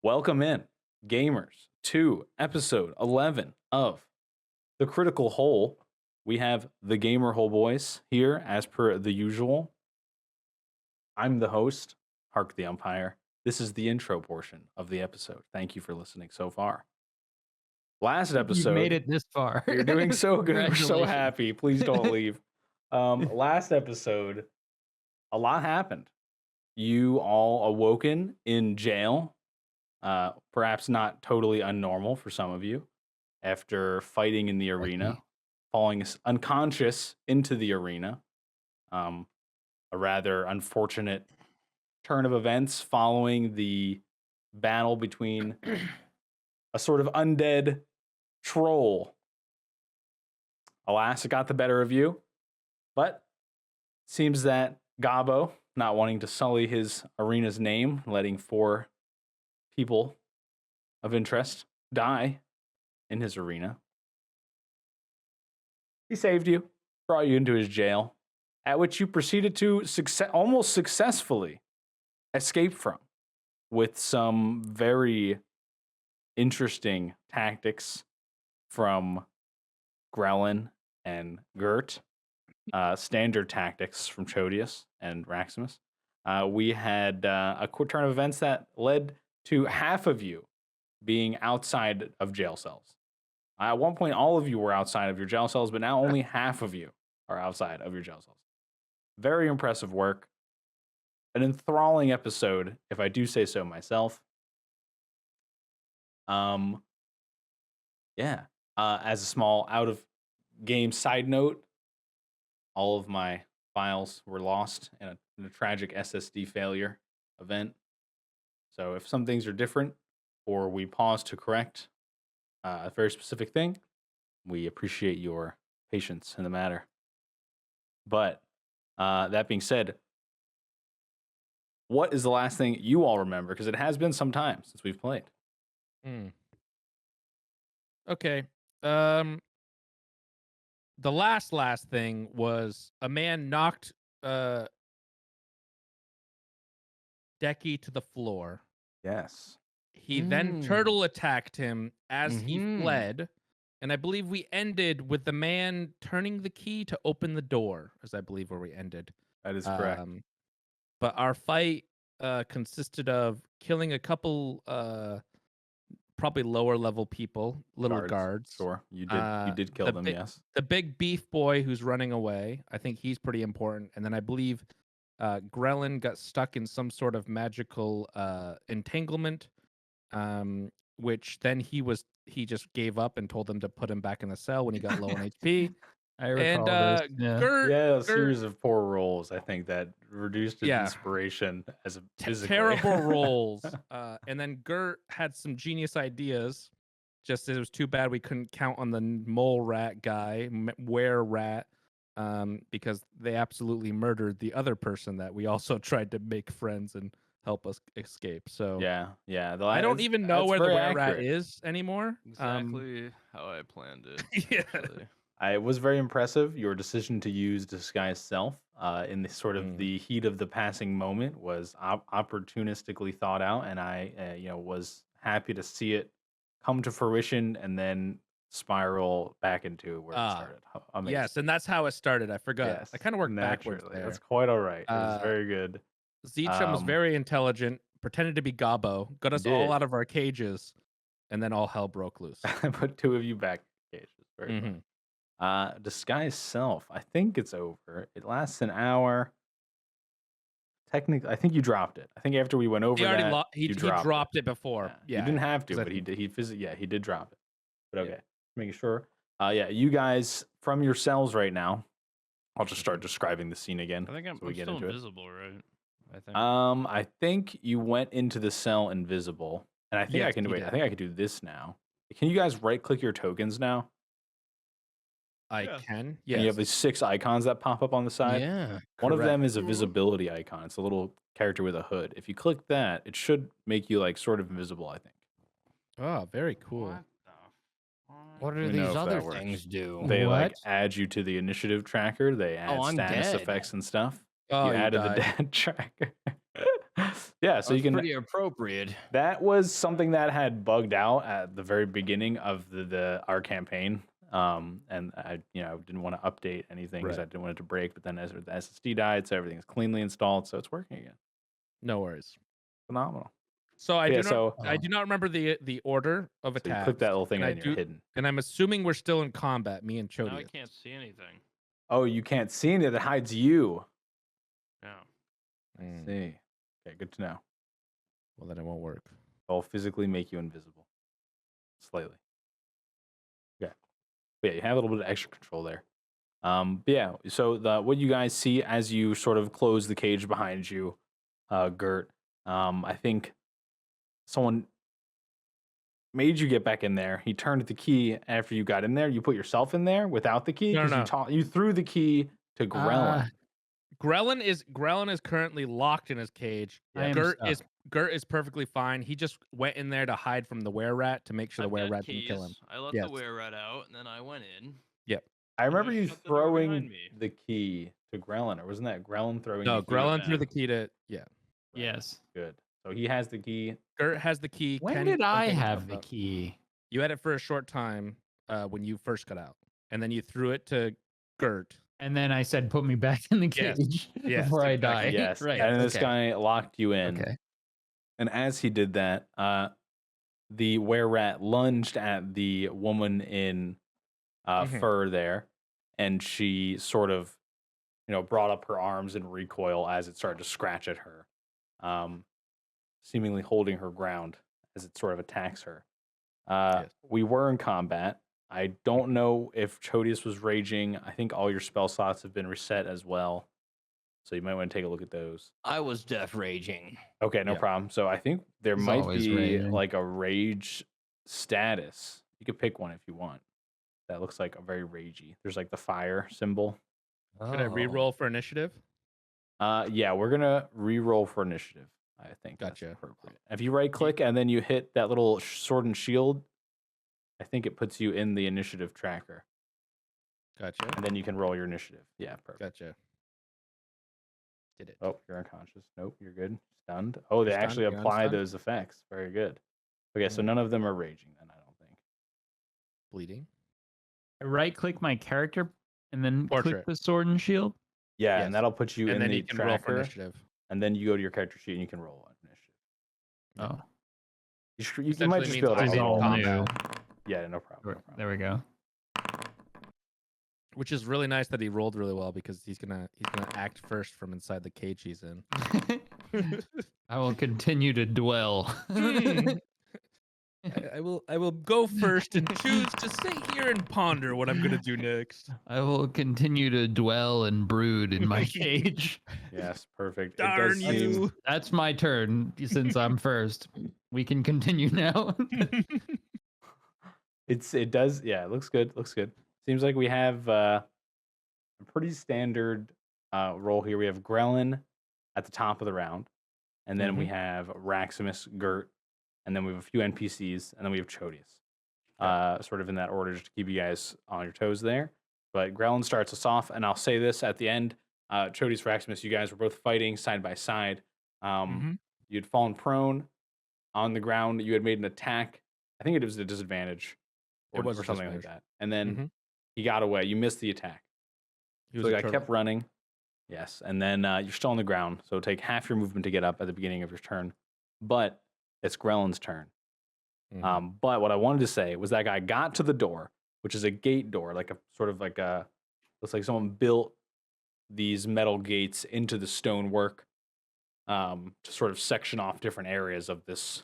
Welcome in, gamers, to episode 11 of The Critical Hole. We have the Gamer Hole Boys here, as per the usual. I'm the host, Hark the Umpire. This is the intro portion of the episode. Thank you for listening so far. Last episode, You made it this far. you're doing so good. We're so Congratulations. happy. Please don't leave. Last episode, a lot happened. You all awoken in jail. Perhaps not totally unnormal for some of you, after fighting in the arena, falling unconscious into the arena. A rather unfortunate turn of events following the battle between a sort of undead troll. Alas, it got the better of you, but seems that Gobo, not wanting to sully his arena's name, letting 4 people of interest die in his arena. He saved you, brought you into his jail, at which you proceeded to almost successfully escape from, with some very interesting tactics from Grelin and Gert, standard tactics from Chodius and Raximus. We had a quick turn of events that led to half of you being outside of jail cells. At one point, all of you were outside of your jail cells, but now only half of you are outside of your jail cells. Very impressive work. An enthralling episode, if I do say so myself. As a small out-of-game side note, all of my files were lost in a tragic SSD failure event. So if some things are different, or we pause to correct a very specific thing, we appreciate your patience in the matter. But that being said, what is the last thing you all remember? Because it has been some time since we've played. Okay. The last thing was a man knocked Decky to the floor. Yes. He then turtle attacked him as he fled. And I believe we ended with the man turning the key to open the door, as I believe where we ended. That is correct. But our fight consisted of killing a couple probably lower level people, little guards. Sure, you did kill them, yes. The big beef boy who's running away, I think he's pretty important. And then I believe Grelin got stuck in some sort of magical entanglement, which then he just gave up and told them to put him back in the cell when he got low on HP. I recall this. Yeah. A series of poor rolls, I think, that reduced his inspiration as a terrible rolls. And then Gert had some genius ideas. Just it was too bad we couldn't count on the mole rat guy, rat, because they absolutely murdered the other person that we also tried to make friends and help us escape. So yeah. I don't even know where the rat is anymore. Exactly how I planned it. Yeah. It was very impressive. Your decision to use disguise self in the sort of the heat of the passing moment was opportunistically thought out, and I was happy to see it come to fruition and then spiral back into where it started. Amazing. Yes, and that's how it started. I forgot. Yes, I kind of worked backwards there. That's quite all right. It was very good. Zicham was very intelligent, pretended to be Gobo, got us all out of our cages, and then all hell broke loose. I put 2 of you back in cages. Very fun. Disguise self. I think it's over. It lasts an hour. Technically, I think you dropped it. I think after we went over he dropped it before. Yeah. You didn't have to, but he did. He did drop it. But okay, making sure. You guys from your cells right now. I'll just start describing the scene again. I think I'm still invisible, right? I think you went into the cell invisible, and I think I can wait. I think I can do this now. Can you guys right-click your tokens now? I can. Yeah. You have these 6 icons that pop up on the side. Yeah. One of them is a visibility icon. It's a little character with a hood. If you click that, it should make you like sort of invisible, I think. Oh, very cool. What do these other things do? They like add you to the initiative tracker. They add status effects and stuff. Oh, you added the dead tracker. Yeah, so you can. pretty appropriate. That was something that had bugged out at the very beginning of our campaign. And I didn't want to update anything because I didn't want it to break. But then as the SSD died, so everything's cleanly installed, so it's working again. No worries. Phenomenal. So I do not remember the order of So you attacks. click that little thing and and I you're do- hidden. And I'm assuming we're still in combat, me and Now I Chodius. can't see anything. Oh, you can't see any that hides you. Yeah. I see. Okay, good to know. Well, then it won't work. I'll physically make you invisible. Slightly. Okay. But yeah, you have a little bit of extra control there. But yeah, so what you guys see as you sort of close the cage behind you, Gert, I think someone made you get back in there. He turned the key after you got in there. You put yourself in there without the key No, because no. you threw the key to Grellin. Grellin is currently locked in his cage. I am Gert is perfectly fine. He just went in there to hide from the were-rat to make sure the I've got were-rat didn't kill him. keys. I let Yes. the were-rat out, and then I went in. I remember you shut the door behind throwing me. the key to Grellin, or wasn't that Grellin throwing No, the key? Grellin back. threw the key to Yes. Good. So he has the key. Gert has the key. When Ken did I can have jump the up. key? You had it for a short time when you first got out, and then you threw it to Gert. And then I said, "Put me back in the Yes. cage Yes, before I exactly. die." Yes. Right. And this okay. guy locked you in. Okay. And as he did that, the were-rat lunged at the woman in fur there, and she sort of, brought up her arms in recoil as it started to scratch at her, seemingly holding her ground as it sort of attacks her. We were in combat. I don't know if Chodius was raging. I think all your spell slots have been reset as well. So you might want to take a look at those. I was death raging. Okay, no problem. So I think there He's might always be raging. like a rage status. You could pick one if you want. That looks like a very ragey. There's like the fire symbol. Should I re-roll for initiative? Yeah, we're gonna re-roll for initiative. I think that's Gotcha. appropriate. If you right click and then you hit that little sword and shield, I think it puts you in the initiative tracker, Gotcha. and then you can roll your initiative. Yeah, perfect. Gotcha. Did it? Oh, you're unconscious. Nope, you're good. Stunned. Oh, they You're stunned? actually You're apply unstunned? those effects. Very good. Okay, so none of them are raging then, I don't think. Bleeding. I right click my character and then click Portrait. the sword and shield. Yeah, Yes. and that'll put you And in then the you can roll for tracker, initiative. and then you go to your character sheet and you can roll on initiative. Oh, You might just be able to means This is all roll. new. Yeah, no problem. There we go. Which is really nice that he rolled really well because he's gonna act first from inside the cage he's in. I will continue to dwell. I will go first and choose to sit here and ponder what I'm gonna do next. I will continue to dwell and brood in my cage. Yes, perfect. Darn it does seem, you! That's my turn since I'm first. We can continue now. it does. Yeah, it looks good. Looks good. Seems like we have a pretty standard roll here. We have Grellin at the top of the round, and then we have Raximus, Gert, and then we have a few NPCs, and then we have Chodius. Sort of in that order, just to keep you guys on your toes there. But Grellin starts us off, and I'll say this at the end. Chodius, Raximus, you guys were both fighting side by side. You'd fallen prone on the ground. You had made an attack. I think it was a disadvantage. It was or a something like disadvantage. that. And then he got away. You missed the attack. He So was the a guy turtle. kept running. Yes. And then you're still on the ground. So take half your movement to get up at the beginning of your turn. But it's Grellin's turn. But what I wanted to say was that guy got to the door, which is a gate door, like a sort of like a, looks like someone built these metal gates into the stonework to sort of section off different areas of this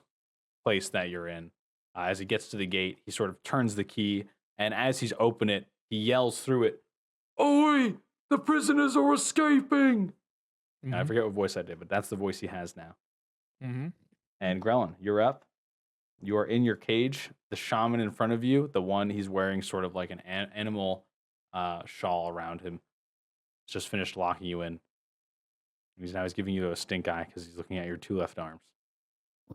place that you're in. As he gets to the gate, he sort of turns the key, and as he's open it, he yells through it, "Oi! The prisoners are escaping!" And I forget what voice I did, but that's the voice he has now. And Grellin, you're up. You are in your cage. The shaman in front of you, the one he's wearing sort of like an animal shawl around him, has just finished locking you in. He's giving you a stink eye because he's looking at your two left arms.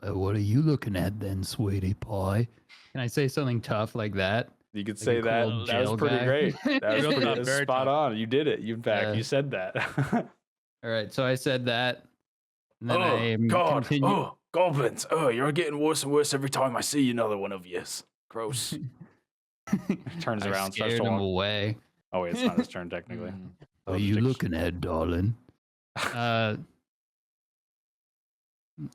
What are you looking at then, sweetie pie? Can I say something tough like that? You could Like say a that. cool That was jail pretty guy? great. That was Real pretty tough, that was very spot tough. on. You did it. You, in fact, you said that. All right, so I said that. And then I continue. Oh, goblins. Oh, you're getting worse and worse every time I see another one of yous. Gross. Turns I around, starts scared to him walk. away. Oh, wait, it's not his turn, technically. What are you looking at, darling?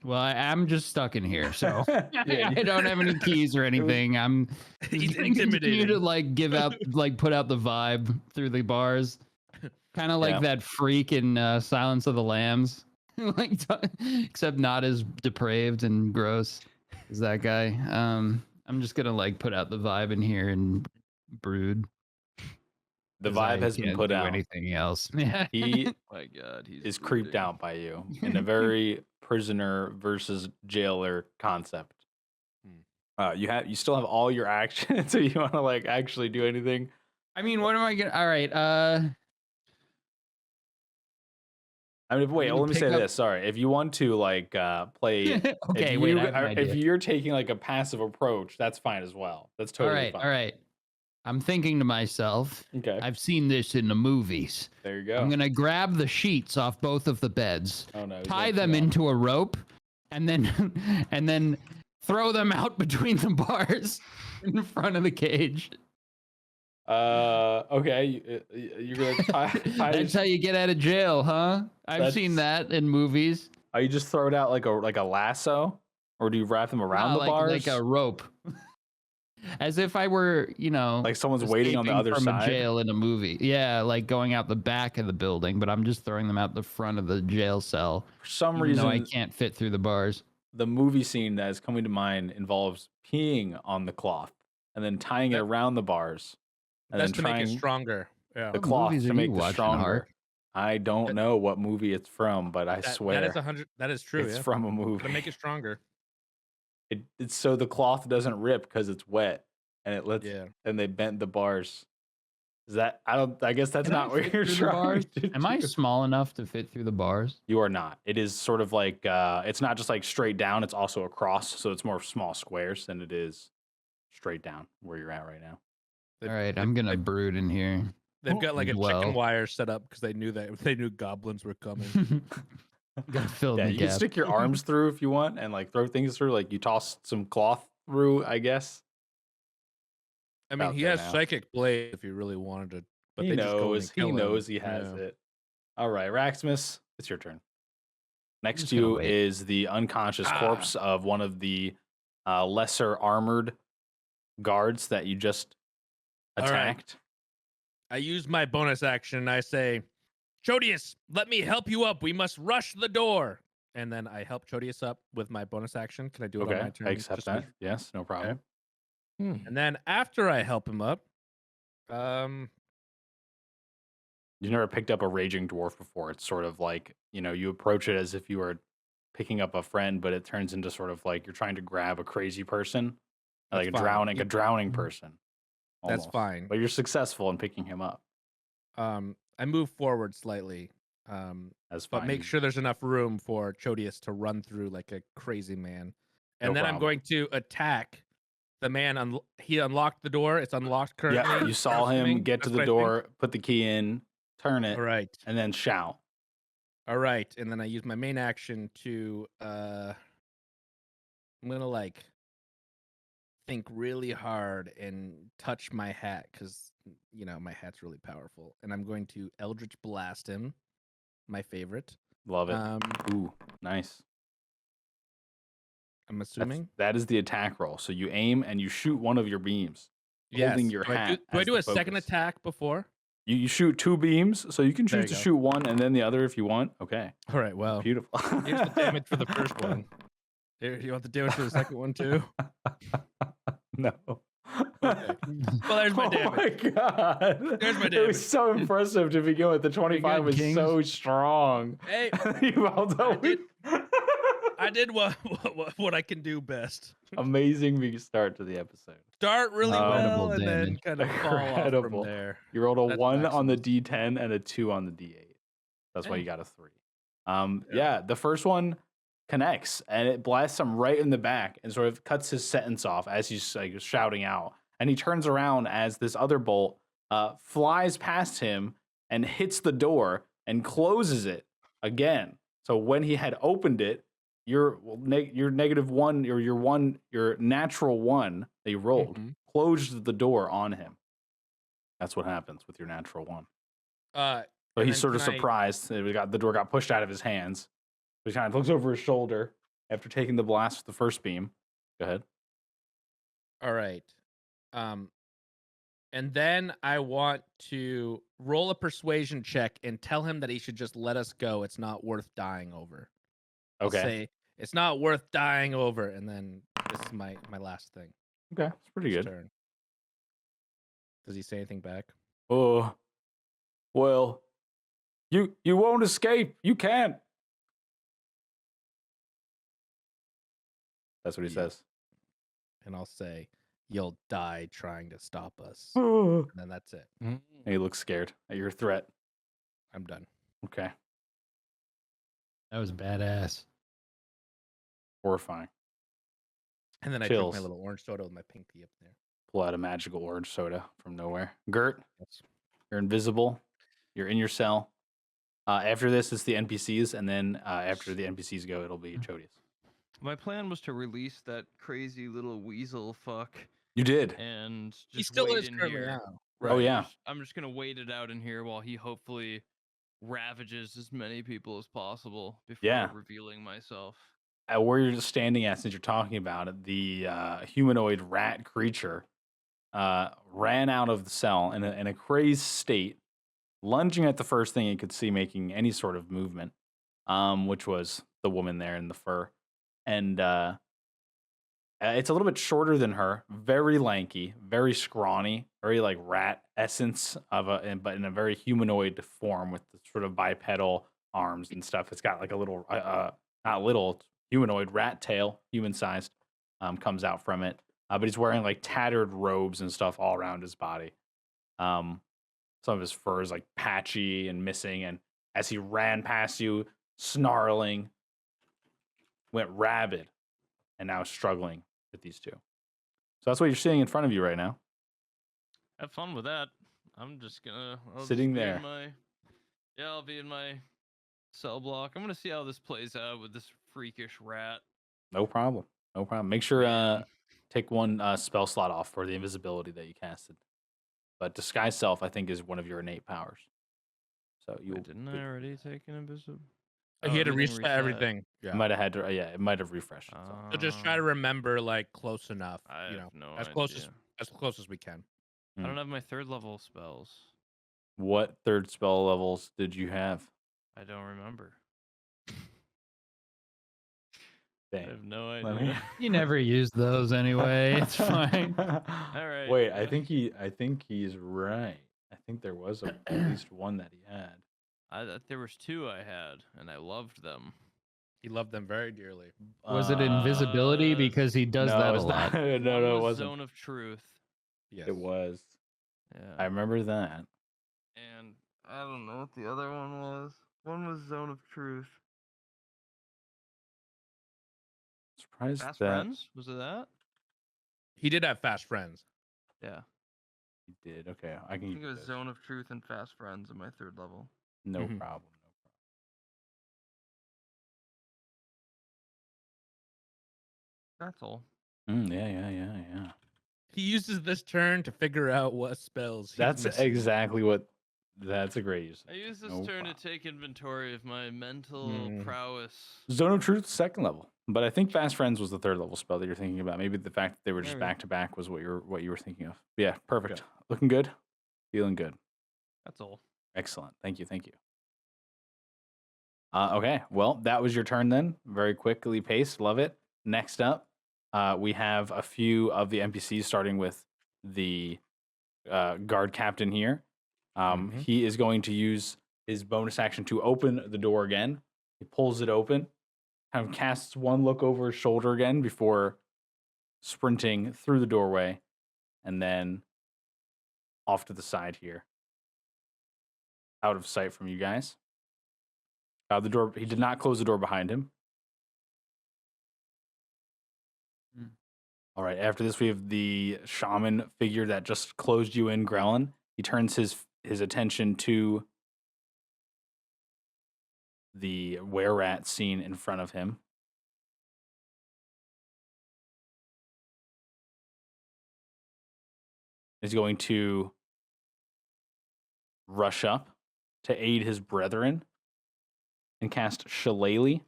Well, I'm just stuck in here, so Yeah, I don't have any keys or anything. I'm He's just gonna continue intimidating. to like give out, like put out the vibe through the bars, kind of like Yeah. that freak in Silence of the Lambs, like except not as depraved and gross as that guy. I'm just gonna like put out the vibe in here and brood. The 'cause vibe I has been can't put do out. anything else. Yeah. He My God, he's is creeped brooding. out by you in a very prisoner versus jailer concept. You still have all your actions, so you want to like actually do anything. I mean, what am I gonna? All right. I mean, wait. gonna Let me pick say up- this. Sorry, if you want to like play, Okay, if wait, you, I have an idea. if you're taking like a passive approach, that's fine as well. That's All totally right. fine. All right. I'm thinking to myself, Okay, I've seen this in the movies. there you go. I'm gonna grab the sheets off both of the beds, Oh no, he's tie going them too long. into a rope, and then and then throw them out between the bars in front of the cage. Okay, you're gonna tie That's how you get out of jail, huh? I've seen that in movies. Oh, you just throw it out like a lasso, or do you wrap them around No, the bars? like a rope. As if I were, Like someone's waiting on the escaping other from side? a jail in a movie. Yeah, like going out the back of the building, but I'm just throwing them out the front of the jail cell. For some Even reason, though I can't fit through the bars. the movie scene that is coming to mind involves peeing on the cloth and then tying it That- around the bars, and That's then to make it trying stronger. Yeah. the What cloth movies to are make you the watching, stronger. Hark? I don't know what movie it's from, but I That swear is 100. That is true. it's Yeah. from a movie. To make it stronger. It's so the cloth doesn't rip because it's wet, and it lets Yeah. and they bent the bars. Is that I guess that's Can I not what fit you're through the trying bars? to Am I do. small enough to fit through the bars? You are not. It is sort of like it's not just like straight down, it's also across, so it's more small squares than it is straight down where you're at right now. They've, All right, I'm gonna brood in here. they've got like a Well. chicken wire set up because they knew goblins were coming. Gotta fill Yeah, in the you can gap. stick your arms through if you want and like throw things through, like you toss some cloth through, I guess. I mean, Out he there has now. psychic blade if he really wanted to. But He they just go in and knows, he kill him. knows he has Yeah. it. All right, Raxmus, it's your turn. Next just to gonna you wait. is the unconscious corpse of one of the lesser armored guards that you just All right. attacked. I use my bonus action and I say, Chodius, let me help you up. We must rush the door. And then I help Chodius up with my bonus action. Can I do it on Okay, my turn? I accept Just that. me? Yes, no problem. And then after I help him up, You've never picked up a raging dwarf before. It's sort of like, you approach it as if you were picking up a friend, but it turns into sort of like you're trying to grab a crazy person, like That's fine. a drowning person. That's almost. fine. But you're successful in picking him up. I move forward slightly, That's fine. but make sure there's enough room for Chodius to run through like a crazy man. And No then I'm problem. going to attack the man. He unlocked the door. It's unlocked currently. Yeah, you saw I'm him assuming. get to That's the what I think. door, put the key in, turn it, All right. and then shout. All right. And then I use my main action to I'm gonna like think really hard and touch my hat because my hat's really powerful. And I'm going to Eldritch Blast him, my favorite. Love it. Um, Ooh, nice. I'm assuming. That is the attack roll. So you aim and you shoot one of your beams, holding Yes. your Do I hat. do I as do the a second focus. attack before? You shoot two beams, so you can There choose you to go. shoot one and then the other if you want. Okay, All right. Well, beautiful. here's the damage for the first one. Here, you want the damage for the second one too? No. Okay. Well, there's my damage. Oh my god! There's my It damage. was so impressive to begin with. The 25 good, was Kings. so strong. Hey, You rolled I a- did- I did what I can do best. Amazing start to the episode. Start really well Incredible and then damage. kind of fall off Incredible. from there. You rolled a That's 1 on the excellent. D10 and a 2 on the D8. That's why Yeah. you got a 3. Yeah. Yeah, the first one connects and it blasts him right in the back and sort of cuts his sentence off as he's like shouting out. And he turns around as this other bolt flies past him and hits the door and closes it again. So when he had opened it, your negative one or your natural one that you rolled Mhm. closed the door on him. That's what happens with your natural one. So And he's then sort of can I- surprised that the door got pushed out of his hands. He kind of looks over his shoulder after taking the blast with the first beam. Go ahead. All right. And then I want to roll a persuasion check and tell him that he should just let us go. It's not worth dying over. I'll Okay. say it's not worth dying over, and then this is my last thing. Okay, it's pretty His good. turn. Does he say anything back? Oh, well, you won't escape. You can't. That's what he Yeah. says. And I'll say, "You'll die trying to stop us." And And then that's it. he looks scared at your threat. I'm done. Okay, That was badass. horrifying. And then I drink my Chills. little orange soda with my pinky up there. Pull out a magical orange soda from nowhere. Gert, Yes. you're invisible. You're in your cell. After this, it's the NPCs, and then after the NPCs go, it'll be Chodius. My plan was to release that crazy little weasel fuck You did. and just He still wait is in currently here. now. Oh, yeah. I'm just gonna wait it out in here while he hopefully ravages as many people as possible before Yeah. revealing myself. Where you're just standing at, since you're talking about it, the humanoid rat creature ran out of the cell in a crazed state, lunging at the first thing he could see making any sort of movement, which was the woman there in the fur. And it's a little bit shorter than her, very lanky, very scrawny, very like rat essence but in a very humanoid form with the sort of bipedal arms and stuff. It's got like a little, not little, it's humanoid rat tail, human sized, comes out from it. But he's wearing like tattered robes and stuff all around his body. Some of his fur is like patchy and missing. And as he ran past you, snarling, went rabid, and now struggling with these two. So that's what you're seeing in front of you right now. Have fun with that. I'm just gonna Sitting just be there. in my, I'll be in my cell block. I'm gonna see how this plays out with this freakish rat. No problem. No problem. Make sure Man. take one spell slot off for the invisibility that you casted. But disguise self, I think, is one of your innate powers. So you Wait, didn't I already take an invisible? he had to everything reset everything. Yeah. might have had to. Yeah, it might have refreshed. So just try to remember like close enough. I You have know, no as close idea. as close as we can. I don't have my third level spells. What third spell levels did you have? I don't remember. I Dang. have no Let me- idea. You never used those anyway. It's fine. All right. Wait, I think he's right. I think there was at least one that he had. There was two I had, and I loved them. He loved them very dearly. Was it invisibility? Uh, Because he does no, that a it's lot. not. no, One it was wasn't. Zone of Truth. Yes. It was. Yeah. I remember that. And I don't know what the other one was. One was Zone of Truth. Surprised Fast that Friends? Was it that? He did have fast friends. Yeah. he did. Okay, I I can. think give it you was those. Zone of Truth and Fast Friends at my third level. No Mhm. problem. That's all. Yeah. He uses this turn to figure out what spells. He's That's missing. exactly what. That's a great use. I use this No turn problem. to take inventory of my mental Mhm. prowess. Zone of Truth, second level, but I think Fast Friends was the third level spell that you're thinking about. Maybe the fact that they were just Maybe. back to back was what you were thinking of. But yeah, perfect. Looking good, feeling good. That's all. Excellent. Thank you. Okay, well, that was your turn then. Very quickly paced. Love it. Next up, we have a few of the NPCs, starting with the guard captain here. Mhm. He is going to use his bonus action to open the door again. He pulls it open, kind of casts one look over his shoulder again before sprinting through the doorway and then off to the side here, out of sight from you guys. The door. He did not close the door behind him. All right. After this, we have the shaman figure that just closed you in, Grellin. He turns his attention to the were-rat scene in front of him. Is going to rush up to aid his brethren and cast Shillelagh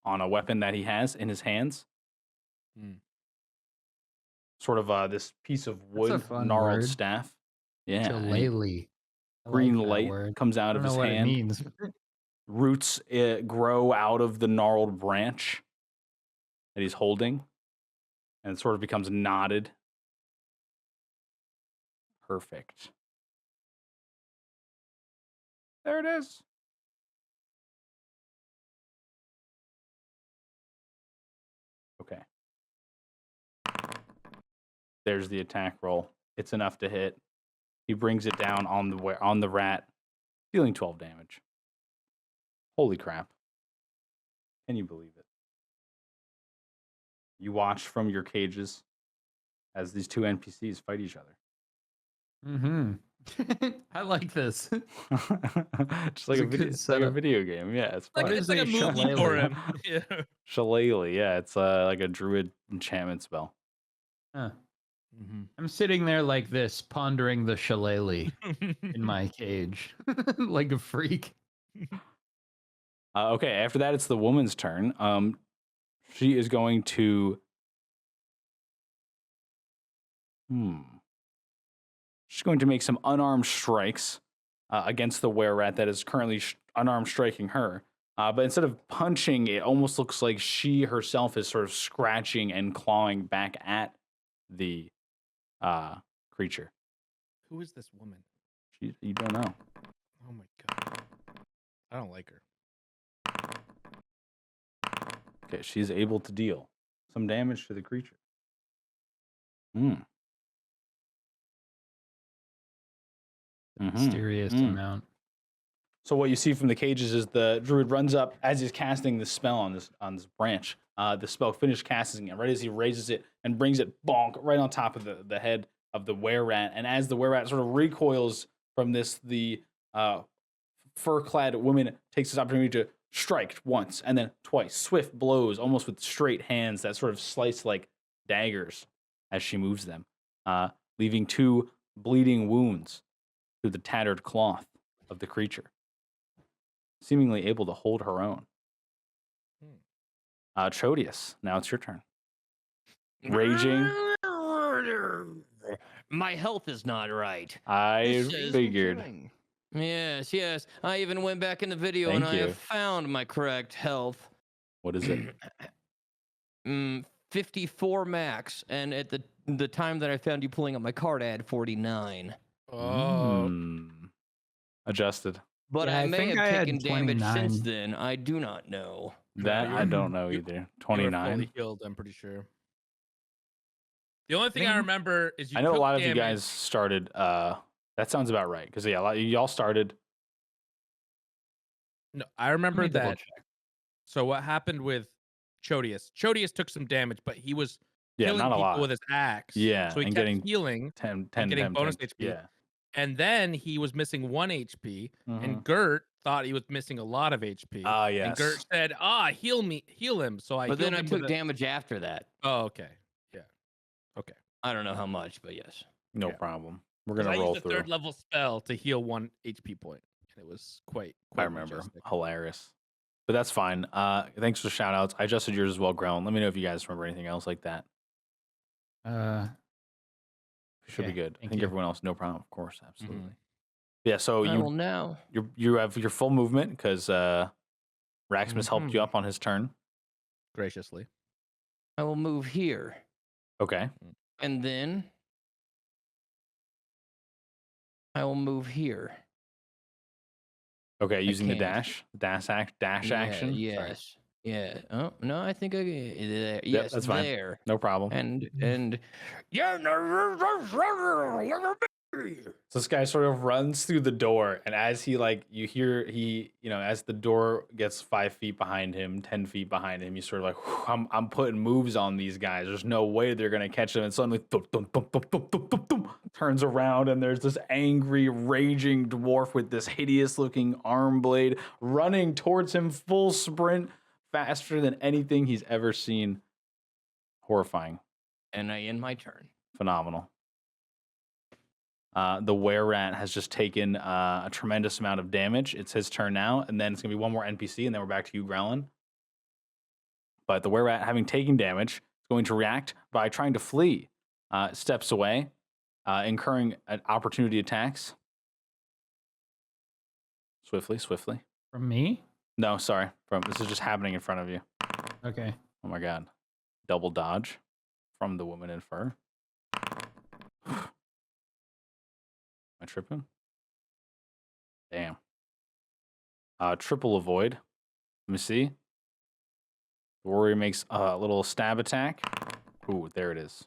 on a weapon that he has in his hands. Sort of this piece of wood, fun gnarled word. staff. Yeah. and he- Shillelagh. I green like that light word. comes I out don't of know his what hand. it means. Roots grow out of the gnarled branch that he's holding, and it sort of becomes knotted. Perfect. There it is. Okay. There's the attack roll. It's enough to hit. He brings it down on the rat, dealing 12 damage. Holy crap. Can you believe it? You watch from your cages as these two NPCs fight each other. Mm-hmm. I like this. Just like It's a a video, good it's like a setup. video game. Yeah, it's Like fun. it's like a a movie for shillelagh? him. Yeah. Shillelagh, yeah, it's like a druid enchantment spell. Huh. I'm sitting there like this, pondering the shillelagh in my cage, like a freak. Okay, after that, it's the woman's turn. She is going to. She's going to make some unarmed strikes against the were-rat that is currently unarmed striking her. But instead of punching, it almost looks like she herself is sort of scratching and clawing back at the creature. Who is this woman? You don't know. Oh my god. I don't like her. Okay, she's able to deal some damage to the creature. Mm-hmm. Mysterious amount. So what you see from the cages is the druid runs up as he's casting the spell on this branch. The spell finished casting it right as he raises it and brings it bonk right on top of the head of the were-rat. And as the were-rat sort of recoils from this, the fur-clad woman takes this opportunity to strike once and then twice. Swift blows, almost with straight hands that sort of slice like daggers as she moves them, leaving 2 bleeding wounds through the tattered cloth of the creature, seemingly able to hold her own. Chodius, now it's your turn. Raging. My health is not right. I This is figured. killing. Yes, yes. I even went back in the video and Thank I you. have found my correct health. What is it? 54 max, and at the time that I found you pulling up my card, I had 49. Oh. Adjusted. But Yeah, I I may think have I had taken damage since 29. then. I do not know. That you I were- don't know you- either. You were 29. fully healed, I'm pretty sure. The only thing I think- remember is you I know a took lot of you damage. guys started. That sounds about right. Because yeah, y'all started. No, I Let remember me double that. check. So what happened with Chodius? Chodius took some damage, but he was Yeah, killing not a people lot. with his axe. Yeah, So he and kept getting healing, 10, getting bonus 10, HP. Yeah. and then he was missing 1 HP. Mhm. And Gert thought he was missing a lot of HP. Ah, And Gert yes. said, heal him. So I But then healed I him took with a- damage after that. Oh, okay. Yeah. Okay. I don't know how much, but yes. No Yeah. problem. We're 'Cause gonna I roll used a through. 3rd level spell to heal 1 HP point. And it was quite I remember. majestic. Hilarious. But that's fine. Thanks for the shout outs. I adjusted yours as well, Grellen. Let me know if you guys remember anything else like that. Should be Okay, good. I thank think you. everyone else, no problem. Of course, absolutely. Mm-hmm. Yeah. So I will now. you have your full movement because Raxmus helped you Mhm. up on his turn. Graciously. I will move here. Okay. And then I will move here. Okay. Using the can't. dash action. Sorry. Yes. Yeah. Oh no, I think I there. Yep, Yes, that's fine. there. No problem. And yeah. So this guy sort of runs through the door, and as he you hear as the door gets 5 feet behind him, 10 feet behind him, he's sort of like, I'm putting moves on these guys. There's no way they're gonna catch them. And suddenly, thump, thump, thump, thump, thump, thump, thump, thump, turns around, and there's this angry, raging dwarf with this hideous-looking arm blade running towards him, full sprint, faster than anything he's ever seen. Horrifying. And I end my turn. Phenomenal. The were-rat has just taken a tremendous amount of damage. It's his turn now, and then it's going to be one more NPC, and then we're back to you, Growlin. But the were-rat, having taken damage, is going to react by trying to flee. Steps away, incurring opportunity attacks. Swiftly. From me? No, sorry. This is just happening in front of you. Okay. Oh my god. Double dodge from the woman in fur. Am I tripping? Damn. Triple avoid. Let me see. The warrior makes a little stab attack. Ooh, there it is.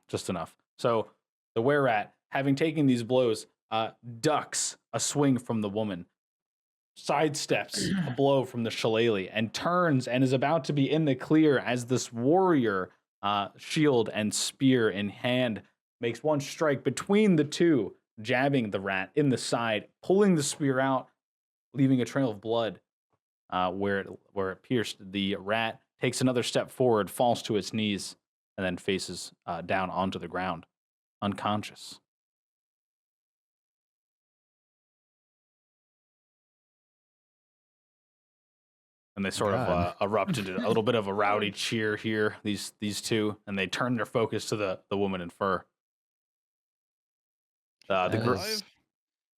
Just enough. So the were-rat, having taken these blows, ducks a swing from the woman, sidesteps a blow from the shillelagh, and turns and is about to be in the clear as this warrior, shield and spear in hand, makes one strike between the two, jabbing the rat in the side, pulling the spear out, leaving a trail of blood where it pierced. The rat takes another step forward, falls to its knees, and then faces down onto the ground, unconscious. And they sort of erupted a little bit of a rowdy cheer here, these two, and they turn their focus to the woman in fur. Alive?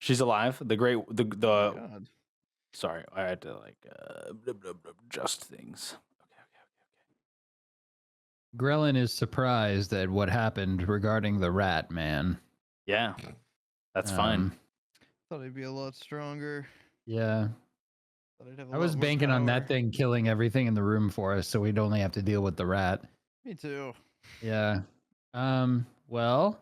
She's alive. Oh God. Sorry, I had to adjust things. Okay. Grellin is surprised at what happened regarding the rat, man. Yeah, that's fine. Thought he'd be a lot stronger. Yeah. Thought I'd have a I was lot more banking on that power. thing killing everything in the room for us, so we'd only have to deal with the rat. Me too. Yeah. Well.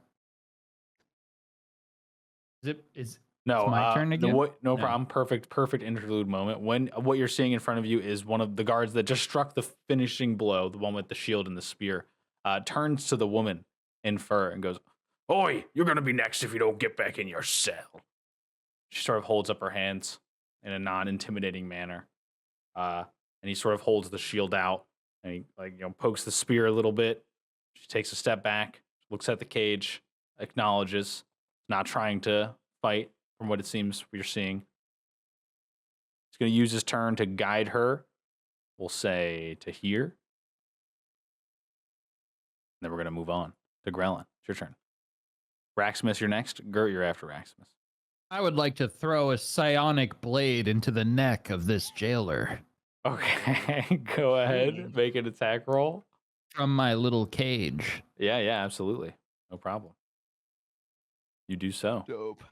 Is No, it's my turn again? No No. problem. Perfect interlude moment. When what you're seeing in front of you is one of the guards that just struck the finishing blow, the one with the shield and the spear, turns to the woman in fur and goes, "Oi, you're gonna be next if you don't get back in your cell." She sort of holds up her hands in a non-intimidating manner, and he sort of holds the shield out and he pokes the spear a little bit. She takes a step back, looks at the cage, acknowledges, not trying to fight. From what it seems you're seeing, he's going to use his turn to guide her. We'll say to here. Then we're going to move on to Grellin. It's your turn. Raximus, you're next. Gert, you're after Raximus. I would like to throw a psionic blade into the neck of this jailer Okay, go ahead. Make an attack roll. from my little cage. Yeah, absolutely. No problem. You do so. Dope.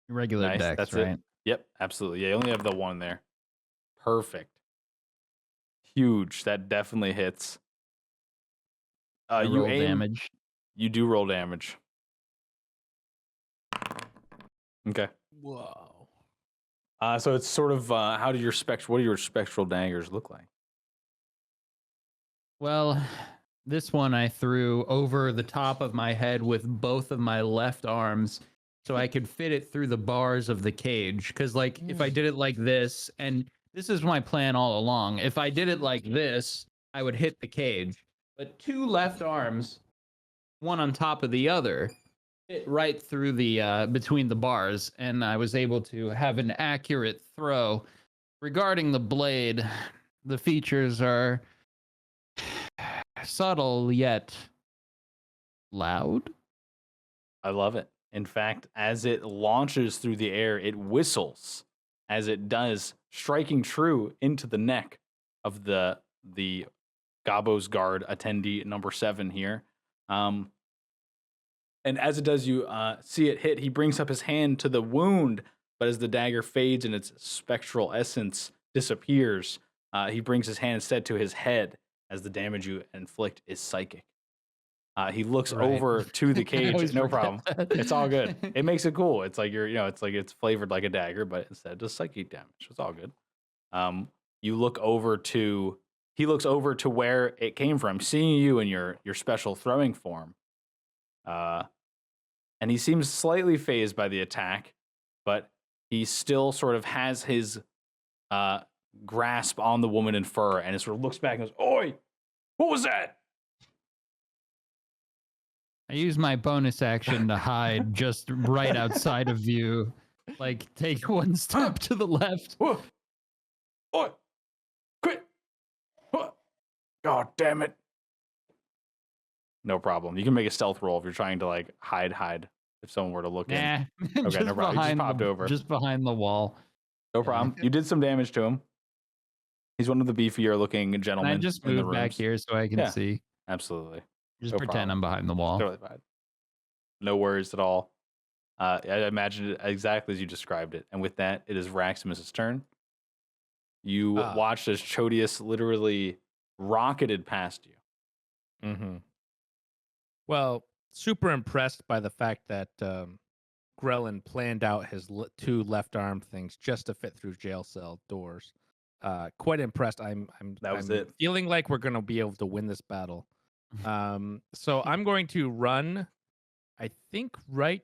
Regular Nice, dex, that's right? it. Yep, absolutely. Yeah, you only have the one there. Perfect. Huge. That definitely hits. I You roll aim. damage. You do roll damage. Okay. Whoa. So it's sort of what do your spectral daggers look like? Well, this one I threw over the top of my head with both of my left arms so I could fit it through the bars of the cage. Because, like, if I did it like this, and this is my plan all along, if I did it like this, I would hit the cage. But two left arms, one on top of the other, fit right through the between the bars, and I was able to have an accurate throw. Regarding the blade, the features are subtle yet loud. I love it. In fact, as it launches through the air, it whistles as it does, striking true into the neck of the Gobo's guard attendee number 7 here. And as it does, you see it hit. He brings up his hand to the wound, but as the dagger fades and its spectral essence disappears, He brings his hand instead to his head as the damage you inflict is psychic. He looks Right. over to the I cage. always No forget problem. that. It's all good. It makes it cool. It's like it's flavored like a dagger, but instead it does psychic damage. It's all good. You look over to he looks over to where it came from, seeing you in your special throwing form. And he seems slightly phased by the attack, but he still sort of has his grasp on the woman in fur, and it sort of looks back and goes, "Oi, what was that?" I use my bonus action to hide just right outside of view. Like, take one step to the left. Whoa. Oi, quit! Whoa. God damn it! No problem. You can make a stealth roll if you're trying to like hide. If someone were to look in, Nah, no just problem. He just popped over. Just behind the wall. no yeah. problem. You did some damage to him. He's one of the beefier looking Can gentlemen. I just in the move back rooms. here so I can Yeah. see? Absolutely. Just No pretend problem. I'm behind the wall. Totally fine. No worries at all. I imagined it exactly as you described it. And with that, it is Raximus's turn. You watched as Chodius literally rocketed past you. Mm-hmm. Well, super impressed by the fact that Grellin planned out his two left arm things just to fit through jail cell doors. Quite impressed. I'm it. feeling like we're gonna be able to win this battle. So I'm going to run, I think, right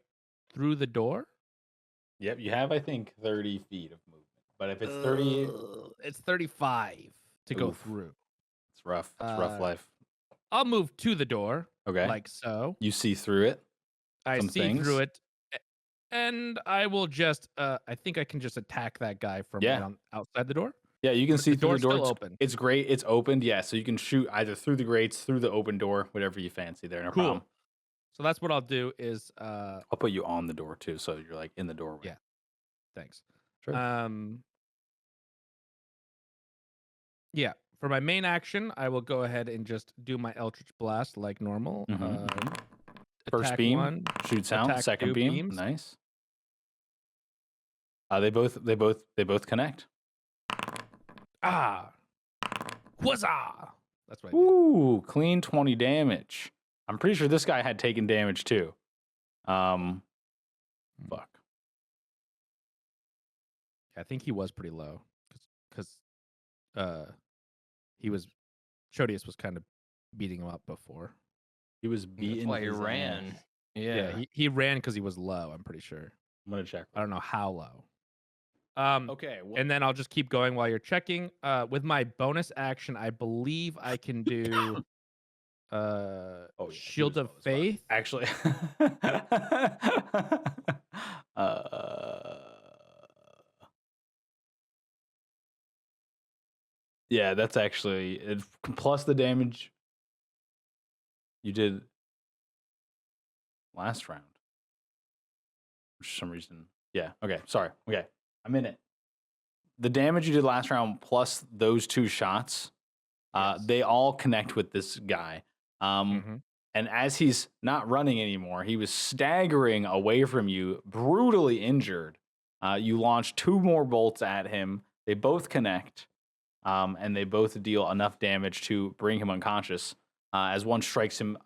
through the door. Yep, you have, I think, 30 feet of movement. But if it's 30, it's 35 to go Oof. through. it's rough. It's rough life. I'll move to the door, Okay. like so. You see through it. I some see things. through it, and I will just. I think I can just attack that guy from Yeah. right on, outside the door. Yeah, you can see through the door's door. still It's, open. it's great. It's opened. Yeah, so you can shoot either through the grates, through the open door, whatever you fancy there. No Cool. problem. So that's what I'll do. Is I'll put you on the door too, so you're like in the doorway. Yeah. Thanks. Sure. Yeah. For my main action, I will go ahead and just do my Eldritch Blast like normal. First attack beam one, shoots out. attack Second two beam, beams. nice. They both connect. Huzzah! That's what I did. Ooh, clean 20 damage. I'm pretty sure this guy had taken damage too. Fuck. I think he was pretty low because Chodius was kind of beating him up before. He was beaten. That's why he his ran. ass. Yeah. he ran because he was low. I'm pretty sure. I'm gonna check. I don't know how low. Okay. And then I'll just keep going while you're checking. With my bonus action, I believe I can do Shield of Faith. Actually, yeah, that's actually it, plus the damage you did last round. For some reason, yeah. Okay, sorry. Okay, I'm in it. The damage you did last round plus those two shots, they all connect with this guy. And as he's not running anymore, he was staggering away from you, brutally injured. You launch two more bolts at him. They both connect, and they both deal enough damage to bring him unconscious. As one strikes him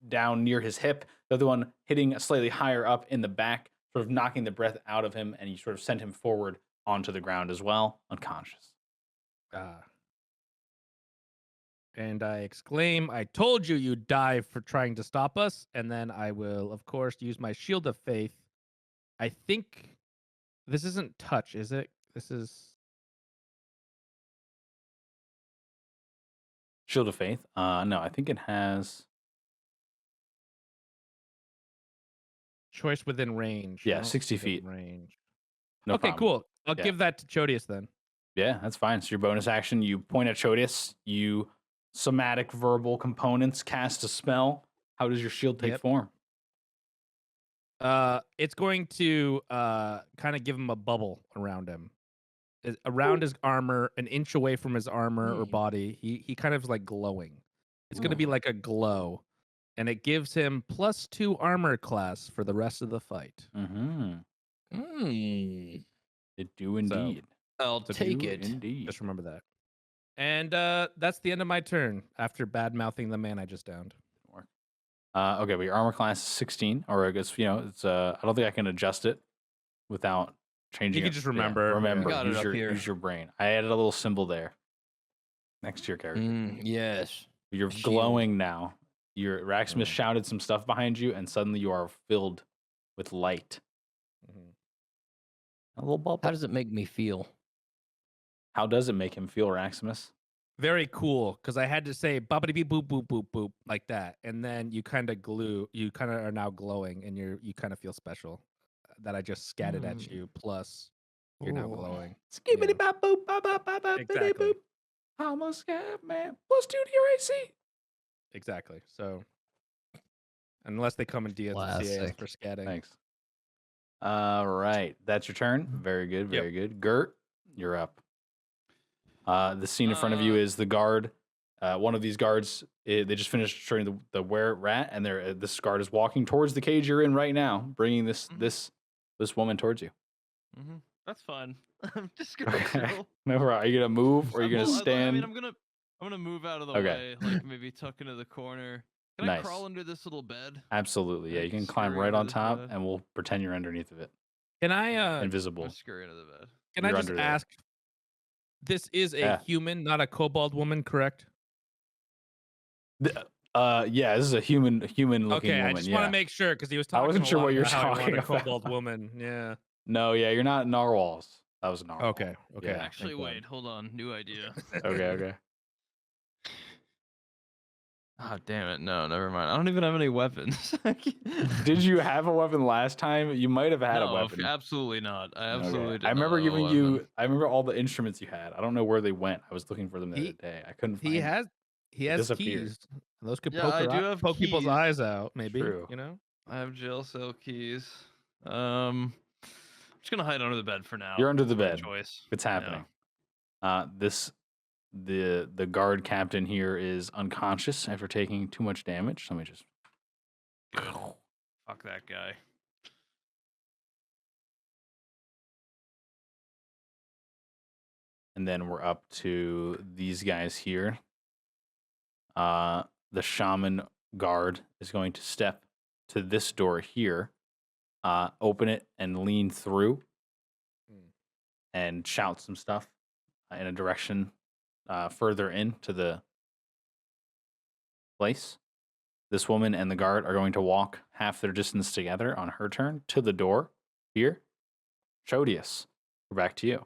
down near his hip, the other one hitting slightly higher up in the back, sort of knocking the breath out of him, and you sort of send him forward onto the ground as well, unconscious. And I exclaim, I told you you'd die for trying to stop us. And then I will, of course, use my Shield of Faith. I think this isn't touch, is it? This is Shield of Faith? No, I think it has... choice within range. Yeah, I don't 60 see feet. range. No Okay, problem. cool. I'll Yeah. give that to Chodius then. Yeah, that's fine. So your bonus action, you point at Chodius, you somatic verbal components, cast a spell. How does your shield take form? It's going to kind of give him a bubble around him. Around his armor, an inch away from his armor or body. He kind of is like glowing. It's going to be like a glow. And it gives him +2 armor class for the rest of the fight. Mm-hmm. It do indeed. I'll So take do it. Indeed. Just remember that. And that's the end of my turn after bad mouthing the man I just downed. Okay, but your armor class is 16, or I guess it's I don't think I can adjust it without changing. You can it. just Yeah, remember. Yeah. Remember. Got it Use up your here. use your brain. I added a little symbol there next to your character. Yes. You're shield. glowing now. Your Raxmus Oh. shouted some stuff behind you, and suddenly you are filled with light. Mhm. A little bubble. How does it make me feel? How does it make him feel, Raximus? Very cool, because I had to say boppity beep boop boop boop boop like that, and then you kind of glue. You kind of are now glowing, and you kind of feel special. That I just scattered at you. Plus, you're now Ooh. glowing. Skibbity bop boop bop bop bop bop bitty Exactly. boop. Almost got man. +2 to your AC. Exactly. So, unless they come in DSCA Classic. for scatting. Thanks. All right, that's your turn. Very good, very good. Gert, you're up. The scene in front of you is the guard. One of these guards, they just finished showing the were rat, and this guard is walking towards the cage you're in right now, bringing this woman towards you. Mm-hmm. That's fine. I'm just gonna Okay. chill. No, are you gonna move or are you gonna Well, stand? I mean, I'm gonna move out of the Okay. way, like maybe tuck into the corner. Can I Nice. crawl under this little bed? Absolutely, yeah. I You can can climb scurry right under on this top, bed. and we'll pretend you're underneath of it, Can I I'm invisible. gonna scurry into the bed. can I You're just under there. ask? This is a Yeah. human, not a kobold woman, correct? Yeah, this is a human looking Okay, woman. I just yeah. want to make sure because he was I talking. wasn't a sure lot what you were about how he wanted talking a kobold about. woman. Yeah. No, yeah, you're not narwhals. That was a narwhal. Okay. Okay. Yeah. Actually, thank God. wait, hold on. New idea. Okay. Oh, damn it. No, never mind. I don't even have any weapons. Did you have a weapon last time? You might have had a No, weapon. absolutely not. I Okay. absolutely did I remember not have a giving weapon. you. I remember all the instruments you had. I don't know where they went. I was looking for them the other day. I couldn't find. He them. has disappeared. keys. And those could Yeah, poke, I do have poke people's keys. eyes out. Maybe. True. You know. I have jail cell keys. I'm just gonna hide under the bed for now. You're under the It's my bed. Choice. It's Yeah. happening. The guard captain here is unconscious after taking too much damage. Let me just. Good. Fuck that guy. And then we're up to these guys here. The shaman guard is going to step to this door here, open it and lean through and shout some stuff in a direction further into the place. This woman and the guard are going to walk half their distance together on her turn to the door here. Chodius, we're back to you.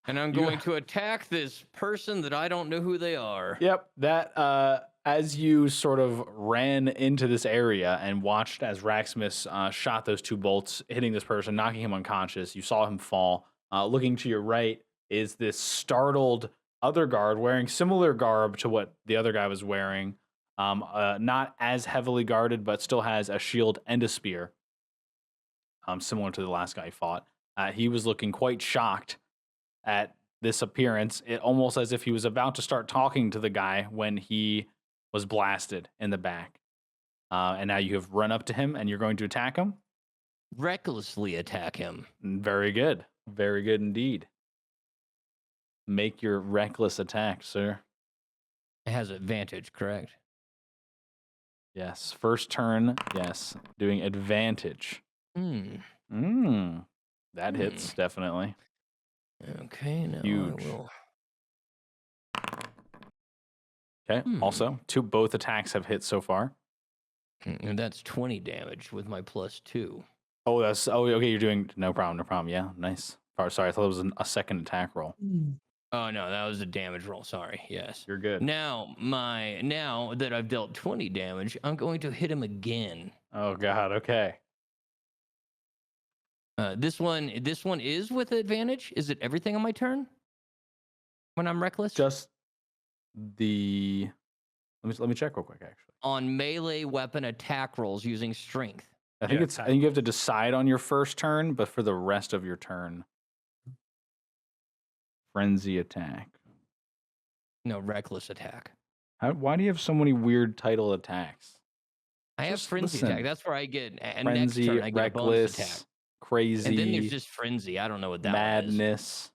And I'm going to attack this person that I don't know who they are. Yep, that as you sort of ran into this area and watched as Raximus shot those two bolts, hitting this person, knocking him unconscious, you saw him fall. Looking to your right is this startled other guard wearing similar garb to what the other guy was wearing. Not as heavily guarded, but still has a shield and a spear, similar to the last guy he fought. He was looking quite shocked at this appearance, almost as if he was about to start talking to the guy when he was blasted in the back. And now you have run up to him and you're going to attack him? Recklessly attack him. Very good. Very good indeed. Make your reckless attack, sir. It has advantage, correct? Yes. First turn, yes. Doing advantage. That hits, definitely. Okay, now Huge. I will. Okay. Also, both attacks have hit so far. And that's 20 damage with my +2. Oh, okay. You're doing no problem. Yeah, nice. Sorry, I thought it was a second attack roll. Oh no, that was a damage roll. Sorry. Yes. You're good. Now that I've dealt 20 damage, I'm going to hit him again. Oh God. Okay. This one is with advantage. Is it everything on my turn? When I'm reckless? Just the. Let me check real quick. Actually, on melee weapon attack rolls using strength. I think I think you have to decide on your first turn, but for the rest of your turn, frenzy attack. No, reckless attack. Why do you have so many weird title attacks? I have Just frenzy listen. attack. That's where I get next Frenzy, turn. I get a bonus attack. reckless, crazy, And then there's just frenzy. I don't know what that one is. madness.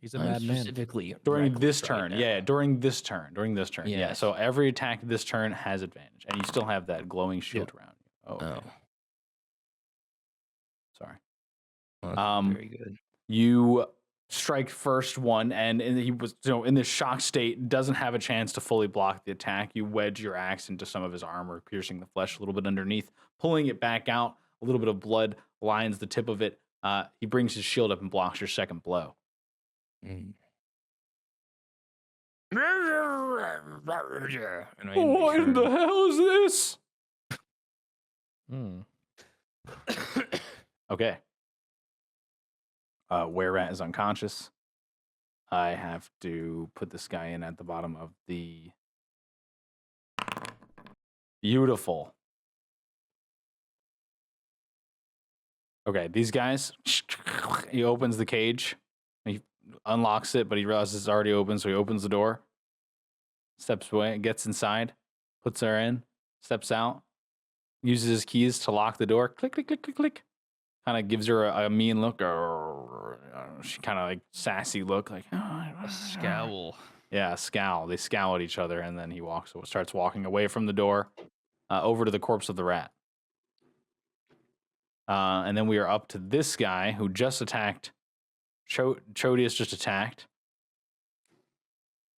He's a I'm madman. specifically During reckless this right turn, now. yeah, during this turn. Yeah, Yes. so every attack this turn has advantage, and you still have that glowing shield around you. Oh, okay. Oh, Sorry. well, that's Um, very good. You strike first one, and he was in this shock state, doesn't have a chance to fully block the attack. You wedge your axe into some of his armor, piercing the flesh a little bit underneath, pulling it back out. A little bit of blood lines the tip of it. He brings his shield up and blocks your second blow. Mm. What in the hell is this? Hmm. Okay. Were Rat is unconscious. I have to put this guy in at the bottom of the beautiful. Okay, these guys. He opens the cage. He unlocks it, but he realizes it's already open, so he opens the door. Steps away, gets inside, puts her in, steps out, uses his keys to lock the door. Click, click, click, click, click. Kind of gives her a mean look, or she kind of like sassy look, like A scowl. yeah, a scowl. They scowl at each other, and then he starts walking away from the door, over to the corpse of the rat. And then we are up to this guy who just attacked. Chodius just attacked.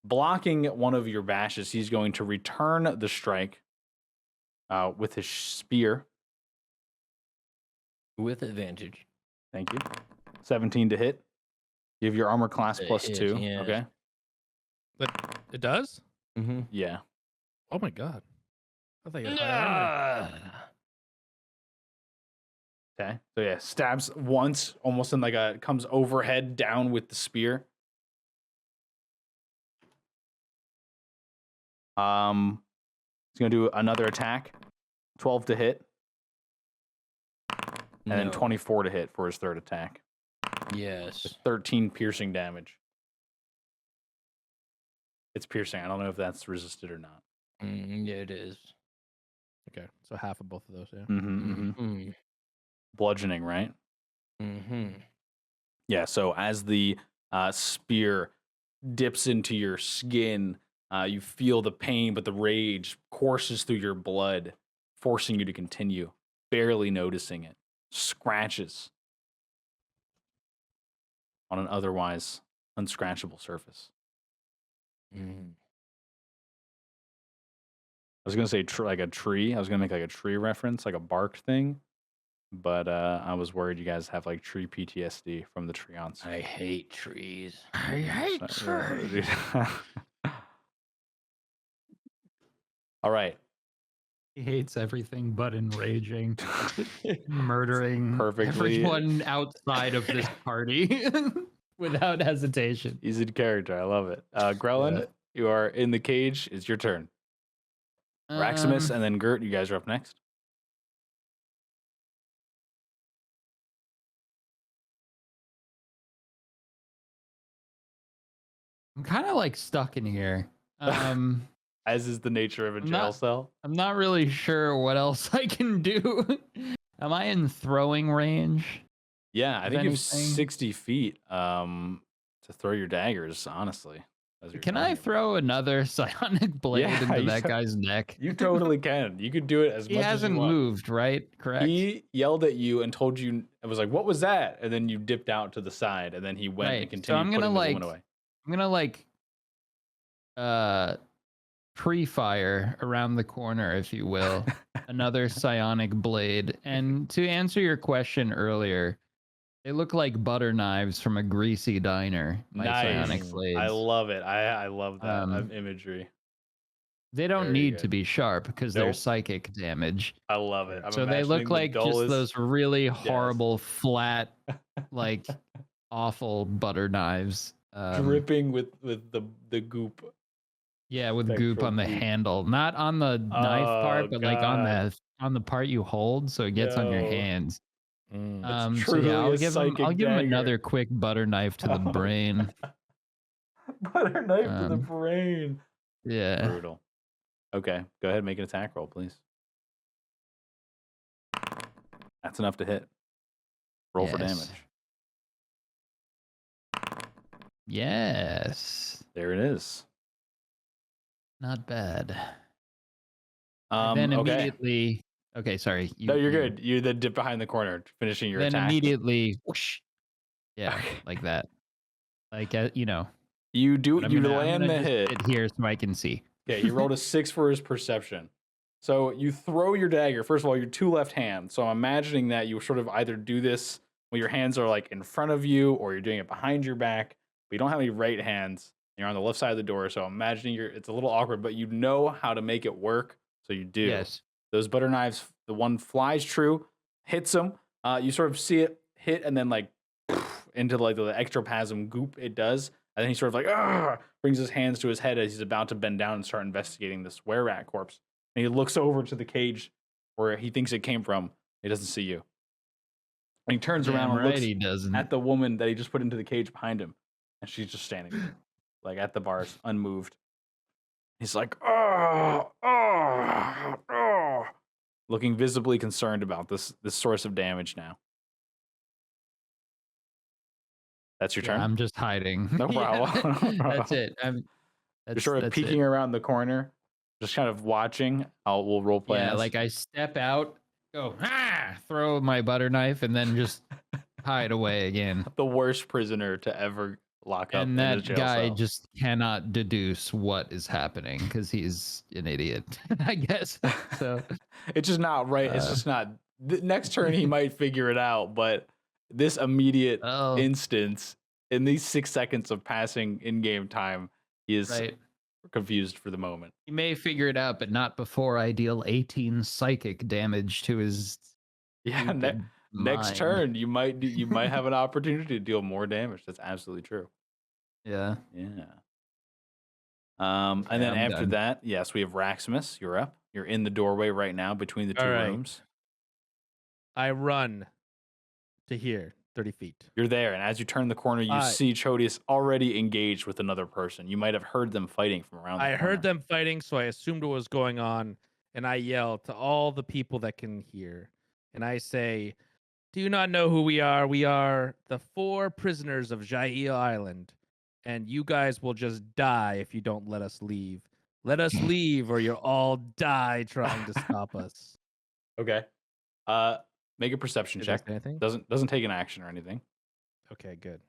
Blocking one of your bashes, he's going to return the strike with his spear. With advantage. Thank you. 17 to hit. You have your armor class It plus hits, 2. yes. Okay. It does? Mm-hmm. Yeah. Oh my god. I thought you had high armor. Okay. So yeah, stabs once, almost in comes overhead down with the spear. He's gonna do another attack. 12 to hit. And then 24 to hit for his third attack. Yes. 13 piercing damage. It's piercing. I don't know if that's resisted or not. Yeah, it is. Okay, so half of both of those, yeah. Mm-hmm. Bludgeoning, right? Mm-hmm. Yeah, so as the spear dips into your skin, you feel the pain, but the rage courses through your blood, forcing you to continue, barely noticing it. Scratches on an otherwise unscratchable surface. Mm. I was going to say like a tree. I was going to make like a tree reference, like a bark thing. But I was worried you guys have like tree PTSD from the Treants. I hate trees. I hate trees. All right. He hates everything but enraging, murdering Perfectly. everyone outside of this party without hesitation. Easy character. I love it. Grelin, Yeah. you are in the cage. It's your turn. Raximus and then Gert, you guys are up next. I'm kind of like stuck in here. As is the nature of a jail cell. I'm not really sure what else I can do. Am I in throwing range? Yeah, I If think you have anything. 60 feet to throw your daggers, honestly. as you're Can trying I to- throw another psionic blade Yeah, into you that can. guy's neck? You totally can. You could do it as He much as you hasn't want. moved, right? Correct. He yelled at you and told you, it was like, what was that? And then you dipped out to the side, and then he went Right, and so continued I'm putting gonna, the like, woman away. I'm gonna pre-fire around the corner, if you will, another psionic blade. And to answer your question earlier, they look like butter knives from a greasy diner. My psionic Nice. blades. I love it. I love that Um, imagery. They don't very need good. to be sharp because they're Nope. psychic damage. I love it. I'm So they look imagining the like just dullest- those really horrible, flat, like awful butter knives. dripping with the goop. Yeah, with Spectral goop on the goop. handle, not on the knife Oh, part, but like God. on the part you hold, so it gets on your No. hands. It's So yeah, I'll truly a give him psychic another dagger. quick butter knife to the Oh, brain. Butter knife to the Um, brain. Yeah. Brutal. Okay, go ahead and make an attack roll, please. That's enough to hit. Roll for Yes. damage. Yes. There it is. Not bad. Then Okay. immediately. Okay, sorry. No, you're good. You're the dip behind the corner, finishing your Then attack. immediately, whoosh. Yeah, Okay. like that. Like you know. You do. but You I'm land gonna the just hit. sit here so I can see. Okay, he rolled a 6 for his perception. So you throw your dagger. First of all, your 2 left hands. So I'm imagining that you sort of either do this when your hands are like in front of you, or you're doing it behind your back. But you don't have any right hands. And you're on the left side of the door. So I'm imagining it's a little awkward, but you know how to make it work. So you do. Yes. Those butter knives. The one flies true, hits him. You sort of see it hit, and then like into like the ectoplasm goop it does. And then he sort of like brings his hands to his head as he's about to bend down and start investigating this were-rat corpse. And he looks over to the cage where he thinks it came from. He doesn't see you. And he turns around and looks he doesn't. at the woman that he just put into the cage behind him. And she's just standing there, like at the bars, unmoved. He's like, looking visibly concerned about this source of damage now. That's your turn? I'm just hiding. No problem. That's it. You're sort of peeking around the corner, just kind of watching. We'll role play. Yeah, as. like I step out, go, throw my butter knife, and then just hide away again. The worst prisoner to ever lock up And in a that jail guy cell. just cannot deduce what is happening because he's an idiot, I guess. So It's just not right. It's just not. The next turn he might figure it out, but this immediate instance, in these 6 seconds of passing in-game time, he is confused for the moment. He may figure it out, but not before I deal 18 psychic damage to his. Yeah, next turn you might have an opportunity to deal more damage. That's absolutely true. Yeah. Yeah. And then I'm after done. that, yes, we have Raximus. You're up. You're in the doorway right now between the two All right. rooms. I run to here, 30 feet. You're there, and as you turn the corner, you see Chodius already engaged with another person. You might have heard them fighting from around the corner. I heard them fighting, so I assumed what was going on, and I yell to all the people that can hear, and I say, "Do you not know who we are? We are the 4 prisoners of Jail Island, and you guys will just die if you don't let us leave. Let us leave, or you'll all die trying to stop us." Okay. Make a perception Did I check. say anything? Doesn't take an action or anything. Okay, good.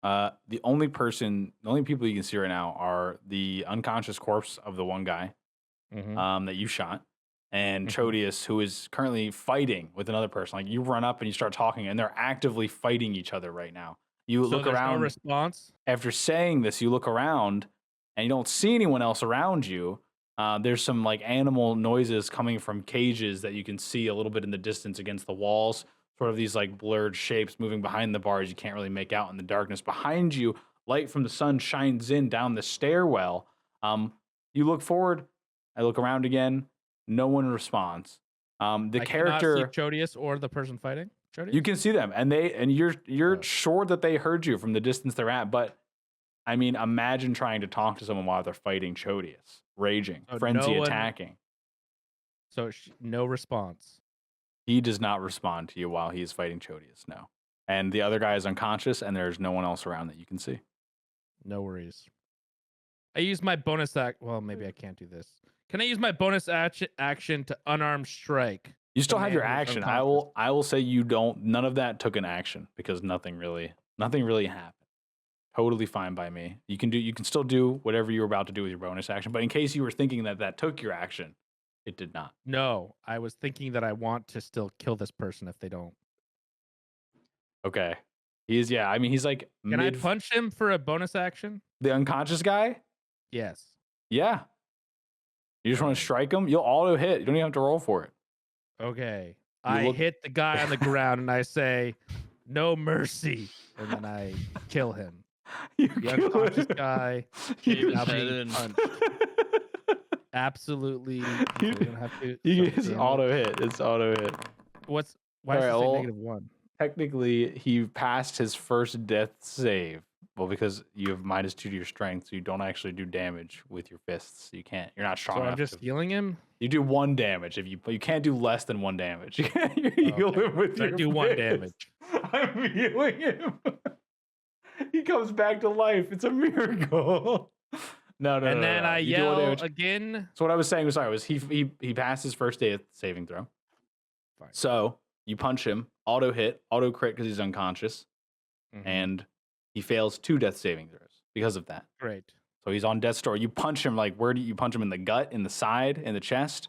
The only people you can see right now are the unconscious corpse of the one guy that you shot, and Chodius, who is currently fighting with another person. Like, you run up and you start talking, and they're actively fighting each other right now. You look around. No response? After saying this, you look around and you don't see anyone else around you. There's some like animal noises coming from cages that you can see a little bit in the distance against the walls. Sort of these like blurred shapes moving behind the bars you can't really make out in the darkness. Behind you, light from the sun shines in down the stairwell. You look forward. I look around again. No one responds. The character cannot see Chodius or the person fighting. Chodius? You can see them, and you're sure that they heard you from the distance they're at. But I mean, imagine trying to talk to someone while they're fighting Chodius, raging, frenzy, attacking. So no response. He does not respond to you while he's fighting Chodius. No, and the other guy is unconscious, and there's no one else around that you can see. No worries. I use my bonus well, maybe I can't do this. Can I use my bonus action to unarmed strike? You still have your action. I will say you don't. None of that took an action because nothing really happened. Totally fine by me. You can still do whatever you were about to do with your bonus action. But in case you were thinking that took your action, it did not. No, I was thinking that I want to still kill this person if they don't. Okay. He's like. Can I punch him for a bonus action? The unconscious guy? Yes. Yeah. You just want to strike him? You'll auto hit. You don't even have to roll for it. Okay. I hit the guy on the ground and I say, "No mercy," and then I kill him. The unconscious guy now being punched. Absolutely. You don't have to. It's auto hit. It's auto hit. Why is it -1? Technically, he passed his first death save. Well, because you have -2 to your strength, so you don't actually do damage with your fists. You can't. You're not strong So I'm enough just to. healing him. You do 1 damage but you can't do less than 1 damage. You heal Okay. him with So I your do 1 fist. damage. I'm healing him. He comes back to life. It's a miracle. No. And then I You do 1 yell damage. again. So what I was saying was he passed his first day saving throw. Fine. So you punch him, auto hit, auto crit because he's unconscious, Mhm. and he fails 2 death saving throws because of that. Great. So he's on death's door. You punch him like where do you punch him in the gut, in the side, in the chest?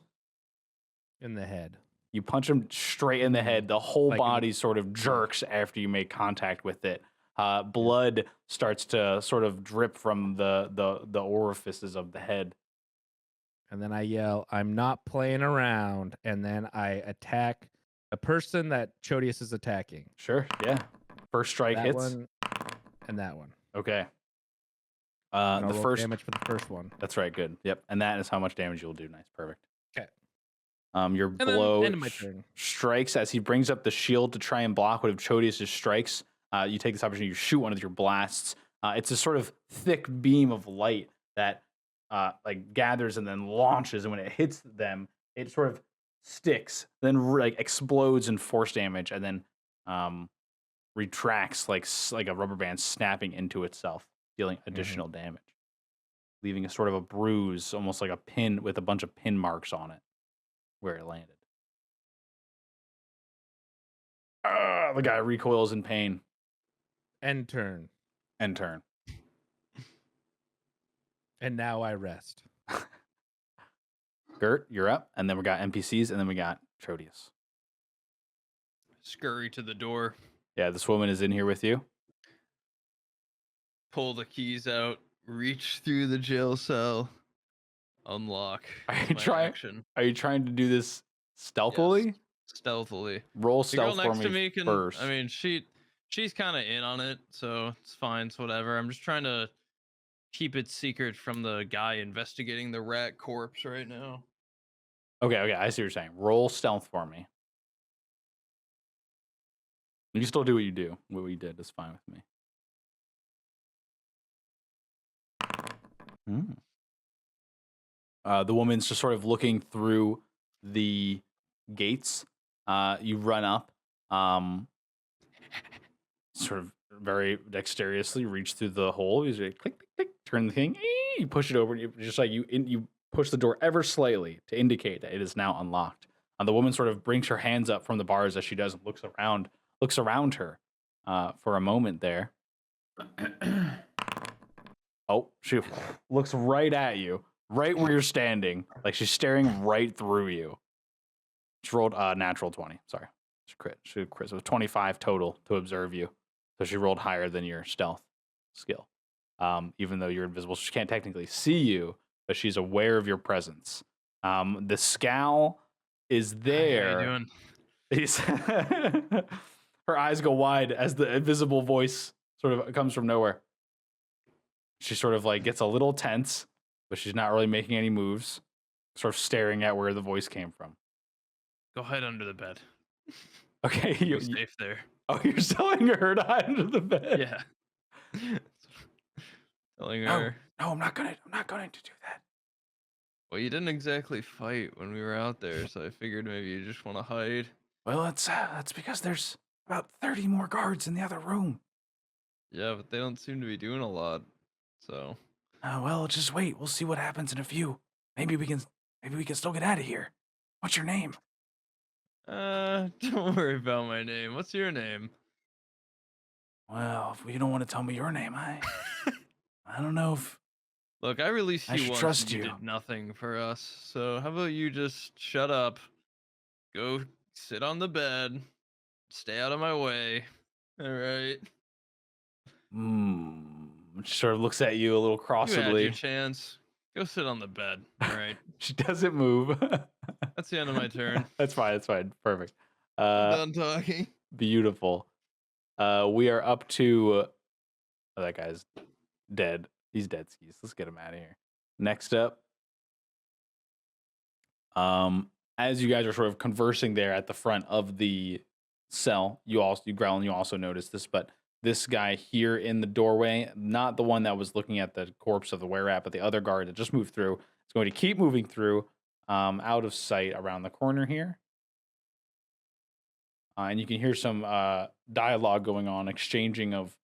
In the head. You punch him straight in the head. The whole Like in the- body sort of jerks after you make contact with it. Blood starts to sort of drip from the orifices of the head. And then I yell, "I'm not playing around." And then I attack the person that Chodius is attacking. Sure, yeah. First strike That hits. one and that one. Okay. And I'll The roll first. damage for the first one. That's right. Good. Yep. And that is how much damage you'll do. Nice. Perfect. 'Kay. Your And then blow end of my turn. strikes as he brings up the shield to try and block one of Chodius' strikes. You take this opportunity to shoot one of your blasts. It's a sort of thick beam of light that like gathers and then launches, and when it hits them, it sort of sticks, then like explodes in force damage, and then retracts like a rubber band snapping into itself, dealing additional damage, leaving a sort of a bruise, almost like a pin with a bunch of pin marks on it where it landed. The guy recoils in pain. End turn. End turn. And now I rest. Gert, you're up, and then we got NPCs, and then we got Chodius. Scurry to the door, Yeah, this woman is in here with you. pull the keys out, reach through the jail cell, unlock. Are as you my trying- action. Are you trying to do this stealthily? Yes, stealthily. Roll The girl stealth for next to me me can. first. I mean, she's kind of in on it, so it's fine. It's whatever. I'm just trying to keep it secret from the guy investigating the rat corpse right now. Okay, I see what you're saying. Roll stealth for me. You still do what you do. What you did is fine with me. The woman's just sort of looking through the gates. You run up, sort of very dexterously reach through the hole. You say, click, click, click, turn the thing. You push it over, and you push the door ever slightly to indicate that it is now unlocked. And the woman sort of brings her hands up from the bars as she does and looks around her for a moment there. Oh, she looks right at you, right where you're standing, like she's staring right through you. She rolled a natural 20. Sorry, she crit. So it was 25 total to observe you. So she rolled higher than your stealth skill. Even though you're invisible, she can't technically see you, but she's aware of your presence. The scowl is there. How you doing? He's her eyes go wide as the invisible voice sort of comes from nowhere. She sort of like gets a little tense, but she's not really making any moves, sort of staring at where the voice came from. Go hide under the bed. Okay, You're safe there. you're telling her to hide under the bed. Yeah. Telling No, her. no, I'm not going to do that. Well, you didn't exactly fight when we were out there, so I figured maybe you just want to hide. Well, that's because there's about 30 more guards in the other room. Yeah, but they don't seem to be doing a lot. So Well, just wait. We'll see what happens in a few. Maybe we can still get out of here. What's your name? don't worry about my name. What's your name? Well, if you don't want to tell me your name, I don't know if Look, I released I you should once trust and you you. did nothing for us. So how about you just shut up, go sit on the bed, stay out of my way. All right. She sort of looks at you a little You had your crossedly. chance. Go sit on the bed. All right. She doesn't move. That's the end of my turn. That's fine. That's fine. Perfect. I'm done talking. Beautiful. We are up to that guy's dead. He's dead skis. Let's get him out of here. Next up, as you guys are sort of conversing there at the front of the cell, you Growlin, you also notice this, but this guy here in the doorway, not the one that was looking at the corpse of the were-rat, but the other guard that just moved through, is going to keep moving through, out of sight around the corner here. And you can hear some dialogue going on, exchanging of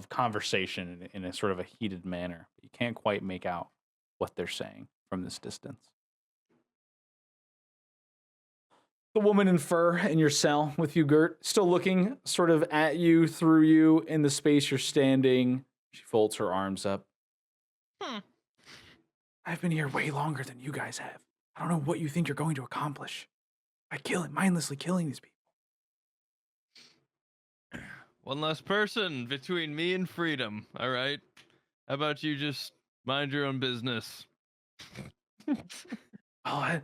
conversation in a sort of a heated manner. You can't quite make out what they're saying from this distance. The woman in fur in your cell with you, Gert, still looking sort of at you, through you, in the space you're standing. She folds her arms up. I've been here way longer than you guys have. I don't know what you think you're going to accomplish by mindlessly killing these people. One less person between me and freedom, all right? How about you just mind your own business? I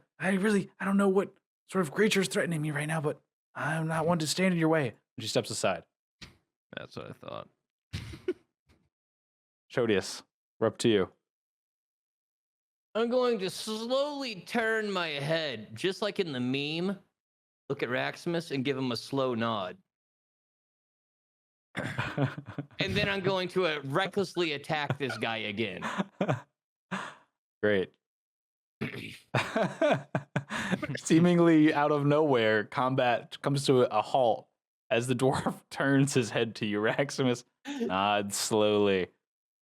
don't know what sort of creature's threatening me right now, but I'm not one to stand in your way. And she steps aside. That's what I thought. Chodius, we're up to you. I'm going to slowly turn my head, just like in the meme. Look at Raximus and give him a slow nod. And then I'm going to recklessly attack this guy again. Great. Seemingly out of nowhere, combat comes to a halt as the dwarf turns his head to you. Raximus nods slowly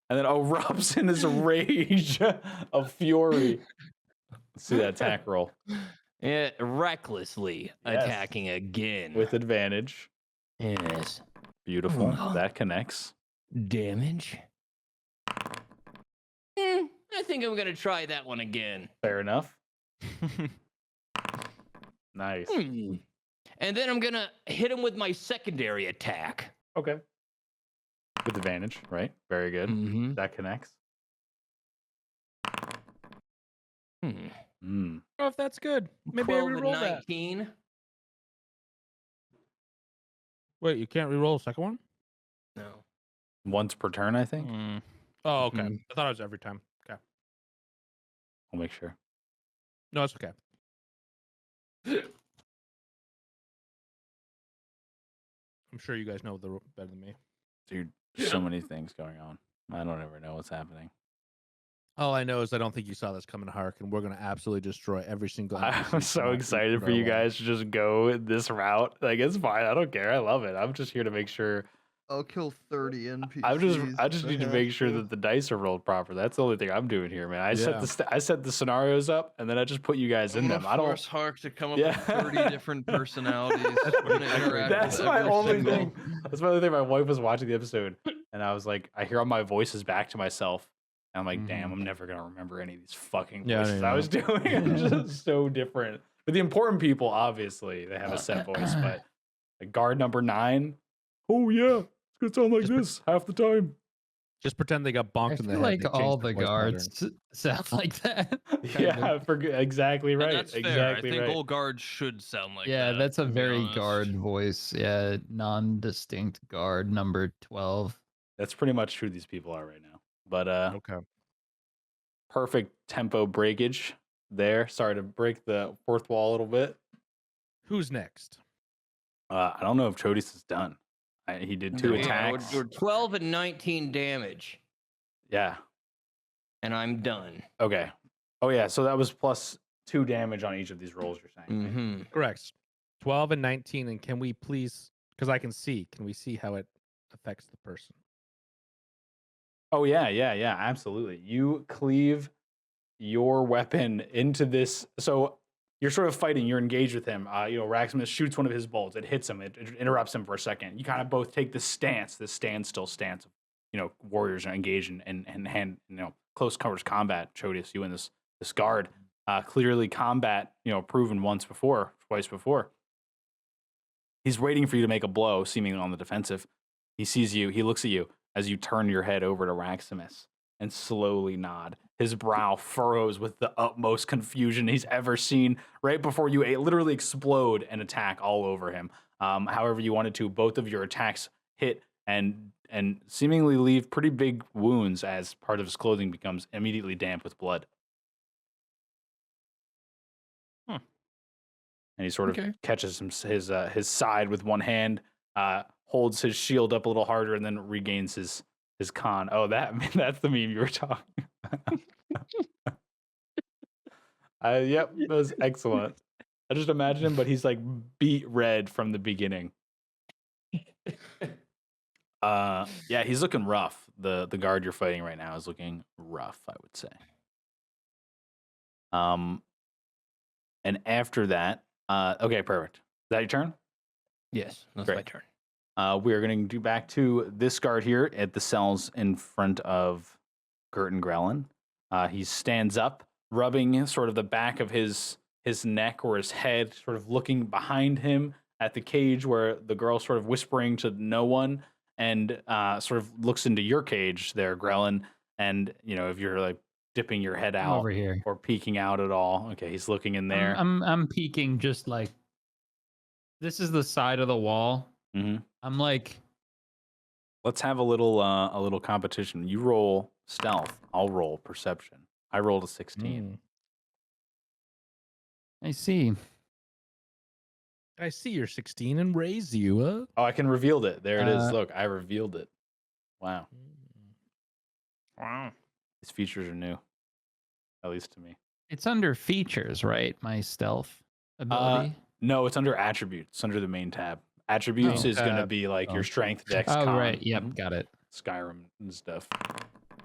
and then erupts in this rage of fury. Let's see that attack roll. Yeah, recklessly attacking again. With advantage. Yes. Beautiful. That connects. Damage. I think I'm going to try that one again. Fair enough. Nice. And then I'm going to hit him with my secondary attack. Okay. With advantage, right? Very good. Mm-hmm. That connects. I don't know if that's good. Maybe I 12 and reroll that. 19. Wait, you can't reroll a second one? No. Once per turn, I think. Oh, okay. Mhm. I thought it was every time. Okay. I'll make sure. No, it's okay. I'm sure you guys know the better than me. Dude, there's so many things going on. I don't ever know what's happening. All I know is I don't think you saw this coming, Hark, and we're going to absolutely destroy every single NPC I'm so from excited for our you lives. guys to just go this route. Like, it's fine. I don't care. I love it. I'm just here to make sure. I'll kill 30 NPCs. I just if need to have make sure that the dice are rolled proper. That's the only thing I'm doing here, man. I set the scenarios up, and then I just put you guys in I'm them. gonna I don't. force Hark to come up Yeah. with 30 different personalities. We're gonna interact That's with my every only single- thing. That's my only thing. My wife was watching the episode, and I was like, I hear all my voices back to myself. And I'm like, damn, I'm never gonna remember any of these fucking Yeah, voices I I know. was doing. It's just so different. But the important people, obviously, they have a set voice. But like guard number 9, oh yeah, it's gonna sound like this half the time. Just pretend they got I bonked in the feel head. like they changed all their the voice guards pattern. sound like that. Yeah, exactly And right. that's fair. Exactly I think right. all guards should sound like Yeah, that. that's a to be very honest. guard voice. Yeah, non-distinct guard number 12. That's pretty much who these people are right now. But Okay. perfect tempo breakage there. Sorry to break the fourth wall a little bit. Who's next? I don't know if Chodius is done. He did 2 Yeah, attacks. We're 12 and 19 damage, Yeah. and I'm done. Okay. Oh yeah. So that was plus 2 damage on each of these rolls. You're saying. right? Mm-hmm. Correct. 12 and 19. And can we please, because I can see how it affects the person? Oh yeah, absolutely. You cleave your weapon into this. So you're sort of fighting. You're engaged with him. Raximus shoots one of his bolts. It hits him. It interrupts him for a second. You kind of both take this standstill stance of, warriors are engaged in hand, close quarters combat. Chodius, you and this guard, clearly combat, proven twice before. He's waiting for you to make a blow, seemingly on the defensive. He sees you. He looks at you as you turn your head over to Raximus and slowly nod. His brow furrows with the utmost confusion he's ever seen right before you literally explode and attack all over him. However you wanted to, both of your attacks hit and seemingly leave pretty big wounds as part of his clothing becomes immediately damp with blood. And he sort of catches his side with one hand, holds his shield up a little harder and then regains his con. Oh, that's the meme you were talking about. Yep, that was excellent. I just imagine him, but he's like beat red from the beginning. Yeah, he's looking rough. The guard you're fighting right now is looking rough, I would say. And after that, okay, perfect. Is that your turn? Yes, that's Great. my turn. We are going to do back to this guard here at the cells in front of Gert and Grellin. He stands up, rubbing sort of the back of his neck or his head, sort of looking behind him at the cage where the girl's sort of whispering to no one, and sort of looks into your cage there, Grellin. And, you know, if you're like dipping your head I'm out over here. or peeking out at all. Okay, he's looking in there. I'm peeking just like this is the side of the wall. Mhm. I'm like, Let's have a little competition. You roll stealth. I'll roll perception. I rolled a 16. I see. I see you're 16 and raise you up. Oh, I can reveal it. There it is. Uh, Look, I revealed it. Wow. Wow. These features are new. At least to me. It's under features, right? My stealth ability. No, it's under attributes. It's under the main tab. Attributes Oh, is going to tab. be like your Oh. strength, dex, Oh, con, right. Yep, got it. Skyrim and stuff.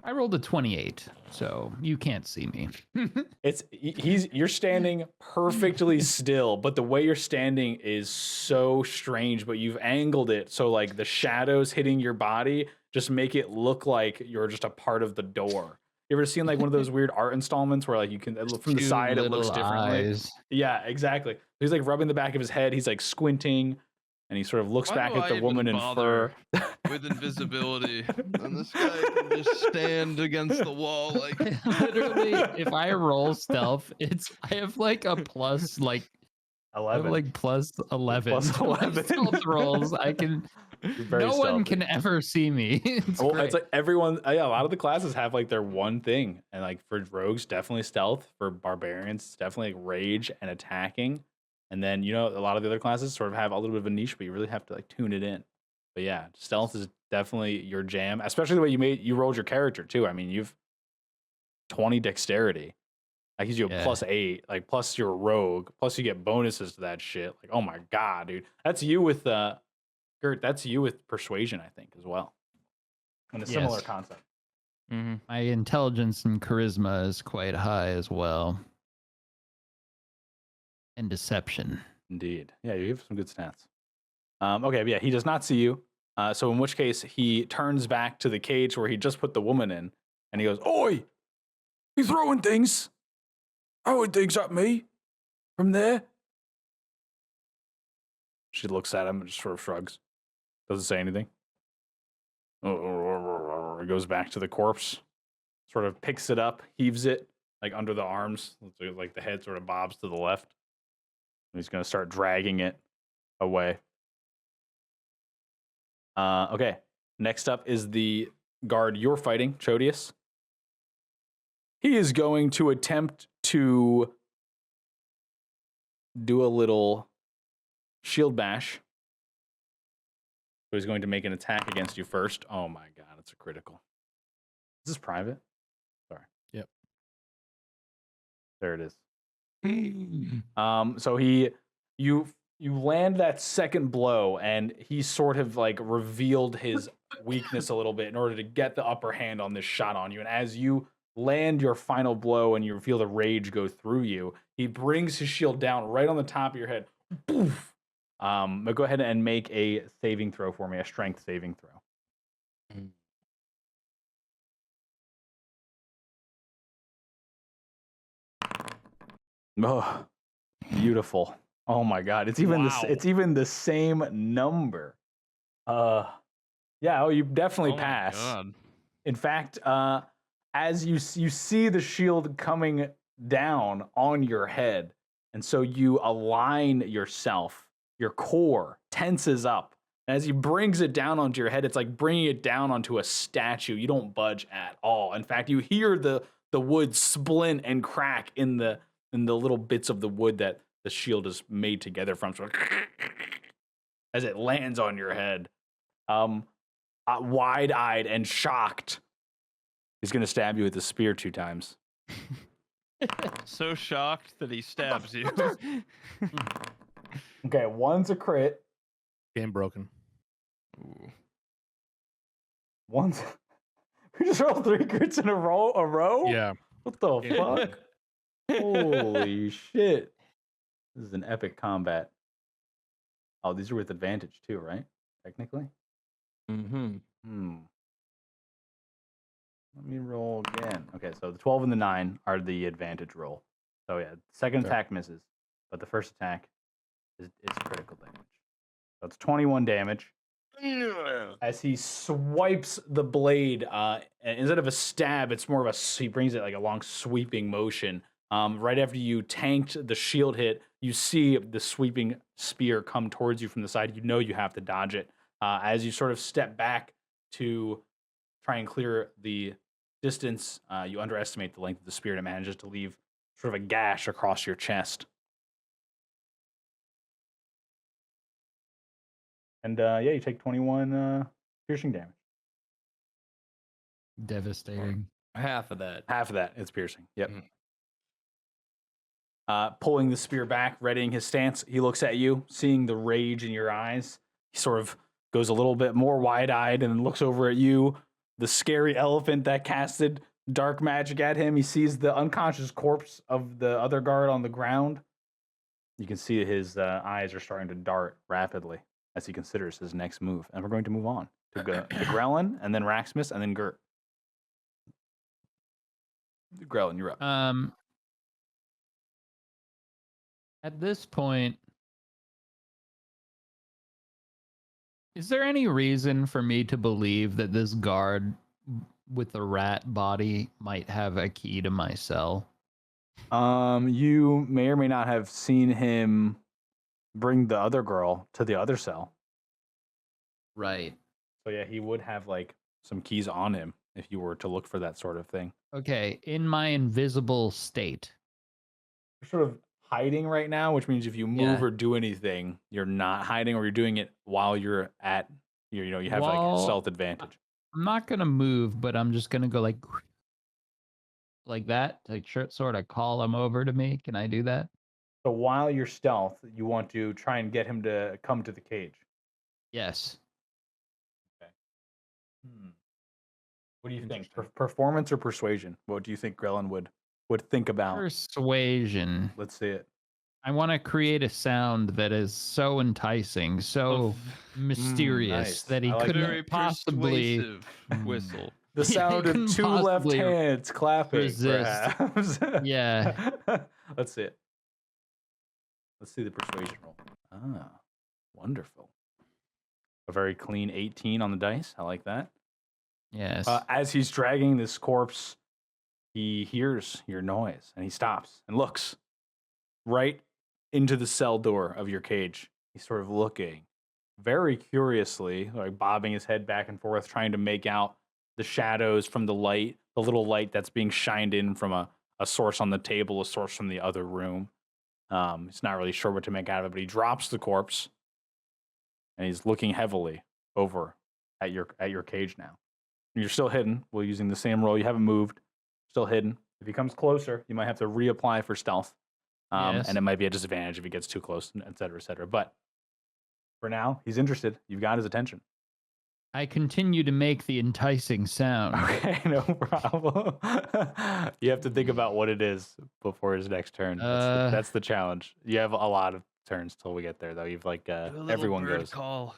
I rolled a 28, so you can't see me. You're standing perfectly still, but the way you're standing is so strange, but you've angled it so like the shadows hitting your body just make it look like you're just a part of the door. You ever seen like one of those weird art installments where like you can from the Two side it looks little differently? eyes. Yeah, exactly. He's like rubbing the back of his head, he's like squinting, and he sort of looks Why back do at I the even woman in bother fur. with invisibility? And this guy can just stand against the wall like. Literally, if I roll stealth, I have like a plus like I have 11. like plus 11. Plus to my 11. stealth rolls. I can. You're very No one stealthy. can ever see me. It's Well, great. it's like everyone. Yeah, a lot of the classes have like their one thing, and like for rogues, definitely stealth. For barbarians, it's definitely like rage and attacking. And then a a lot of the other classes sort of have a little bit of a niche, but you really have to like tune it in. But yeah, stealth is definitely your jam, especially the way you rolled your character too. I mean, you've 20 dexterity. That gives you a Yeah. +8, like plus you're a rogue, plus you get bonuses to that shit. Like, oh my god, dude, that's you with Gert. That's you with persuasion, I think, as well, and a similar Yes. concept. Mm-hmm. My intelligence and charisma is quite high as well. And deception. Indeed, yeah, you have some good stats. Okay, but yeah, he does not see you. So in which case, he turns back to the cage where he just put the woman in, and he goes, "Oi, you throwing things at me from there?" She looks at him and just sort of shrugs. Doesn't say anything. He goes back to the corpse, sort of picks it up, heaves it like under the arms, like the head sort of bobs to the left. And he's going to start dragging it away. Okay, next up is the guard you're fighting, Chodius. He is going to attempt to do a little shield bash. So he's going to make an attack against you first. Oh my god, it's a critical. Is this private? Sorry. Yep. There it is. So you land that second blow, and he sort of like revealed his weakness a little bit in order to get the upper hand on this shot on you. And as you land your final blow and you feel the rage go through you, he brings his shield down right on the top of your head. Poof. But go ahead and make a saving throw for me, a strength saving throw. Oh, beautiful. Oh my god, it's even Wow. it's even the same number. Yeah, you definitely Oh my pass. God. In fact, as you see the shield coming down on your head, and so you align yourself, your core tenses up. And as he brings it down onto your head, it's like bringing it down onto a statue. You don't budge at all. In fact, you hear the wood splint and crack in the little bits of the wood that the shield is made together from. So as it lands on your head, Wide-eyed and shocked, he's going to stab you with the spear 2 times. So shocked that he stabs you. Okay, one's a crit. Game broken. Ooh. One's. We just rolled 3 crits in a row? Yeah. What the Yeah. fuck? Holy shit. This is an epic combat. Oh, these are with advantage too, right? Technically? Mm-hmm. Let me roll again. Okay, so the 12 and the 9 are the advantage roll. So yeah, second Okay. attack misses, but the first attack is critical damage. So it's 21 damage. As he swipes the blade, instead of a stab, it's more of he brings it like a long sweeping motion. Right after you tanked the shield hit, you see the sweeping spear come towards you from the side. You know you have to dodge it. As you sort of step back to try and clear the distance, you underestimate the length of the spear, and it manages to leave sort of a gash across your chest. And yeah, you take 21 piercing damage. Devastating. Half of that. Half of that is piercing. Yep. Mm. Pulling the spear back, readying his stance, he looks at you, seeing the rage in your eyes. He sort of goes a little bit more wide-eyed and looks over at you, the scary elephant that casted dark magic at him. He sees the unconscious corpse of the other guard on the ground. You can see his eyes are starting to dart rapidly as he considers his next move. And we're going to move on to Grellin, and then Raxmus, and then Gert. Grellin, you're up. At this point, is there any reason for me to believe that this guard with the rat body might have a key to my cell? You may or may not have seen him bring the other girl to the other cell. Right. So yeah, he would have like some keys on him if you were to look for that sort of thing. Okay, in my invisible state. You're sort of hiding right now, which means if you move Yeah. or do anything, you're not hiding, or you're doing it while you're at, you have like Well, stealth advantage. I'm not gonna move, but I'm just gonna go like that, like sort of call him over to me. Can I do that? So while you're stealth, you want to try and get him to come to the cage. Yes. What do you think? Performance or persuasion? What do you think Grellin would think about? Persuasion. Let's see it. I want to create a sound that is so enticing, so mysterious nice. that he I like couldn't Very possibly persuasive whistle. The He sound of couldn't 2 left possibly hands clapping, resist. perhaps. Yeah. Let's see it. Let's see the persuasion roll. Ah, wonderful. A very clean 18 on the dice. I like that. Yes. As he's dragging this corpse, he hears your noise and he stops and looks right into the cell door of your cage. He's sort of looking very curiously, like bobbing his head back and forth, trying to make out the shadows from the light, the little light that's being shined in from a source on the table, a source from the other room. He's not really sure what to make out of it, but he drops the corpse and he's looking heavily over at your cage now. You're still hidden. Well, using the same roll, you haven't moved. Still hidden. If he comes closer, you might have to reapply for stealth, Yes. and it might be a disadvantage if he gets too close, et cetera, et cetera. But for now, he's interested. You've got his attention. I continue to make the enticing sound. Okay, no problem. You have to think about what it is before his next turn. That's the challenge. You have a lot of turns till we get there, though. You've like everyone goes. Call.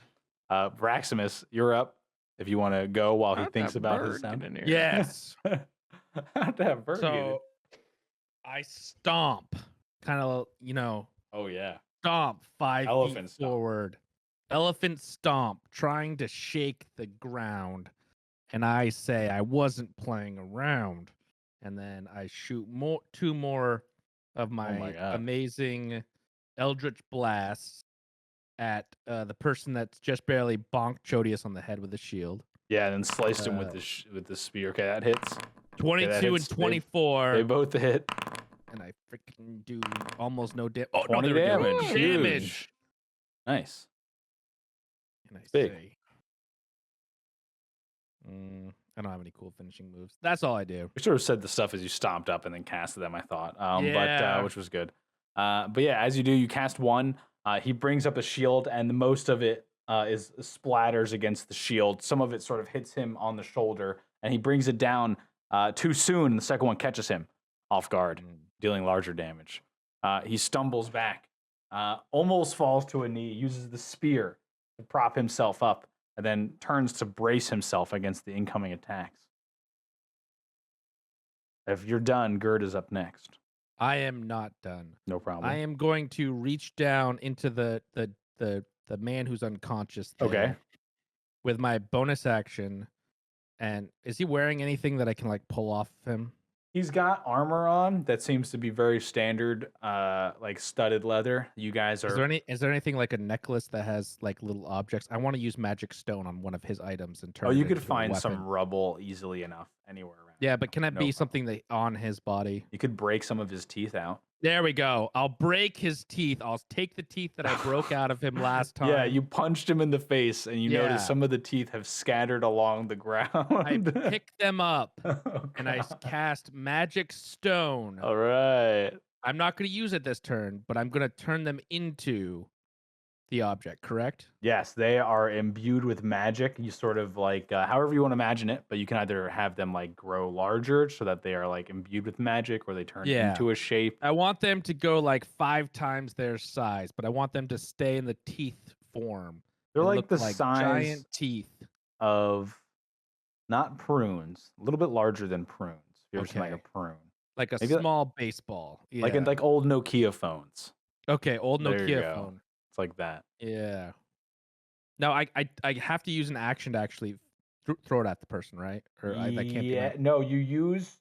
Raximus, you're up. If you want to go while he thinks about his sound. In here. Yes. Have to have bird get it. So I stomp, kind of, Oh yeah. stomp 5 Elephant feet stomp. forward. Elephant stomp, trying to shake the ground. And I say I wasn't playing around. And then I shoot 2 more of my God. amazing Eldritch blasts at the person that's just barely bonked Chodius on the head with a shield. Yeah, and then sliced him with the spear. Okay, that hits. 22 hits. and 24. They both hit. And I freaking do almost no damage. Oh, 20 no, they're doing damage. Huge. damage. Nice. And I Big. say, I don't have any cool finishing moves. That's all I do. We sort of said the stuff as you stomped up and then casted them, I thought. Yeah. But which was good. But yeah, as you do, you cast one. He brings up a shield, and most of it is splatters against the shield. Some of it sort of hits him on the shoulder, and he brings it down too soon. And the second one catches him off guard, dealing larger damage. He stumbles back, almost falls to a knee, uses the spear to prop himself up, and then turns to brace himself against the incoming attacks. If you're done, Gerd is up next. I am not done. No problem. I am going to reach down into the man who's unconscious. Okay. there With my bonus action, and is he wearing anything that I can like pull off of him? He's got armor on that seems to be very standard, like studded leather. You guys are. Is there anything like a necklace that has like little objects? I want to use magic stone on one of his items and turn. Oh, you it could into a find some weapon. rubble easily enough anywhere around. Yeah, but can it No be problem. something that on his body? You could break some of his teeth out. There we go. I'll break his teeth. I'll take the teeth that I broke out of him last time. Yeah, you punched him in the face, and you Yeah. notice some of the teeth have scattered along the ground. I pick them up Oh, and I God. cast magic stone. All right. I'm not going to use it this turn, but I'm going to turn them into the object, correct? Yes, they are imbued with magic. You sort of like, however you want to imagine it, but you can either have them like grow larger so that they are like imbued with magic, or they turn Yeah. into a shape. I want them to go like 5 times their size, but I want them to stay in the teeth form. They're and like look the like size giant teeth. of not prunes, a little bit larger than prunes. If you ever seen like a Okay. prune, Like a Maybe small baseball. Yeah. like in like old Nokia phones. Okay, old There you Nokia go. phone. It's like that. Yeah. No, I have to use an action to actually throw it at the person, right? Or I can't be Yeah, like, no, you use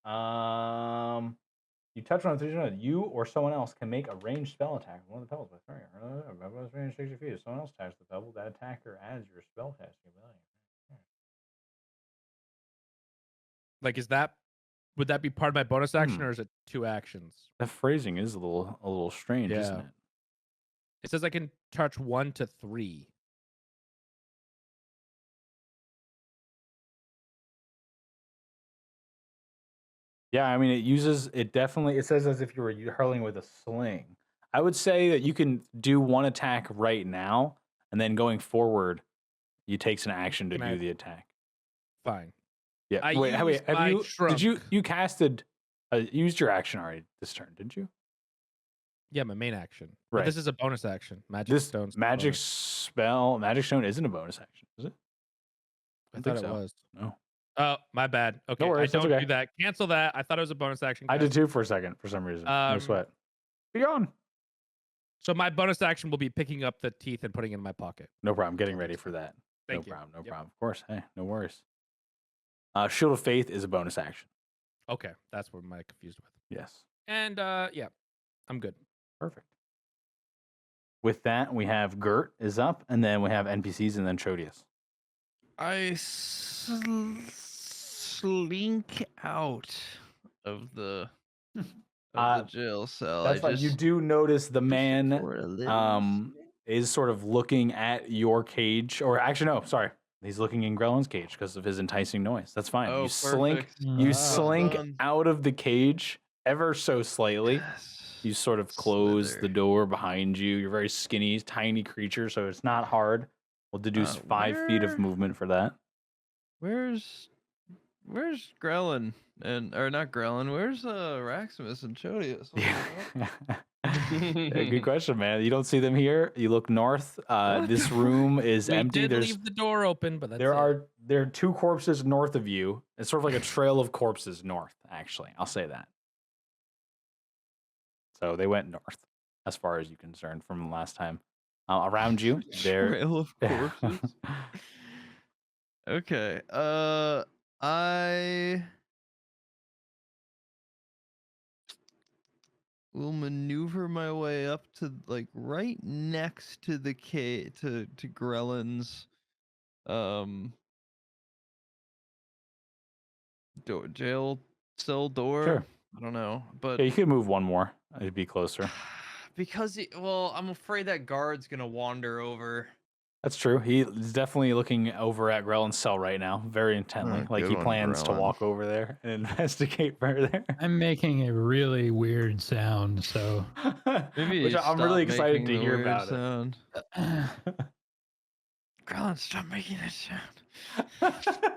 you touch on it. You or someone else can make a ranged spell attack with one of the pebbles by throwing it. Pebble is range 60 feet. If someone else attacks the pebble, that attacker adds your spell casting ability. like would that be part of my bonus action Hmm. or is it 2 actions? That phrasing is a little strange, isn't Yeah. it? It says I can touch 1 to 3. Yeah, I mean, it definitely, it says as if you were hurling with a sling. I would say that you can do one attack right now, and then going forward, you takes an action to Can do I- the attack. Fine. Yeah. I Wait, used have my you, did you trunk. casted, used your action already this turn, didn't you? Yeah, my main action. But Right. this is a bonus action. Magic This stones. magic stone isn't a bonus action, is it? I don't thought think it so. was. No. Oh, my bad. Okay, worries, I that's don't okay. do that. Cancel that. I thought it was a bonus action. I guys. did too for a second, for some reason. No Um, sweat. Be gone. So my bonus action will be picking up the teeth and putting it in my pocket. No problem. Getting ready for that. Thank no you. problem. No Yep. problem. Of course. Hey, no worries. Shield of Faith is a bonus action. Okay, that's what I'm confused with. Yes. And yeah, I'm good. Perfect. With that, we have Gert is up, and then we have NPCs, and then Chodius. I slink out of the jail cell. That's fine. You do notice the man um is sort of looking at your cage, or actually, no, sorry. He's looking in Grellin's cage because of his enticing noise. That's fine. Oh, you slink, perfect. you Ah. slink Done. out of the cage ever so slightly. Yes. You sort of close the Slither. door behind you. You're a very skinny, tiny creature, so it's not hard. We'll deduce 5 feet of where- movement for that. Where's Grellin? Or not Grellin, where's Raximus and Chodius? Yeah, good question, man. You don't see them here. You look north. This room is We empty. did There's leave the door open, but that's there it. are 2 corpses north of you. It's sort of like a trail of corpses north. Actually, I'll say that. So they went north, as far as you're concerned, from the last time. Around you, there. Trail of corpses. Okay. I will maneuver my way up to like right next to the to Grellin's jail cell door. Sure. I don't know, but Yeah, you could move one more. It'd be closer. because I'm afraid that guard's gonna wander over That's true. He's definitely looking over at Grellin's cell right now, very intently. Oh, Like good he one, plans to Grellin. walk over there and investigate further. I'm making a really weird sound, so Maybe Which I'm really excited to hear about sound. God, stop making that sound. it.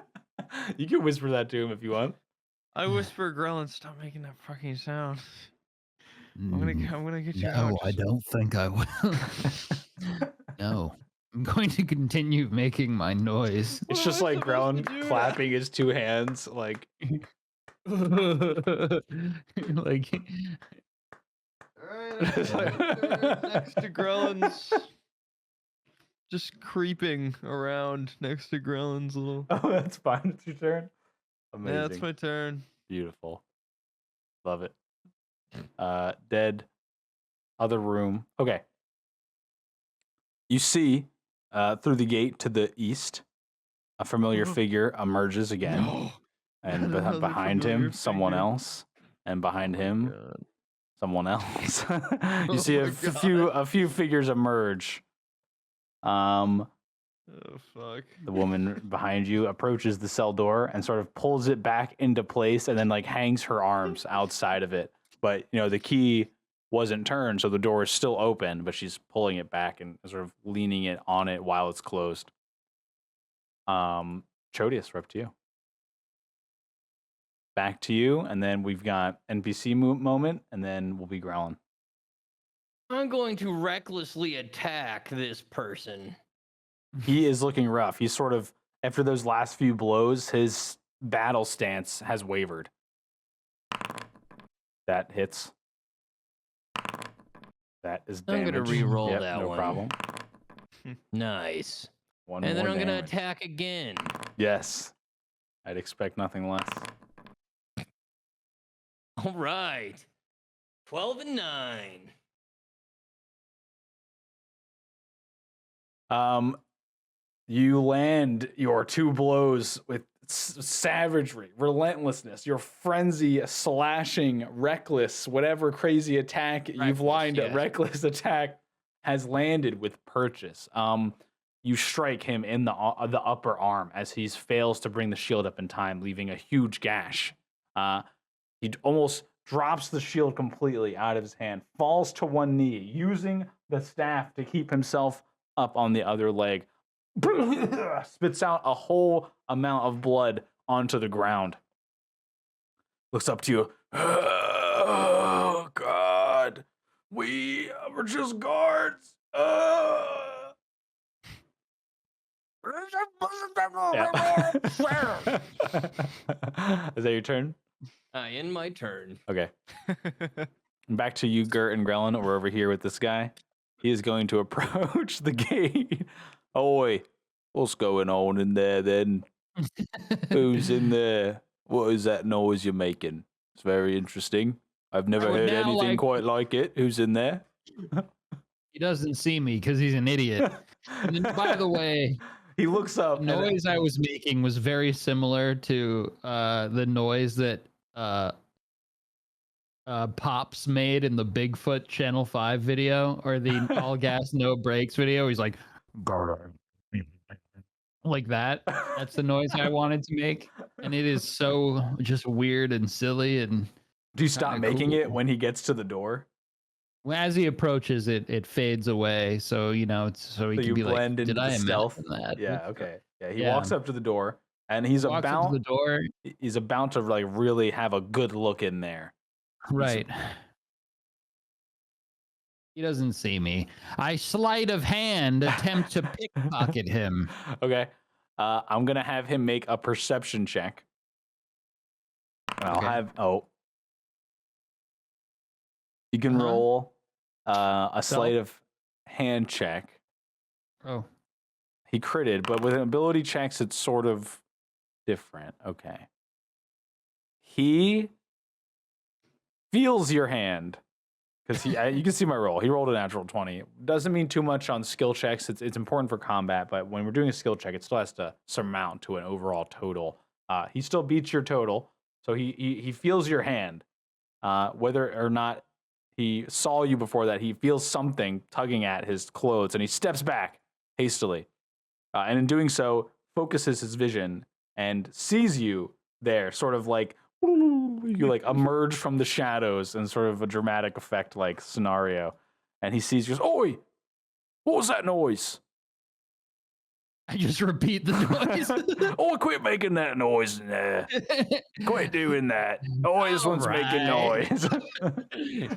You can whisper that to him if you want. I whisper, Grellin, stop making that fucking sound. I'm gonna get you out. no, I don't think I will. No, I'm going to continue making my noise. It's What just am I like supposed to Grellin do clapping his two hands, like Like, Alright, next to Grellin's. Just creeping around next to Grellin's little. oh, that's fine. It's your turn. Amazing. Yeah, that's my turn. Beautiful. Love it. Dead. Other room. Okay. You see, through the gate to the east, a familiar figure emerges again, No. and Another behind him, familiar someone figure. else, and behind him, God. someone else. You Oh see my a few figures emerge. Oh fuck. The woman behind you approaches the cell door and sort of pulls it back into place, and then like hangs her arms outside of it. But you know the key wasn't turned, so the door is still open, but she's pulling it back and sort of leaning it on it while it's closed. Chodius, we're up to you. Back to you, and then we've got NPC moment, and then we'll be growling. I'm going to recklessly attack this person. He is looking rough. He's sort of, after those last few blows, his battle stance has wavered. That hits. That is I'm damage. gonna re-roll Yep, that no one. problem. Nice. One And then more I'm gonna damage. attack again. Yes. I'd expect nothing less. All right. 12 and 9. You land your two blows with savagery, relentlessness, your frenzy, slashing, reckless, whatever crazy attack you've Reckless, lined, yes. reckless attack has landed with purchase. You strike him in the upper arm as he fails to bring the shield up in time, leaving a huge gash. He almost drops the shield completely out of his hand, falls to one knee, using the staff to keep himself up on the other leg. Spits out a whole amount of blood onto the ground. Looks up to you. Oh, God. We were just guards. Yeah. Is that your turn? I end my turn. Okay. Back to you, Gert and Grellin. We're over here with this guy. He is going to approach the gate. Oi, what's going on in there then? Who's in there? What is that noise you're making? It's very interesting. I've never I would heard now anything like- quite like it. Who's in there? He doesn't see me because he's an idiot. And then, by the way, He looks up. the and- noise I was making was very similar to the noise that Pops made in the Bigfoot Channel 5 video, or the All Gas No Brakes video. He's like, like that. That's the noise I wanted to make. And it is so just weird and silly. And Do you stop kinda making it cool. when he gets to the door? as he approaches it fades away. So, you know, it's so he So can you be like, blend into did the I stealth? imagine that? Yeah, okay. Yeah, he Yeah. walks up to the door and he's Walks up about to the door. he's about to like really have a good look in there. Right. He doesn't see me. I sleight of hand attempt to pickpocket him. Okay. I'm gonna have him make a perception check. I'll Okay. have you can Uh-huh. roll a sleight of hand check. Oh, He critted, but with ability checks, it's sort of different. Okay. He feels your hand because you can see my roll. He rolled a natural 20. Doesn't mean too much on skill checks. It's important for combat, but when we're doing a skill check, it still has to surmount to an overall total. He still beats your total, so he feels your hand. Whether or not he saw you before that, he feels something tugging at his clothes, and he steps back. hastily. And in doing so, focuses his vision and sees you there, sort of like you like emerge from the shadows in sort of a dramatic effect like scenario. And he sees you, goes, "Oi! What was that noise?" I just repeat the noise. "Oh, quit making that noise in there. Quit doing that. Always one's making Alright. noise."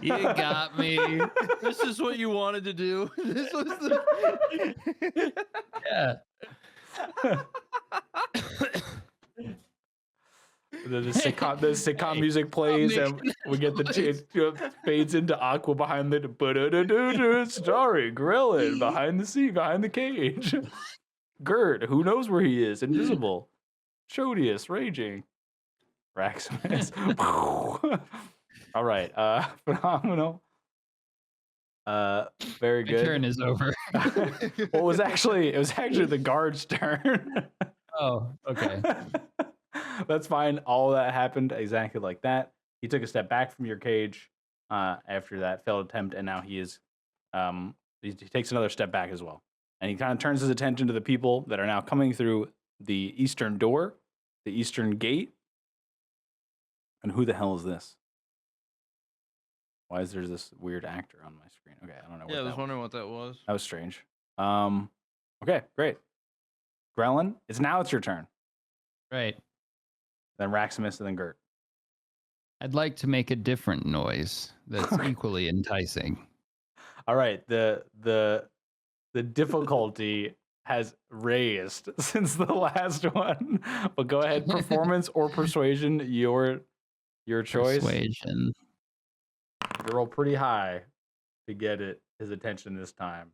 You got me. This is what you wanted to do. This was the. Yeah. The sitcom music plays, and we get the fades into Aqua behind the starring Grillin behind the scene, behind the cage. Gert, who knows where he is, invisible. Shodius, raging. Raximus. All right, phenomenal. Very My good. turn is over. Well, it was actually the guard's turn. Oh, okay. That's fine. All that happened exactly like that. He took a step back from your cage after that failed attempt, and now he is he takes another step back as well. And he kind of turns his attention to the people that are now coming through the eastern door, the eastern gate. And who the hell is this? Why is there this weird actor on my screen? Okay, I don't know. Yeah, I what was that wondering what that was. That was strange. Okay, great. Grellin, it's your turn. Right. Then Raximus, and then Gert. I'd like to make a different noise that's equally enticing. All right, the difficulty has raised since the last one. But go ahead, performance or persuasion, your choice. Persuasion. You roll pretty high to get his attention this time.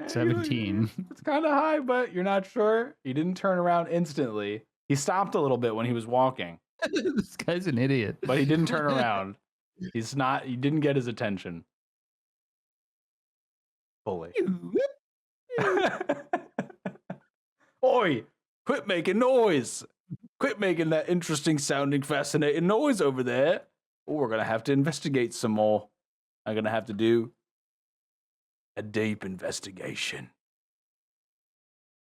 17. It's kind of high, but you're not sure. He didn't turn around instantly. He stopped a little bit when he was walking, This guy's an idiot. but he didn't turn around. He didn't get his attention fully. Oi, quit making noise. Quit making that interesting sounding, fascinating noise over there. Oh, we're going to have to investigate some more. I'm going to have to do a deep investigation.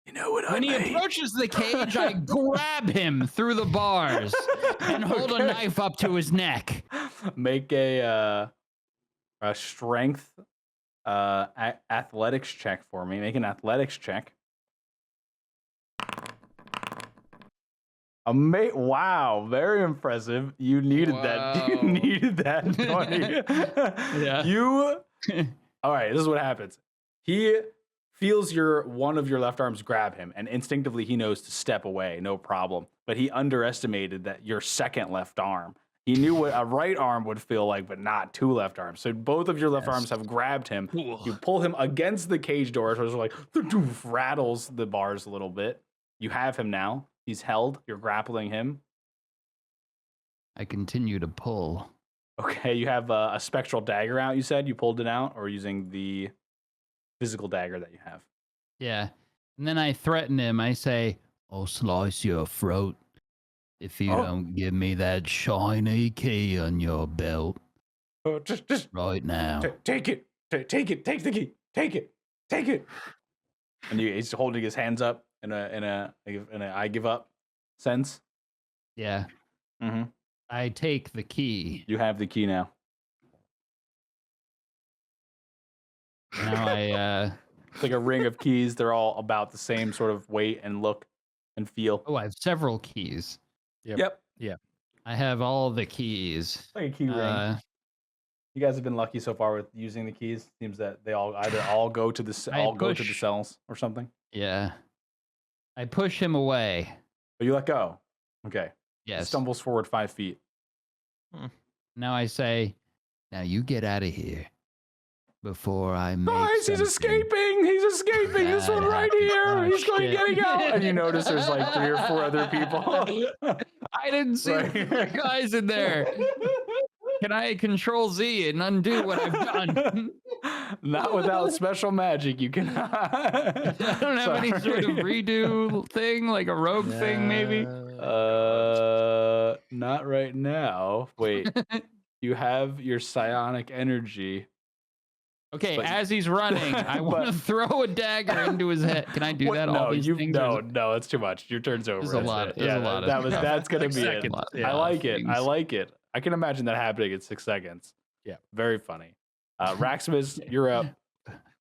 You know what When I he mean? approaches the cage, I grab him through the bars and hold Okay. a knife up to his neck. Make a strength athletics check for me. Make an athletics check. Wow, very impressive. You needed that. You Wow. needed that 20. Yeah. All right, this is what happens. He feels one of your left arms grab him, and instinctively he knows to step away, no problem. But he underestimated that your second left arm. He knew what a right arm would feel like, but not two left arms. So both of your left arms have grabbed him. You pull him against the cage door, so it's like rattles the bars a little bit. You have him now. He's held. You're grappling him. I continue to pull. Okay, you have a spectral dagger out, you said? You pulled it out, or using the physical dagger that you have? Yeah. And then I threaten him. I say, I'll slice your throat if you don't give me that shiny key on your belt Oh, just right now. take it. Take it. Take the key. Take it. Take it. And he's holding his hands up in a I give up sense. Yeah. Mm-hmm. I take the key. You have the key now. Now I It's like a ring of keys. They're all about the same sort of weight and look and feel. I have several keys. Yep. I have all the keys. It's like a key ring. You guys have been lucky so far with using the keys. Seems that they all go to the go to the cells or something. Yeah. I push him away. But you let go. Okay. He Yes. stumbles forward 5 feet. Now I say, now you get out of here before I make Guys, he's something escaping! He's escaping! This one bad right happen. here! Oh, He's going shit. getting out! And you notice there's like 3 or 4 other people. I didn't see Right. the guys in there. Can I control Z and undo what I've done? Not without special magic, you cannot. I don't have any sort of redo thing, like a rogue thing, maybe. Not right now. Wait, you have your psionic energy. Okay, But- as he's running, I want to throw a dagger into his head. Can I do What? that? No, all these things? or is it- no, it's too much. Your turn's over. There's a That's lot- it. there's a lot of stuff. That's gonna 6 be it. seconds. Lot- I Yeah. like it. I things. like it. I can imagine that happening in 6 seconds. Yeah. Very funny. Raximus, you're up.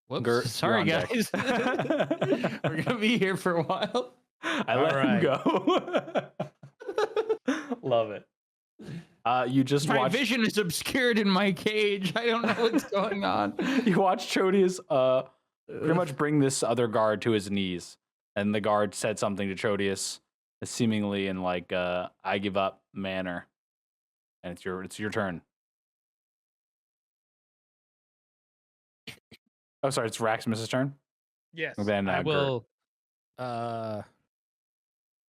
Whoops. Gert, Sorry, you're on deck. guys. We're gonna be here for a while. I let him go. Love it. You just My watched. vision is obscured in my cage. I don't know what's going on. You watched Chodius pretty much bring this other guard to his knees, and the guard said something to Chodius, seemingly in like "I give up" manner, and it's your turn. Oh, sorry, it's Raximus's turn. Yes. Then, I Gert. will.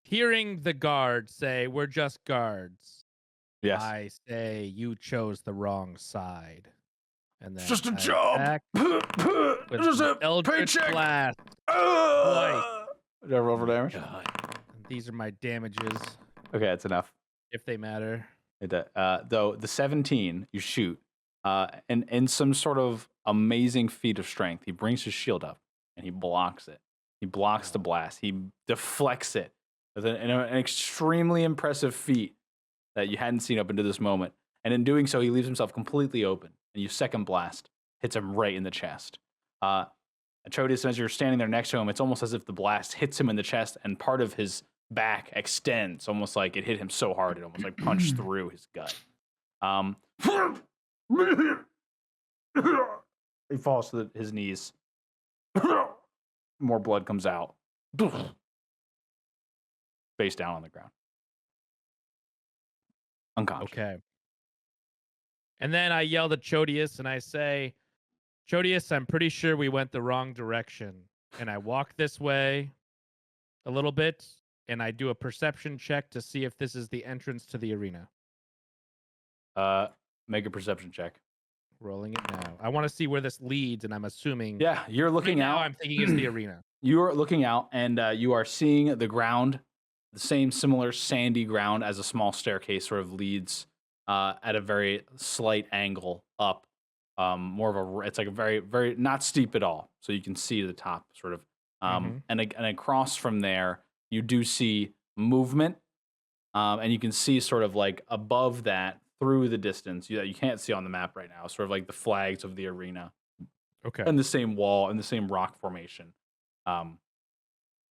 Hearing the guard say, "We're just guards," Yes. I say, "You chose the wrong side." And then It's just a I job. attack with It's just a Eldritch paycheck. Blast. Did I roll for damage? And these are my damages, Okay, that's enough. if they matter. Though the 17 you shoot, and in some sort of amazing feat of strength, he brings his shield up and he blocks it. He blocks the blast. He deflects it with an extremely impressive feat that you hadn't seen up until this moment. And in doing so, he leaves himself completely open. And you second blast hits him right in the chest. Chodius, as you're standing there next to him, it's almost as if the blast hits him in the chest and part of his back extends, almost like it hit him so hard it almost like punched through his gut. He falls to his knees. More blood comes out. Face down on the ground. Unconscious. Okay. And then I yelled at Chodius and I say, "Chodius, I'm pretty sure we went the wrong direction." And I walk this way a little bit and I do a perception check to see if this is the entrance to the arena. Make a perception check. Rolling it now. I want to see where this leads, and I'm assuming. Yeah, you're looking now out. I'm thinking it's the arena. You are looking out, and you are seeing the ground, the same similar sandy ground as a small staircase sort of leads at a very slight angle up. More of a, it's like a very, very not steep at all, so you can see the top sort of. And across from there, you do see movement, and you can see sort of like above that through the distance that you can't see on the map right now, sort of like the flags of the arena. Okay. And the same wall and the same rock formation. You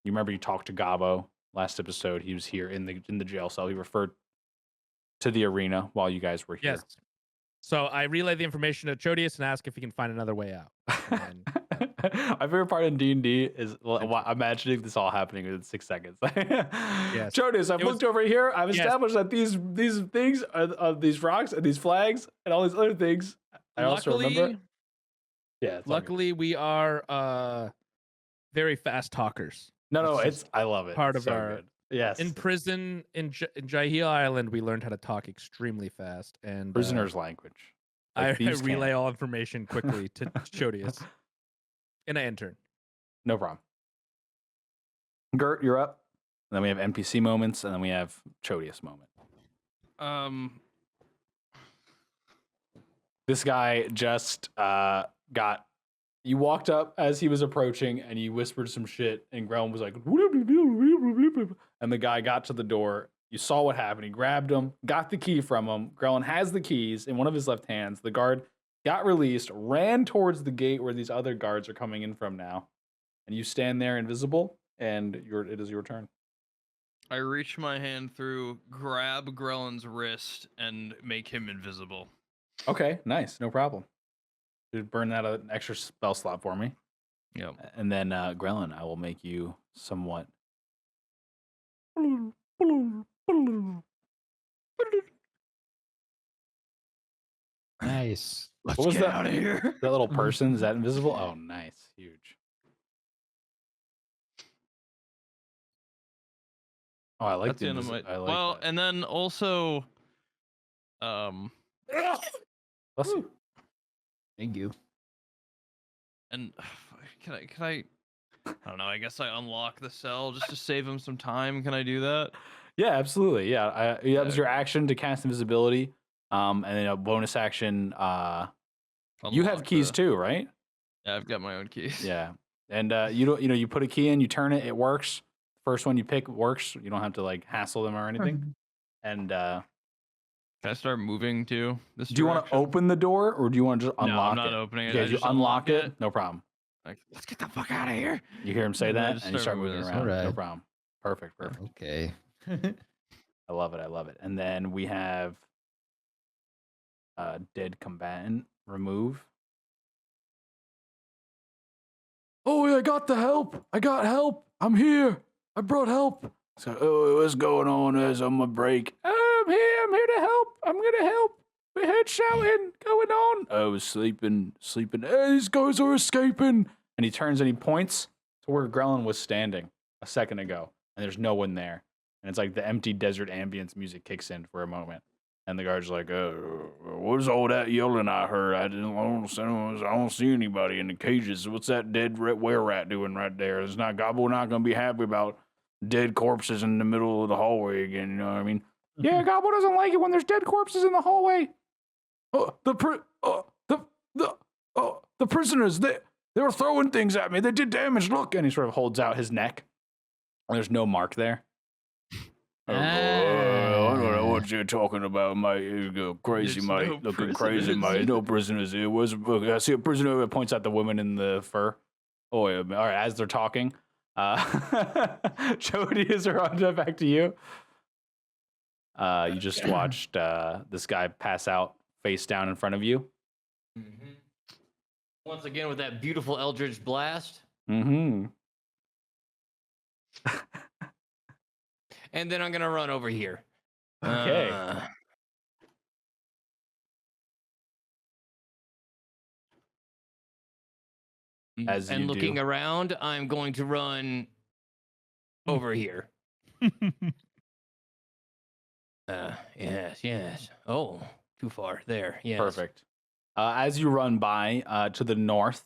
remember you talked to Gobo last episode. He was here in the jail cell. He referred to the arena while you guys were here. Yes. So I relay the information to Chodius and ask if he can find another way out. And My favorite part in D&D is imagining this all happening within 6 seconds. Yes. Chodius, I've It was- looked over here. I've Yes. established that these things are these rocks and these flags and all these other things. I also remember. Yeah. It's all good. luckily, we are very fast talkers. No, it's it's just I love it. part It's of so our- good. Yes. In prison in Jahil Island, we learned how to talk extremely fast, and prisoner's language. I Like thieves relay can't. all information quickly to Chodius, and I enter. No problem. Gert, you're up. And then we have NPC moments, and then we have Chodius moment. This guy just got. You walked up as he was approaching, and you whispered some shit, and Grellin was like, and the guy got to the door. You saw what happened. He grabbed him, got the key from him. Grellin has the keys in one of his left hands. The guard got released, ran towards the gate where these other guards are coming in from now, and you stand there invisible, and it is your turn. I reach my hand through, grab Grellin's wrist, and make him invisible. Okay, nice, no problem. Dude, burn that an extra spell slot for me. Yep. And then Grellin, I will make you somewhat. Nice. What was that out of here? That little person, is that invisible? Oh, nice, huge. Oh, I like That's the end of my. I like well, that. and then also, Bless you. Thank you. and can I? I don't know. I guess I unlock the cell just to save him some time. Can I do that? Yeah, absolutely. Yeah, that was your Okay. action to cast invisibility, and then a bonus action. You have Unlock keys the- too, right? Yeah, I've got my own keys. Yeah. And you put a key in, you turn it, it works. First one you pick works. You don't have to like hassle them or anything. And Can I start moving to this do you want to direction? open the door or do you want to just No, unlock I'm not it? opening it. Okay, I you just unlock it, no problem. Like, let's get the fuck out of here. You hear him say And then I that, just and you start start moving moving around. this No Alright. problem. Perfect. Okay. I love it. I love it. And then we have dead combatant remove. Oh, I got the help. I got help. I'm here. I brought help. So, oh, what's going on? Is on my break? I'm here. I'm here to help. I'm gonna help. We heard shouting going on. I was sleeping. Hey, these guys are escaping. And he turns and he points to where Grellin was standing a second ago, and there's no one there. And it's like the empty desert ambience music kicks in for a moment. And the guard's like, what's all that yelling I heard? I don't see anybody in the cages. What's that dead were rat doing right there? It's not Gobo not going to be happy about dead corpses in the middle of the hallway again, you know what I mean? Yeah, Gobo doesn't like it when there's dead corpses in the hallway. The prisoners, they were throwing things at me. They did damage. Look. And he sort of holds out his neck. And there's no mark there. I don't know what you're talking about, mate. You go crazy, There's mate. no Looking crazy, prisoners. mate. No prisoners here. I see a prisoner that points at the woman in the fur. Oh, yeah. All right, as they're talking. Jody, is Rhonda back to you? You just watched this guy pass out face down in front of you. Mm-hmm. Once again with that beautiful Eldritch Blast. Mm-hmm. And then I'm going to run over here. Okay. As and you looking do. around, I'm going to run over here. Yes. Oh, too far. There. Yes. Perfect. As you run by to the north,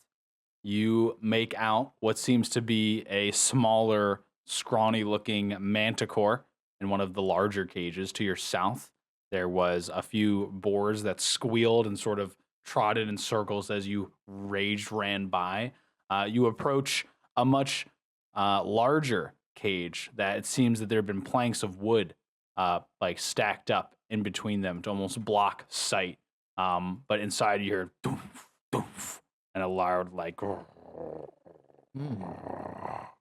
you make out what seems to be a smaller, scrawny-looking manticore in one of the larger cages. To your south, there was a few boars that squealed and sort of trotted in circles as you ran by. You approach a much larger cage that it seems that there have been planks of wood like stacked up in between them to almost block sight. But inside you hear doof, doof, and a loud like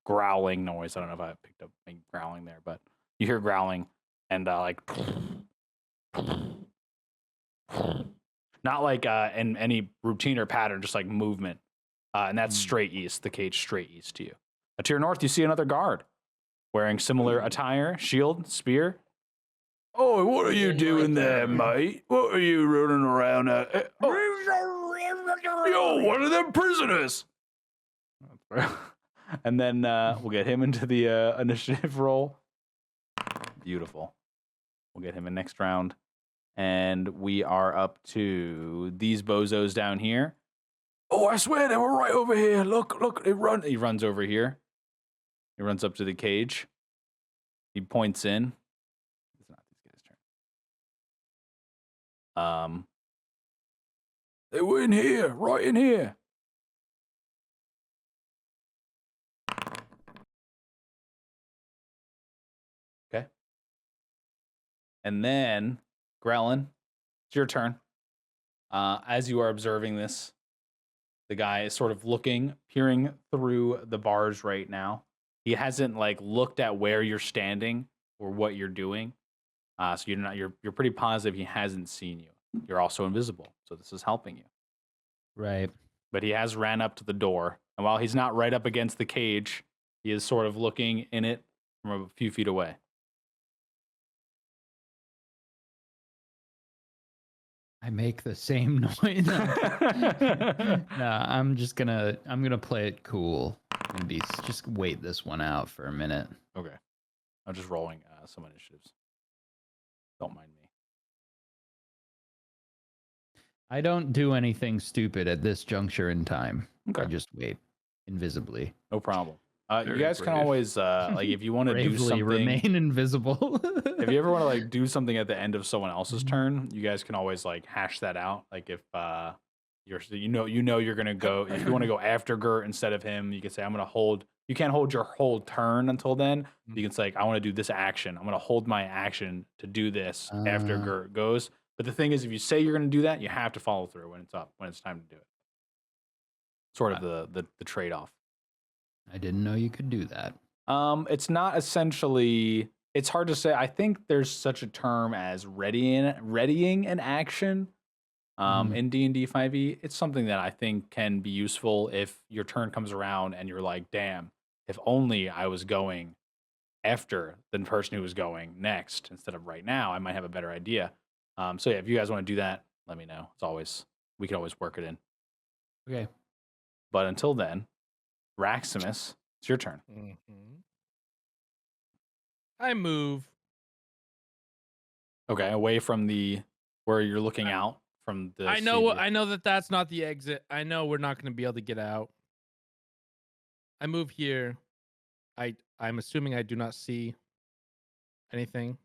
growling noise. I don't know if I picked up any growling there, but you hear growling and like not like in any routine or pattern, just like movement. And that's straight east, the cage straight east to you. To your north, you see another guard wearing similar attire, shield, spear. Oh, what are you doing there, mate? What are you running around at? Yo, one of them prisoners. And then we'll get him into the initiative roll. Beautiful. We'll get him in next round. And we are up to these bozos down here. Oh, I swear they were right over here. Look, they run. He runs over here. He runs up to the cage. He points in. It's not these guys' turn. They were in here, right in here. Okay. And then, Grellin, it's your turn. As you are observing this, the guy is sort of looking, peering through the bars right now. He hasn't like looked at where you're standing or what you're doing. So you're pretty positive he hasn't seen you. You're also invisible, so this is helping you. Right. But he has ran up to the door, and while he's not right up against the cage, he is sort of looking in it from a few feet away. I make the same noise. Nah, I'm gonna play it cool and just wait this one out for a minute. Okay. I'm just rolling some initiatives. Don't mind me. I don't do anything stupid at this juncture in time. Okay. I just wait invisibly. No problem. You Very guys can brave. always like if you want to do Bravely something. remain invisible. If you ever want to like do something at the end of someone else's turn, you guys can always like hash that out. Like if you're gonna go. If you want to go after Gert instead of him, you can say I'm gonna hold. You can't hold your whole turn until then. You can say I want to do this action. I'm gonna hold my action to do this after Gert goes. But the thing is, if you say you're gonna do that, you have to follow through when it's time to do it. Sort of the trade off. I didn't know you could do that. It's not essentially. It's hard to say. I think there's such a term as readying an action. In D&D 5e, it's something that I think can be useful if your turn comes around and you're like, damn, if only I was going after the person who was going next instead of right now, I might have a better idea. So yeah, if you guys want to do that, let me know. We can always work it in. Okay. But until then, Raximus, it's your turn. I move. Okay, away from where you're looking out from the. I know that that's not the exit. I know we're not going to be able to get out. I move here. I'm assuming I do not see anything.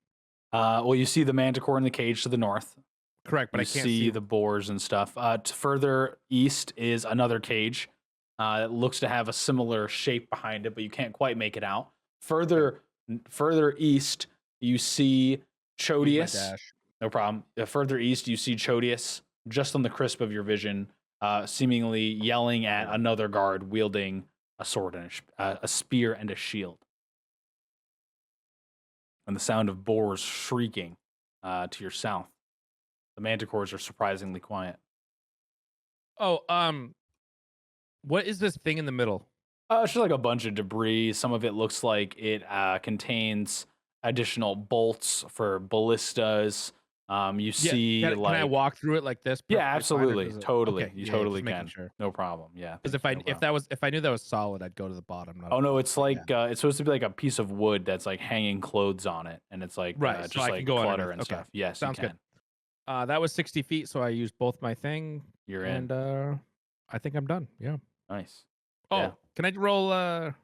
Well, you see the manticore in the cage to the north. Correct, but you I can't see the boars and stuff. Further east is another cage. It looks to have a similar shape behind it, but you can't quite make it out. Further east, you see Chodius. No problem. Further east, you see Chodius, just on the crisp of your vision, seemingly yelling at another guard wielding a sword and a spear and a shield. And the sound of boars shrieking to your south. The manticores are surprisingly quiet. Oh, what is this thing in the middle? It's just like a bunch of debris. Some of it looks like it contains additional bolts for ballistas. You see, can I walk through it like this? Yeah, perfectly fine, or absolutely, does it- totally. okay, You yeah, totally just making can. sure. No problem. Yeah. Because no problem. if I knew that was solid, I'd go to the bottom. Not Oh no, above, it's but like yeah. it's supposed to be like a piece of wood that's like hanging clothes on it, and it's like Right, so just I like can go clutter underneath. and Okay, stuff. Yes, sounds you good. can. That was 60 feet, so I used both my thing. You're and in. I think I'm done. Yeah. Nice. Oh, Yeah. can I roll? I'm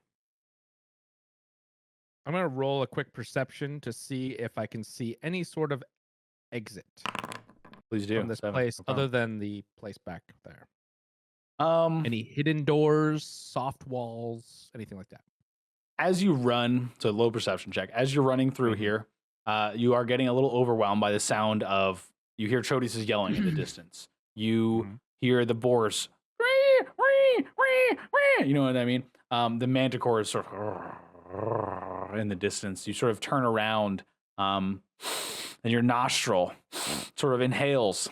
gonna roll a quick perception to see if I can see any sort of exit Please do. from this 7, place, no other problem. than the place back there. Um, Any hidden doors, soft walls, anything like that? as you run, so low perception check. As you're running through here, you are getting a little overwhelmed by the sound of. You hear Chodius is yelling in the distance. You hear the boars. You know what I mean? The manticore is sort of in the distance. You sort of turn around, and your nostril sort of inhales,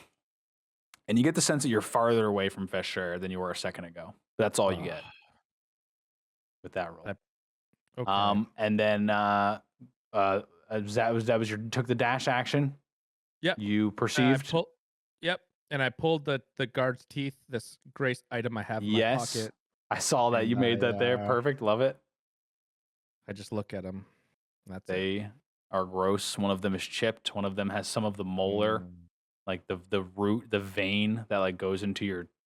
and you get the sense that you're farther away from Fesher than you were a second ago. That's all you get with that roll. Okay. And then that was your took the dash action. Yep. You perceived. Yep. And I pulled the guard's teeth, this grace item I have in my pocket. I saw that. and You made that there. I, Perfect. Love it. I just look at them. That's it. They are gross. One of them is chipped. One of them has some of the molar, like the root, the vein that like goes into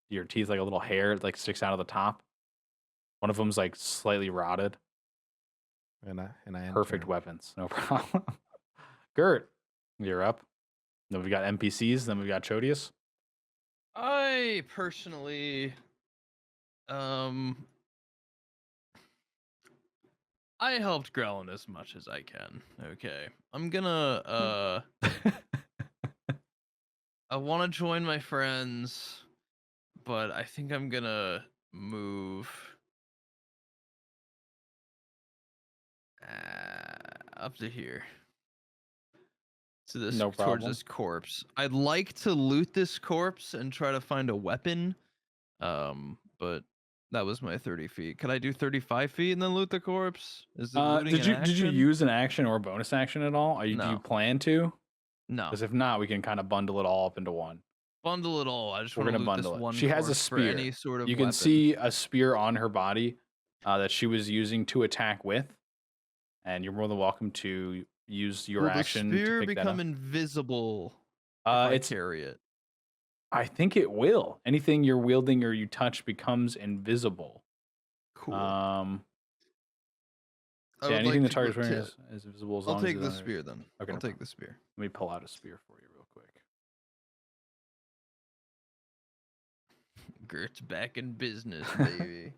your teeth, like a little hair like sticks out of the top. One of them's like slightly rotted. And I Perfect enter. weapons. No problem. Gert, you're up. Then we got NPCs. Then we got Chodius. I personally, I helped Grellin as much as I can. Okay, I'm gonna I want to join my friends, but I think I'm gonna move up to here. To this No towards problem. this corpse. I'd like to loot this corpse and try to find a weapon. But that was my 30 feet. Could I do 35 feet and then loot the corpse? Is it looting Did an you action? use an action or a bonus action at all? Do you No. plan to? No. Because if not, we can kind of bundle it all up into one. Bundle it all. I just We're want to gonna loot this bundle it. one She has a corpse for spear. any sort of You can weapon. see a spear on her body that she was using to attack with, and you're more than welcome to use your Will action the spear to pick become that up. invisible if I It's. carry it? I think it will. Anything you're wielding or you touch becomes invisible. Cool. Yeah, I would anything like the to go target's wearing to- is visible as I'll long take as the it's under- spear then. Okay, I'll no take problem. the spear. Let me pull out a spear for you real quick. Gert's back in business, baby.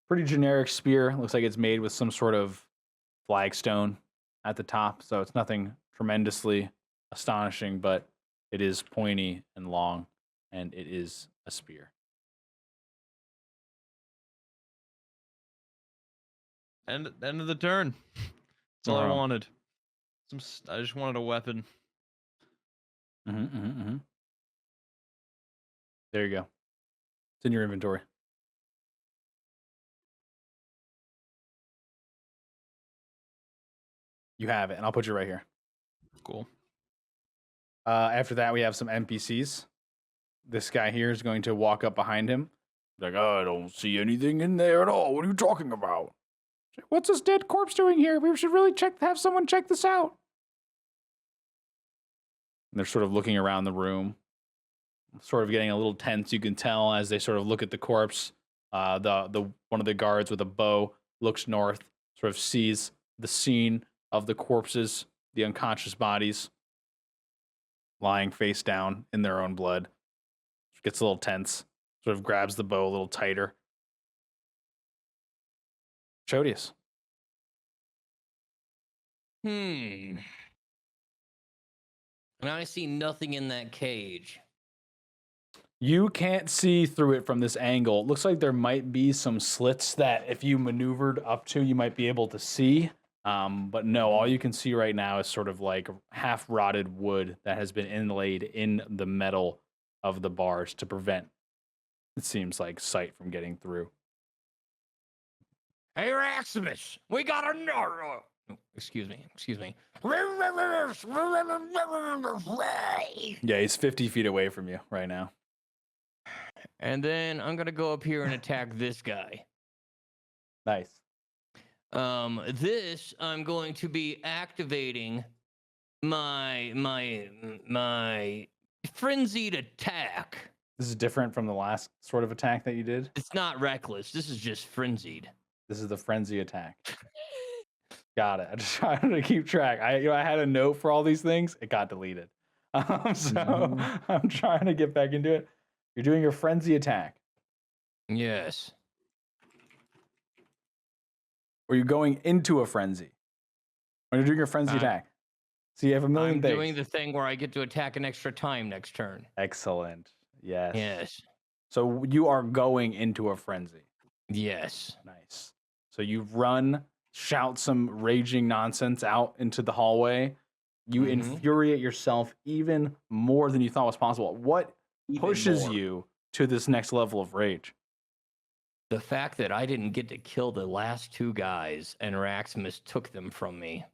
Pretty generic spear. Looks like it's made with some sort of flagstone at the top, so it's nothing tremendously astonishing, but it is pointy and long, and it is a spear. End of the turn. That's all I Alright. wanted. I just wanted a weapon. There you go. It's in your inventory. You have it, and I'll put you right here. Cool. After that, we have some NPCs. This guy here is going to walk up behind him. Like, oh, I don't see anything in there at all. What are you talking about? What's this dead corpse doing here? We should really have someone check this out. And they're sort of looking around the room, sort of getting a little tense. You can tell as they sort of look at the corpse. The one of the guards with a bow looks north, sort of sees the scene of the corpses, the unconscious bodies, lying face down in their own blood. Gets a little tense, sort of grabs the bow a little tighter. Chodius. And I see nothing in that cage. You can't see through it from this angle. It looks like there might be some slits that if you maneuvered up to, you might be able to see. But no, all you can see right now is sort of like half rotted wood that has been inlaid in the metal of the bars to prevent, it seems like, sight from getting through. Hey, Raximus, we got a... Excuse me. Yeah, he's 50 feet away from you right now. And then I'm going to go up here and attack this guy. Nice. This, I'm going to be activating my frenzied attack. This is different from the last sort of attack that you did. It's not reckless. This is just frenzied. This is the frenzy attack. Got it. I just trying to keep track. I had a note for all these things. It got deleted. So I'm trying to get back into it. You're doing your frenzy attack. Yes. Or you're going into a frenzy. When you're doing your frenzy attack. So you have a million I'm things. doing the thing where I get to attack an extra time next turn. Excellent. Yes. Yes. So you are going into a frenzy. Yes. Nice. So you run, shout some raging nonsense out into the hallway. You infuriate yourself even more than you thought was possible. What pushes you to this next level of rage? The fact that I didn't get to kill the last two guys and Raximus took them from me.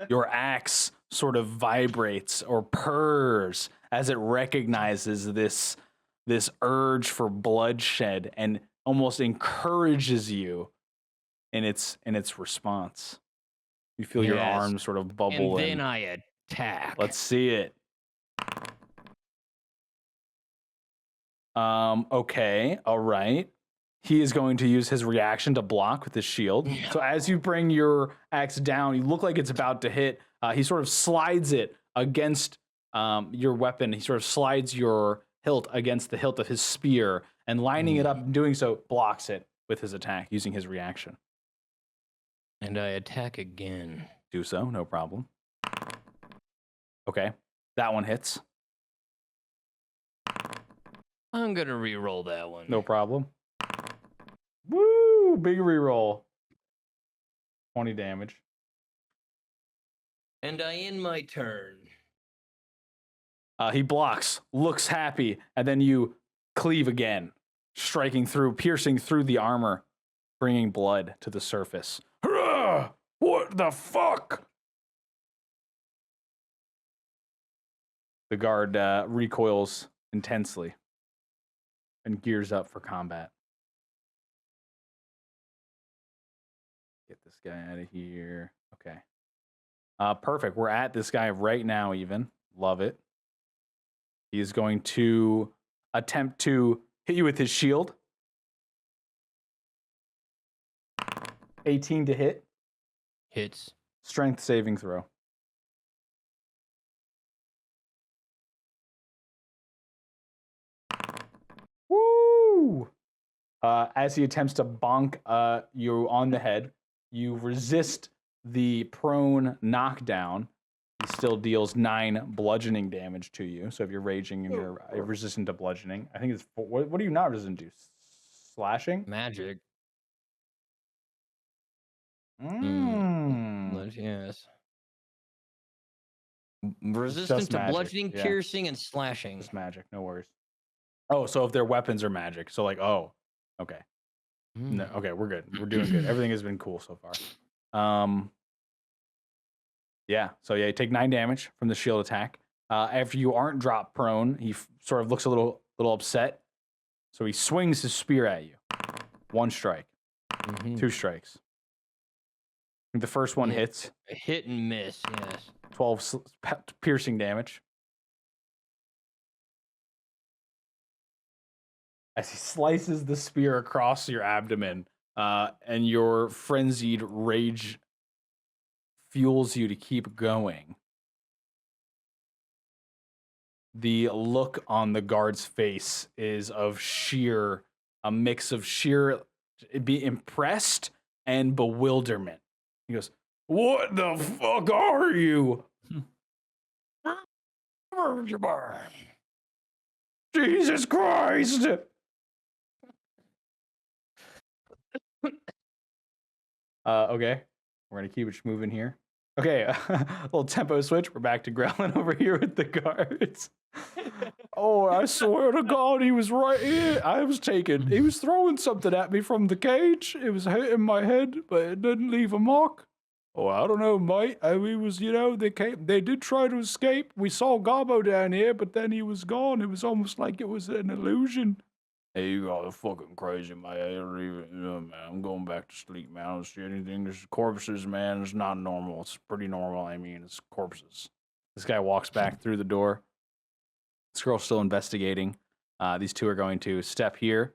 Your axe sort of vibrates or purrs as it recognizes this urge for bloodshed and almost encourages you in its response. You feel your arms sort of bubble. And then I attack. Let's see it. Okay, all right. He is going to use his reaction to block with his shield. So as you bring your axe down, you look like it's about to hit. He sort of slides it against your weapon. He sort of slides your hilt against the hilt of his spear, and lining it up and doing so, blocks it with his attack using his reaction. And I attack again. Do so, no problem. Okay, that one hits. I'm going to re-roll that one. No problem. Woo! Big reroll. 20 damage. And I end my turn. He blocks, looks happy, and then you cleave again, striking through, piercing through the armor, bringing blood to the surface. Hurrah! What the fuck? The guard recoils intensely and gears up for combat. Get this guy out of here. Okay. Perfect. We're at this guy right now even. Love it. He's going to attempt to hit you with his shield. 18 to hit. Hits. Strength saving throw. Woo! As he attempts to bonk you on the head, you resist the prone knockdown. He still deals 9 bludgeoning damage to you. So if you're raging and you're resistant to bludgeoning, I think it's what are you not resistant to? Slashing? Magic. Yes. Resistant to magic, bludgeoning, yeah. piercing, and slashing. Just magic, no worries. Oh, so if their weapons are magic, so like, oh, okay, no, okay, we're good. We're doing good. Everything has been cool so far. Yeah. So yeah, you take 9 damage from the shield attack. After you aren't dropped prone, he sort of looks a little upset. So he swings his spear at you. 1 strike, 2 strikes. I think the first one hits. A hit and miss. Yes. 12 piercing damage. As he slices the spear across your abdomen, and your frenzied rage fuels you to keep going. The look on the guard's face is of a mix of sheer be impressed and bewilderment. He goes, "What the fuck are you?" Jesus Christ! Okay. We're gonna keep it moving here. Okay, a little tempo switch. We're back to growling over here with the guards. Oh, I swear to God, he was right here. He was throwing something at me from the cage. It was hitting my head, but it didn't leave a mark. Oh, I don't know, mate. They did try to escape. We saw Gobo down here, but then he was gone. It was almost like it was an illusion. Hey, you guys are fucking crazy, man. I don't even, man. I'm going back to sleep, man. I don't see anything. There's corpses, man. It's not normal. It's pretty normal. I mean, it's corpses. This guy walks back through the door. This girl's still investigating. These two are going to step here,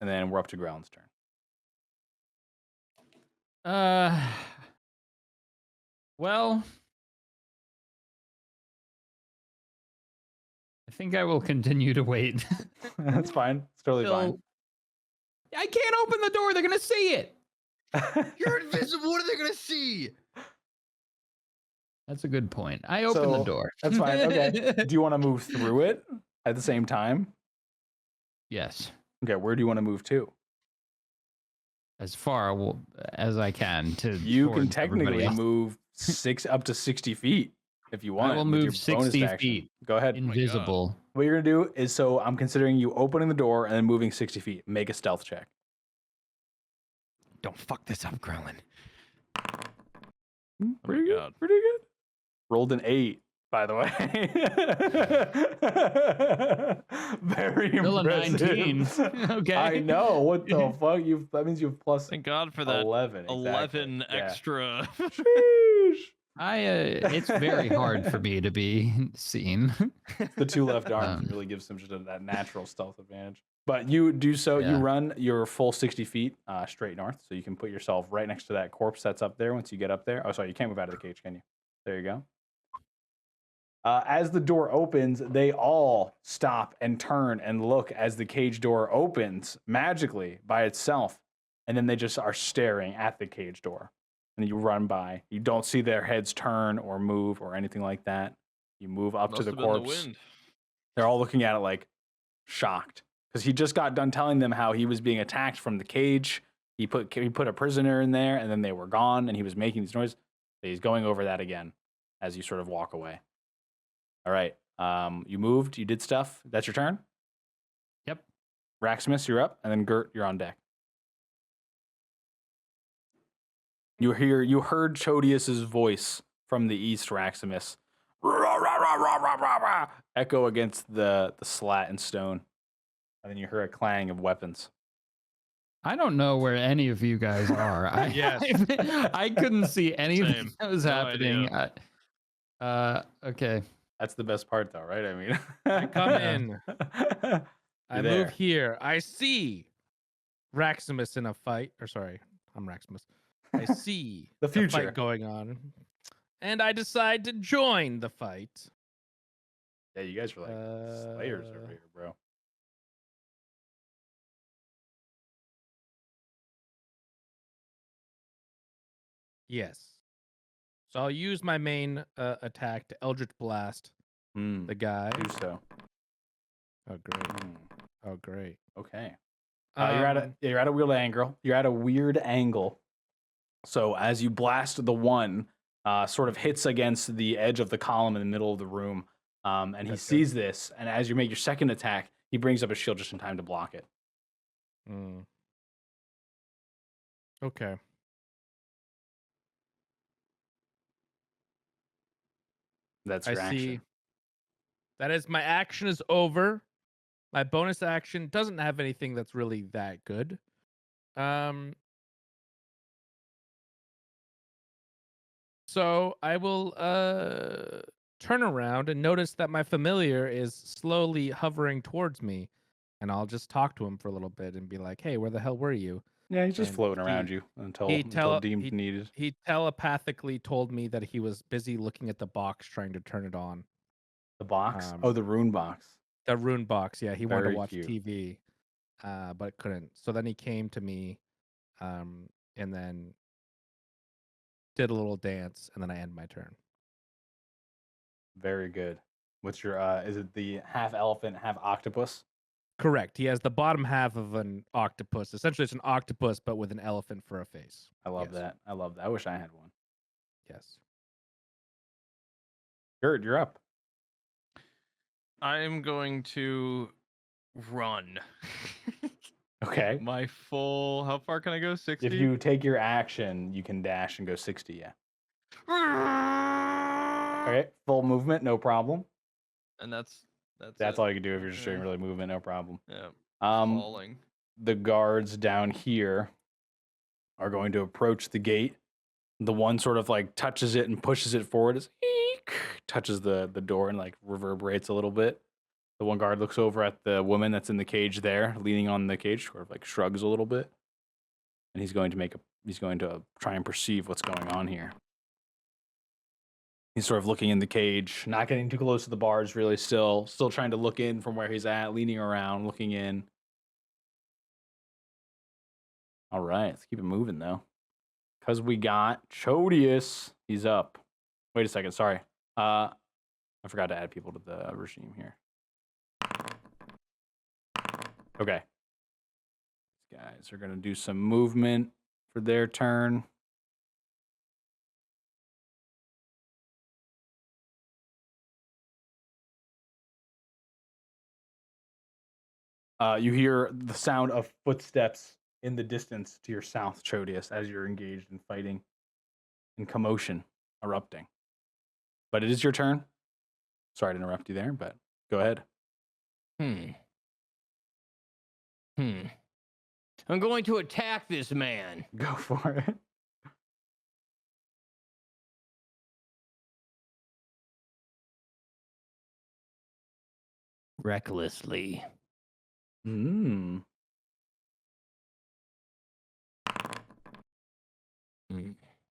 and then we're up to Growlin's turn. Well, I think I will continue to wait. That's fine. It's totally fine. I can't open the door. They're going to see it. You're invisible. What are they gonna see? That's a good point. I open the door. That's fine. Okay. Do you want to move through it at the same time? Yes. Okay. Where do you want to move to? As far as I can to. You can towards everybody technically else. move up to 60 feet if you want. I will with your move bonus 60 action. feet. Go ahead. Invisible. What you're gonna do is, so I'm considering you opening the door and then moving 60 feet. Make a stealth check. Don't fuck this up, Growlin. Pretty good. Pretty good. Rolled an 8, by the way. Very Still a impressive. 19. Okay. I know. What the fuck? That means you have plus Thank God for that 11. Exactly. 11 Yeah. extra. Sheesh. It's very hard for me to be seen. The 2 left arms really gives them just that natural stealth advantage. But you do so, you run your full 60 feet straight north, so you can put yourself right next to that corpse that's up there once you get up there. Oh, sorry, you can't move out of the cage, can you? There you go. As the door opens, they all stop and turn and look as the cage door opens magically by itself. And then they just are staring at the cage door. And you run by. You don't see their heads turn or move or anything like that. You move up to the corpse. They're all looking at it like shocked. Because he just got done telling them how he was being attacked from the cage. He put a prisoner in there, and then they were gone, and he was making these noises. So he's going over that again as you sort of walk away. All right. You moved. You did stuff. That's your turn? Yep. Raximus, you're up, and then Gert, you're on deck. You heard Chodius's voice from the east, Raximus. Echo against the slat and stone. And then you hear a clang of weapons. I don't know where any of you guys are. I couldn't see anything that was happening. Okay. That's the best part, though, right? I mean, I come in. I there. move here. I see Raximus in a fight. Or sorry, I'm Raximus. I see The future. fight going on, and I decide to join the fight. Yeah, you guys are like slayers over here, bro. Yes. So I'll use my main attack to Eldritch Blast Hmm. the guy. Do so. Oh great. Hmm. Oh great. Okay. You're at a weird angle. You're at a weird angle. So as you blast the one, sort of hits against the edge of the column in the middle of the room, and he Okay. sees this. And as you make your second attack, he brings up a shield just in time to block it. Okay. That's I your action. see. That is my action is over. My bonus action doesn't have anything that's really that good. So I will turn around and notice that my familiar is slowly hovering towards me, and I'll just talk to him for a little bit and be like, "Hey, where the hell were you?" Yeah, he's just And floating around you until deemed needed. he telepathically told me that he was busy looking at the box trying to turn it on. The box? Um, Oh, the rune box. The rune box, yeah. He wanted Very to watch cute. TV, but couldn't. So then he came to me, and then did a little dance, and then I end my turn. Very good. What's your is it the half elephant, half octopus? Correct. He has the bottom half of an octopus. Essentially, it's an octopus, but with an elephant for a face. I love Yes. that. I love that. I wish I had one. Yes. Gerd, you're up. I'm going to run. Okay. My full. How far can I go? 60. If you take your action, you can dash and go 60, yeah. Okay. Full movement, no problem. And that's That's it. all you can do if you're just doing Yeah. really movement, no problem. Yeah. Um, Falling. the guards down here are going to approach the gate. The one sort of like touches it and pushes it forward, as touches the door and like reverberates a little bit. The one guard looks over at the woman that's in the cage there, leaning on the cage, sort of like shrugs a little bit, and he's going to try and perceive what's going on here. He's sort of looking in the cage, not getting too close to the bars, really. Still trying to look in from where he's at, leaning around, looking in. All right, let's keep it moving though, because we got Chodius. He's up. Wait a second, sorry. I forgot to add people to the regime here. Okay. These guys are going to do some movement for their turn. You hear the sound of footsteps in the distance to your south, Chodius, as you're engaged in fighting and commotion erupting. But it is your turn. Sorry to interrupt you there, but go ahead. I'm going to attack this man. Go for it. Recklessly. Mm.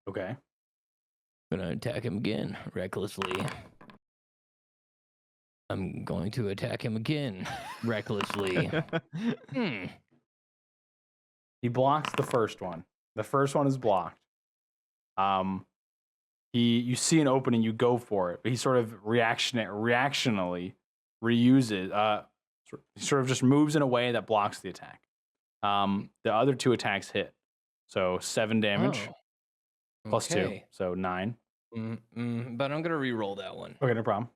Okay. Gonna attack him again. Recklessly. I'm going to attack him again. Recklessly. He blocks the first one. The first one is blocked. You see an opening, you go for it, but he sort of reactionally reuses. He sort of just moves in a way that blocks the attack. The other two attacks hit, so 7 damage plus 2, so 9. But I'm gonna re-roll that one. Okay, no problem.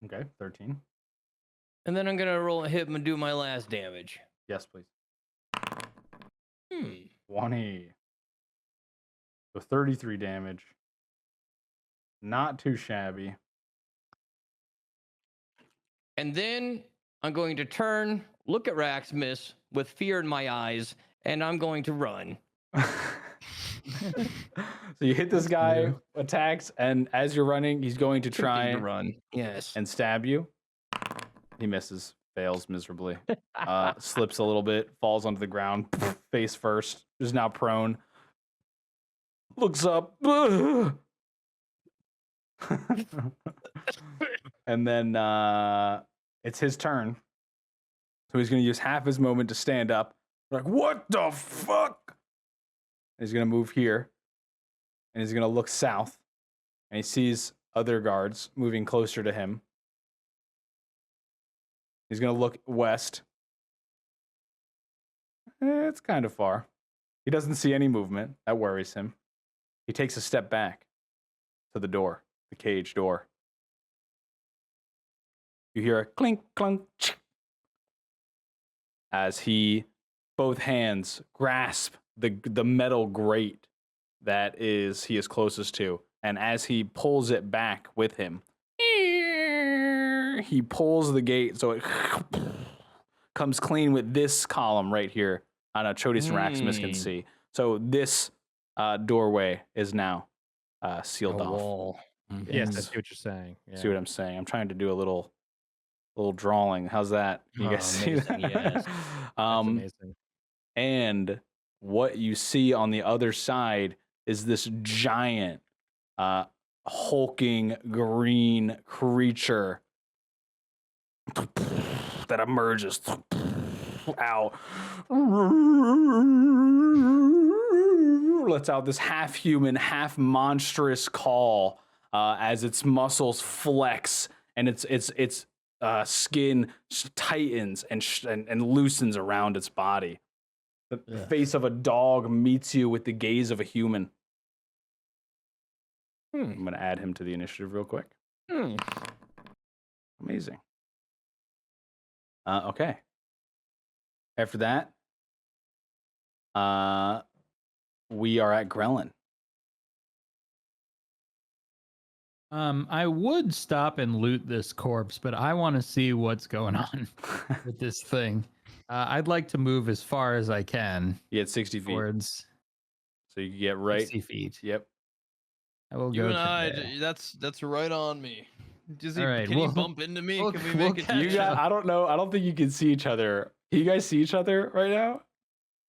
Okay, 13. And then I'm gonna roll a hit and do my last damage. Yes, please. 20. So 33 damage. Not too shabby. And then I'm going to turn, look at Raxmus with fear in my eyes, and I'm going to run. So you hit this guy, attacks, and as you're running, he's going to try to run. Yes. and stab you. He misses, fails miserably, slips a little bit, falls onto the ground, face first, is now prone. Looks up. And then it's his turn. So he's going to use half his moment to stand up. Like, what the fuck? He's gonna move here, and he's gonna look south, and he sees other guards moving closer to him. He's gonna look west. It's kind of far. He doesn't see any movement. That worries him. He takes a step back to the door, the cage door. You hear a clink, clunk, as both hands grasp the metal grate that he is closest to. And as he pulls it back with him, he pulls the gate so it comes clean with this column right here. I know Chodius and Raximus can see. So this doorway is now sealed off. Wall. Yes, I see what you're saying. Yeah. See what I'm saying? I'm trying to do a little drawing. How's that? You guys see that? Amazing, yes. That's amazing. And what you see on the other side is this giant, hulking green creature that emerges out. Lets out this half human, half monstrous call as its muscles flex and its skin tightens and loosens around its body. The face of a dog meets you with the gaze of a human. I'm going to add him to the initiative real quick. Amazing. Okay. After that, we are at Grelin. I would stop and loot this corpse, but I want to see what's going on with this thing. I'd like to move as far as I can You get 60 feet. towards So you can get right. 60 feet. Yep. I will You go and I, today. that's right on me. Does he, All right, can he we'll- bump into me? we'll- Can we we'll make it? catch You got, I don't know. I don't think you can see each other. Can you guys see each other right now?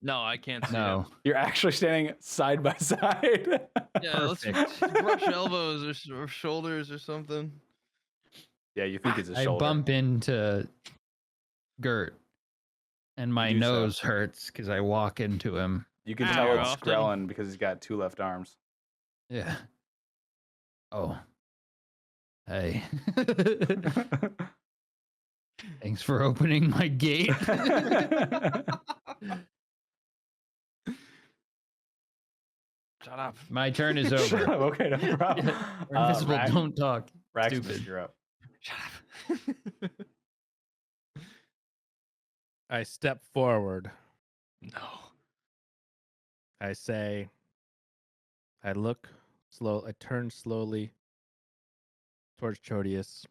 No, I can't see No. him. You're actually standing side by side. Yeah, let's brush elbows or shoulders or something. Yeah, you think it's a I shoulder. bump into Gert, and my do so. nose hurts because I walk into him. You can Ah, tell you're it's often- Grelin because he's got 2 left arms. Yeah. Oh. Hey. Thanks for opening my gate. Shut up. My turn is Shut over. up. Okay, no problem. We're invisible. Rax- Don't talk. Raximus, Stupid. you're up. Shut up. I step forward. No. I say, I look slow. I turn slowly towards Chodius,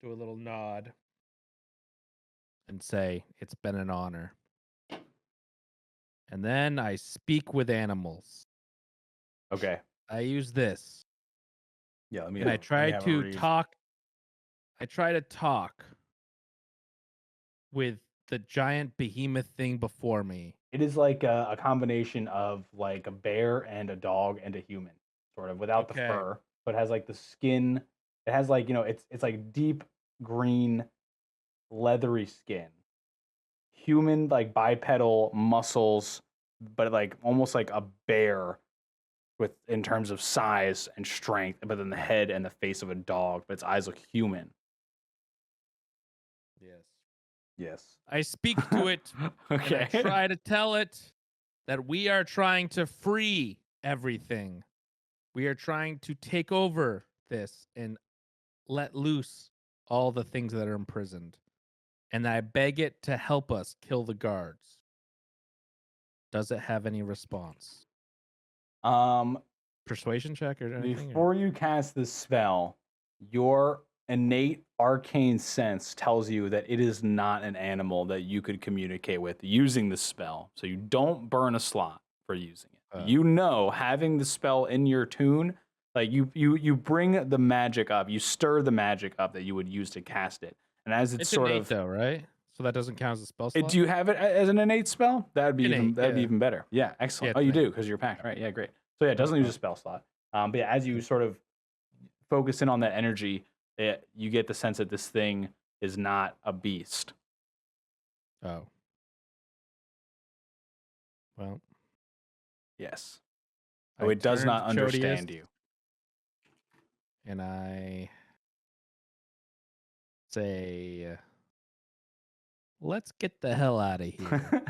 do a little nod, and say, "It's been an honor." And then I speak with animals. Okay. I use this, Yeah, let me and I let me try have a to read. talk. I try to talk with the giant behemoth thing before me. It is like a combination of like a bear and a dog and a human, sort of, without the Okay. fur, but it has like the skin. It has like, it's like deep green, leathery skin. Human, like bipedal muscles, but like almost like a bear in terms of size and strength, but then the head and the face of a dog, but its eyes look human. Yes. Yes. I speak to it. Okay. And I try to tell it that we are trying to free everything. We are trying to take over this and let loose all the things that are imprisoned. And I beg it to help us kill the guards. Does it have any response? Persuasion check or anything? Before you cast this spell, your innate arcane sense tells you that it is not an animal that you could communicate with using the spell. So you don't burn a slot for using it. You know, having the spell in your tune, like you bring the magic up, you stir the magic up that you would use to cast it. And as it's sort innate, of though, right? So that doesn't count as a spell slot? do you have it as an innate spell? That'd be Innate, be yeah. even better. Yeah, excellent. Yeah, Oh, you it's innate. do because you're packed, right? Yeah, great. So yeah, it doesn't use a spell slot. But yeah, as you sort of focus in on that energy, you get the sense that this thing is not a beast. Oh. Well, Yes. I Oh, it does turn not to understand Chodius, you. And I say, let's get the hell out of here.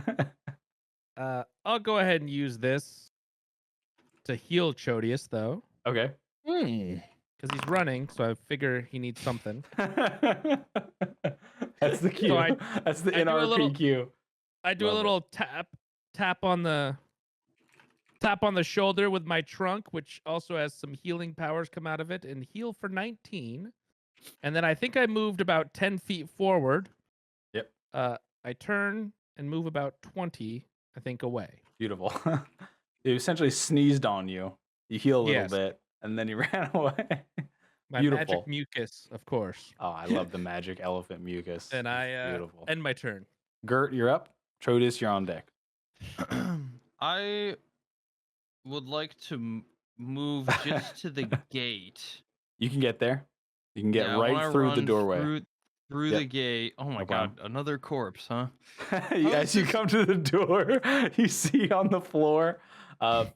I'll go ahead and use this to heal Chodius, though, Okay. because he's running, so I figure he needs something. That's the cue. I- That's the I do a NRP little- cue. I do a Love it. little tap on the shoulder with my trunk, which also has some healing powers come out of it, and heal for 19. And then I think I moved about 10 feet forward. Yep. I turn and move about 20, I think, away. Beautiful. He essentially sneezed on you. You heal a little Yes. bit, and then he ran away. My Beautiful. magic mucus, of course. Oh, I love the magic elephant mucus. And I Beautiful. end my turn. Gert, you're up. Chodius, you're on deck. I would like to move just to the gate. You can get there. You can get Yeah, I wanna right through the run doorway. Through Yep. the gate. Oh my No god, problem. another corpse, huh? As you come to the door, you see on the floor,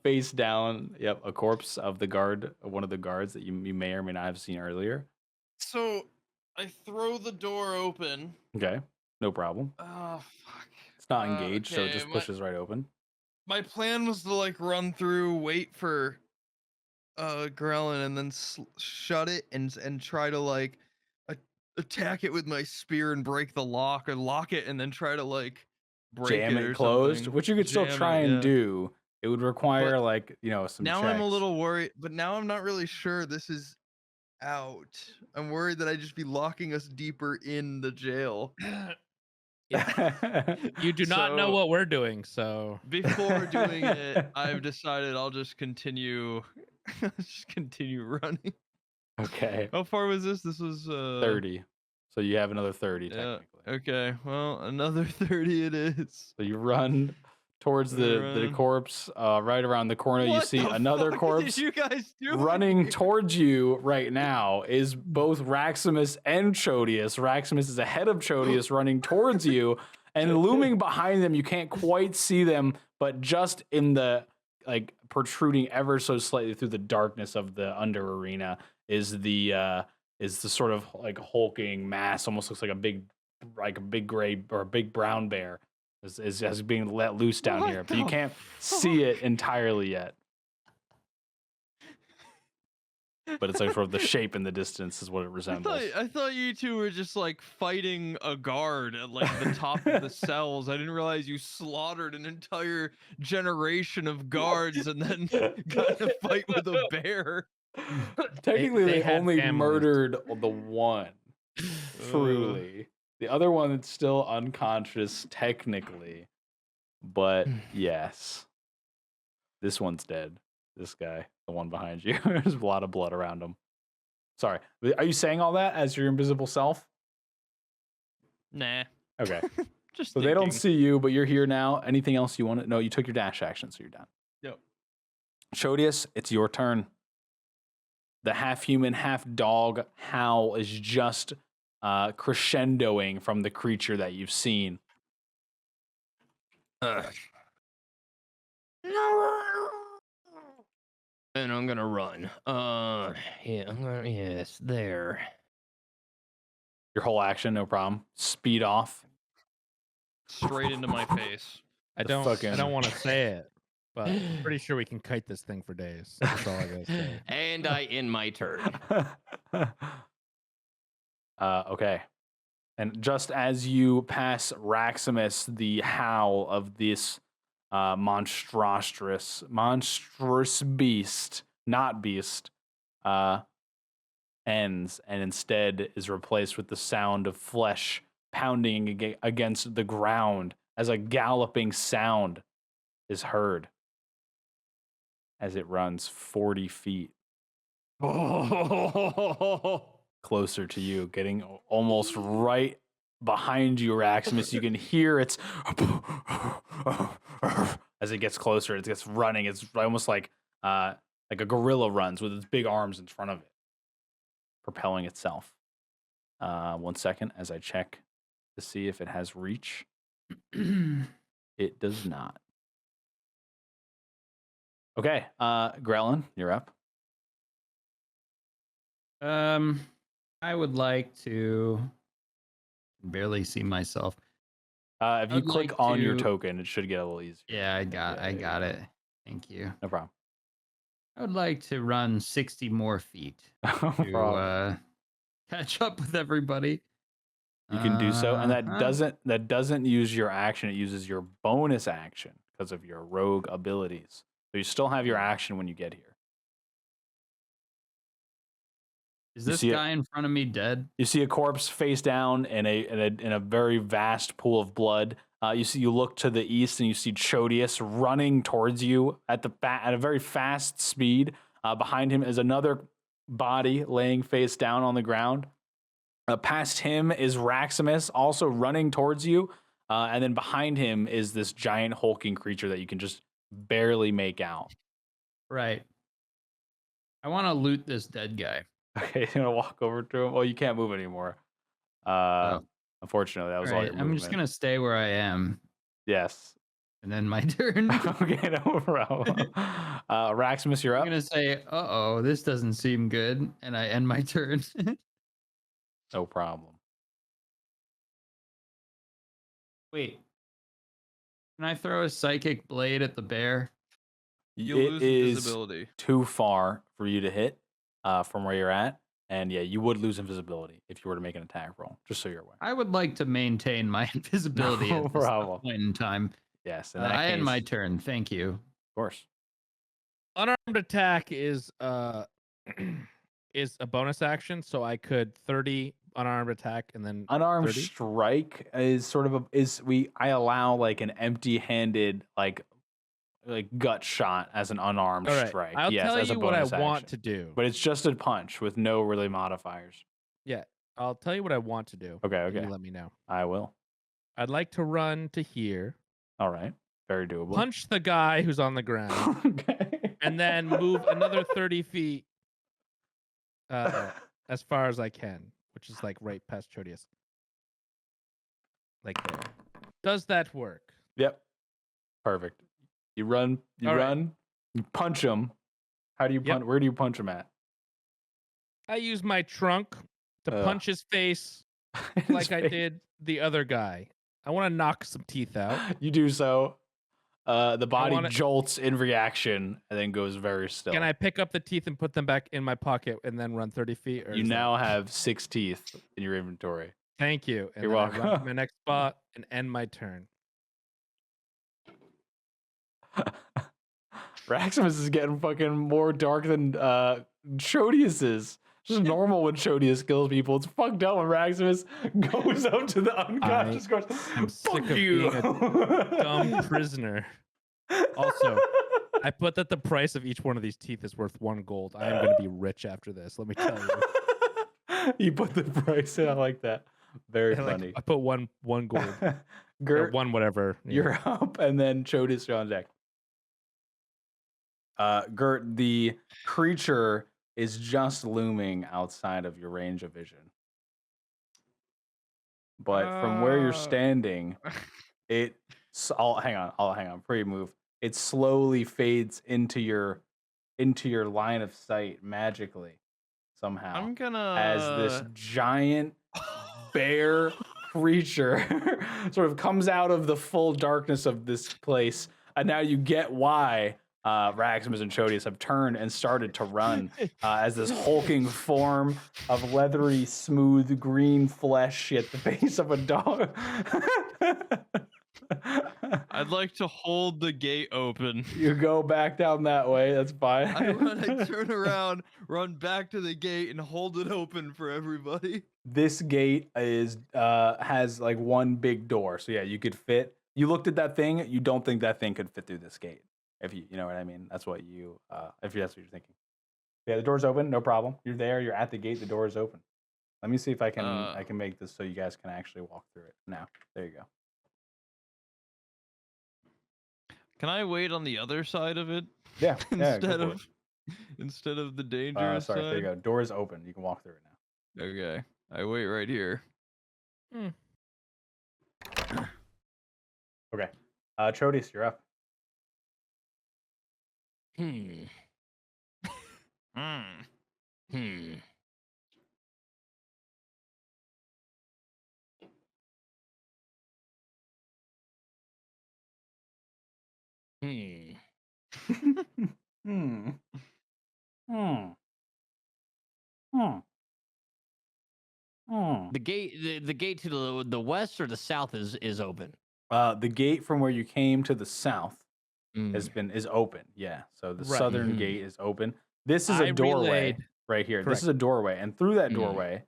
face down, yep, a corpse of the guard, one of the guards that you may or may not have seen earlier. So I throw the door open. Okay, no problem. Oh fuck. It's not engaged, so it okay, just pushes right open. My plan was to like run through, wait for Grelin, and then shut it and try to like attack it with my spear and break the lock, or lock it and then try to like break Jam it it or closed, something. which you could still Jam try it, and yeah. do. It would require But like, some Now checks. I'm a little worried, but now I'm not really sure this is out. I'm worried that I just be locking us deeper in the jail. You do not know So- what we're doing, so Before doing it, I've decided I'll just continue running. Okay, How far was this? This was 30. So you have another 30 Yeah. technically. Okay, well, another 30 it is. So you run towards the Run. corpse. Right around the corner, you What see the another fuck corpse. did you guys do? Running towards you right now is both Raximus and Chodius. Raximus is ahead of Chodius, running towards you, and looming behind them. You can't quite see them, but just in the protruding ever so slightly through the darkness of the under arena is the sort of like hulking mass. Almost looks like a big gray or a big brown bear is being let loose down What here, but you the can't see it entirely yet. But it's like sort of the shape in the distance is what it resembles. I thought you two were just like fighting a guard at like the top of the cells. I didn't realize you slaughtered an entire generation of guards and then got in a fight with a bear. Technically, they they had only families. murdered the one. Truly, the other one is still unconscious technically, but yes, this one's dead. This guy, the one behind you, there's a lot of blood around him. Sorry, are you saying all that as your invisible self? Nah. Okay, Just so they don't thinking. see you, but you're here now. Anything else you want to? No, you took your dash action, so you're done. Yep. Chodius, it's your turn. The half human, half dog howl is just crescendoing from the creature that you've seen. And I'm gonna run. Yes, there. Your whole action, no problem. Speed off. Straight into my face. I The don't fucking- want to say it, but I'm pretty sure we can kite this thing for days. That's all I gotta say. And I end my turn. Okay. And just as you pass Raximus, the howl of this monstrous beast, not beast, ends and instead is replaced with the sound of flesh pounding against the ground as a galloping sound is heard as it runs 40 feet closer to you, getting almost right behind you, Raximus. You can hear its as it gets closer. It gets running. It's almost like a gorilla runs with its big arms in front of it, propelling itself. 1 second as I check to see if it has reach. It does not. Okay, Grellin, you're up. I would like to barely see myself. If you I'd click like on your to- token, it should get a little easier. Yeah, I got there you got go. it. Thank you. No problem. I would like to run 60 more feet No to problem. catch up with everybody. You can do so, and Uh-huh. that doesn't use your action. It uses your bonus action because of your rogue abilities. So you still have your action when you get here. Is You this see it- guy in front of me dead? You see a corpse face down in a very vast pool of blood. You look to the east and you see Chodius running towards you at a very fast speed. Behind him is another body laying face down on the ground. Past him is Raximus, also running towards you. And then behind him is this giant hulking creature that you can just barely make out. Right. I want to loot this dead guy. Okay, you're gonna walk over to him. Well, you can't move anymore. Unfortunately, that was all All your right, movement. I'm just gonna stay where I am, Yes. and then my turn. Okay, no problem. Raximus, you're I'm up. gonna say, "Uh-oh, this doesn't seem good," and I end my turn. No problem. Wait, can I throw a psychic blade at the bear? You'll It lose is invisibility. too far for you to hit from where you're at. And yeah, you would lose invisibility if you were to make an attack roll, just so you're aware. I would like to maintain my invisibility No at this problem. point in time. Yes, in that I case, end my turn. Thank you. of course. Unarmed attack is is a bonus action, so I could 30 unarmed attack and then Unarmed 30? strike is sort of I allow like an empty-handed like gut shot as an unarmed All right, strike. I'll Yes, tell as a you what I bonus want action. to do. But it's just a punch with no really modifiers. Yeah, I'll tell you what I want to do. Okay, and okay. You let me know. I will. I'd like to run to here, All right. Very doable. punch the guy who's on the ground, Okay. and then move another 30 feet as far as I can, which is like right past Chodius. Like there. Does that work? Yep. Perfect. You run, All right. you punch him. How do you Yep. punch? Where do you punch him at? I use my trunk to Ugh. punch his face His like I face. did the other guy. I want to knock some teeth out. You do so. The body wanna- jolts in reaction and then goes very still. Can I pick up the teeth and put them back in my pocket and then run 30 feet? Or You is that- now have 6 teeth in your inventory. Thank you. And You're then I run welcome. to my next spot and end my turn. Raximus is getting fucking more dark than Chodius is. It's just normal when Chodius kills people. It's fucked up when Raximus goes up to the unconscious goes, I'm sick fuck of you. being Dumb prisoner. Also, I put that the price of each one of these teeth is worth 1 gold. I am going to be rich after this. Let me tell you. You put the price in. I like that. Very And, like, funny. I put one gold. Or Gert, one whatever. you're up, and then Chodius, you're on deck. Gert, the creature is just looming outside of your range of vision. But from where you're standing, I'll hang on before you move. It slowly fades into your line of sight magically somehow I'm gonna as this giant bear creature sort of comes out of the full darkness of this place, and now you get why Raximus and Chodius have turned and started to run as this hulking form of leathery, smooth green flesh at the base of a dog. I'd like to hold the gate open. You go back down that way. That's fine. I turn around, run back to the gate, and hold it open for everybody. This gate has like one big door, so yeah, you could fit. You looked at that thing. You don't think that thing could fit through this gate, if you know what I mean. That's what you if that's what you're thinking. Yeah, the door's open. No problem. You're there. You're at the gate. The door is open. Let me see if I can make this so you guys can actually walk through it. Now, there you go. Can I wait on the other side of it? Yeah. instead go for of instead of the it. dangerous Sorry. There you side. go. Door is open. You can walk through it now. Okay, I wait right here. Okay. Chodius, you're up. Hmm. Hmm. Hmm. Hmm. Hmm. Hmm. Hmm. Hmm. The gate to the west or the south is open. The gate from where you came to the south Mm. is open. Yeah. So the Right. southern Mhm. gate is open. This is a I doorway relayed. right here. This Correct. is a doorway, and through that Mm. doorway,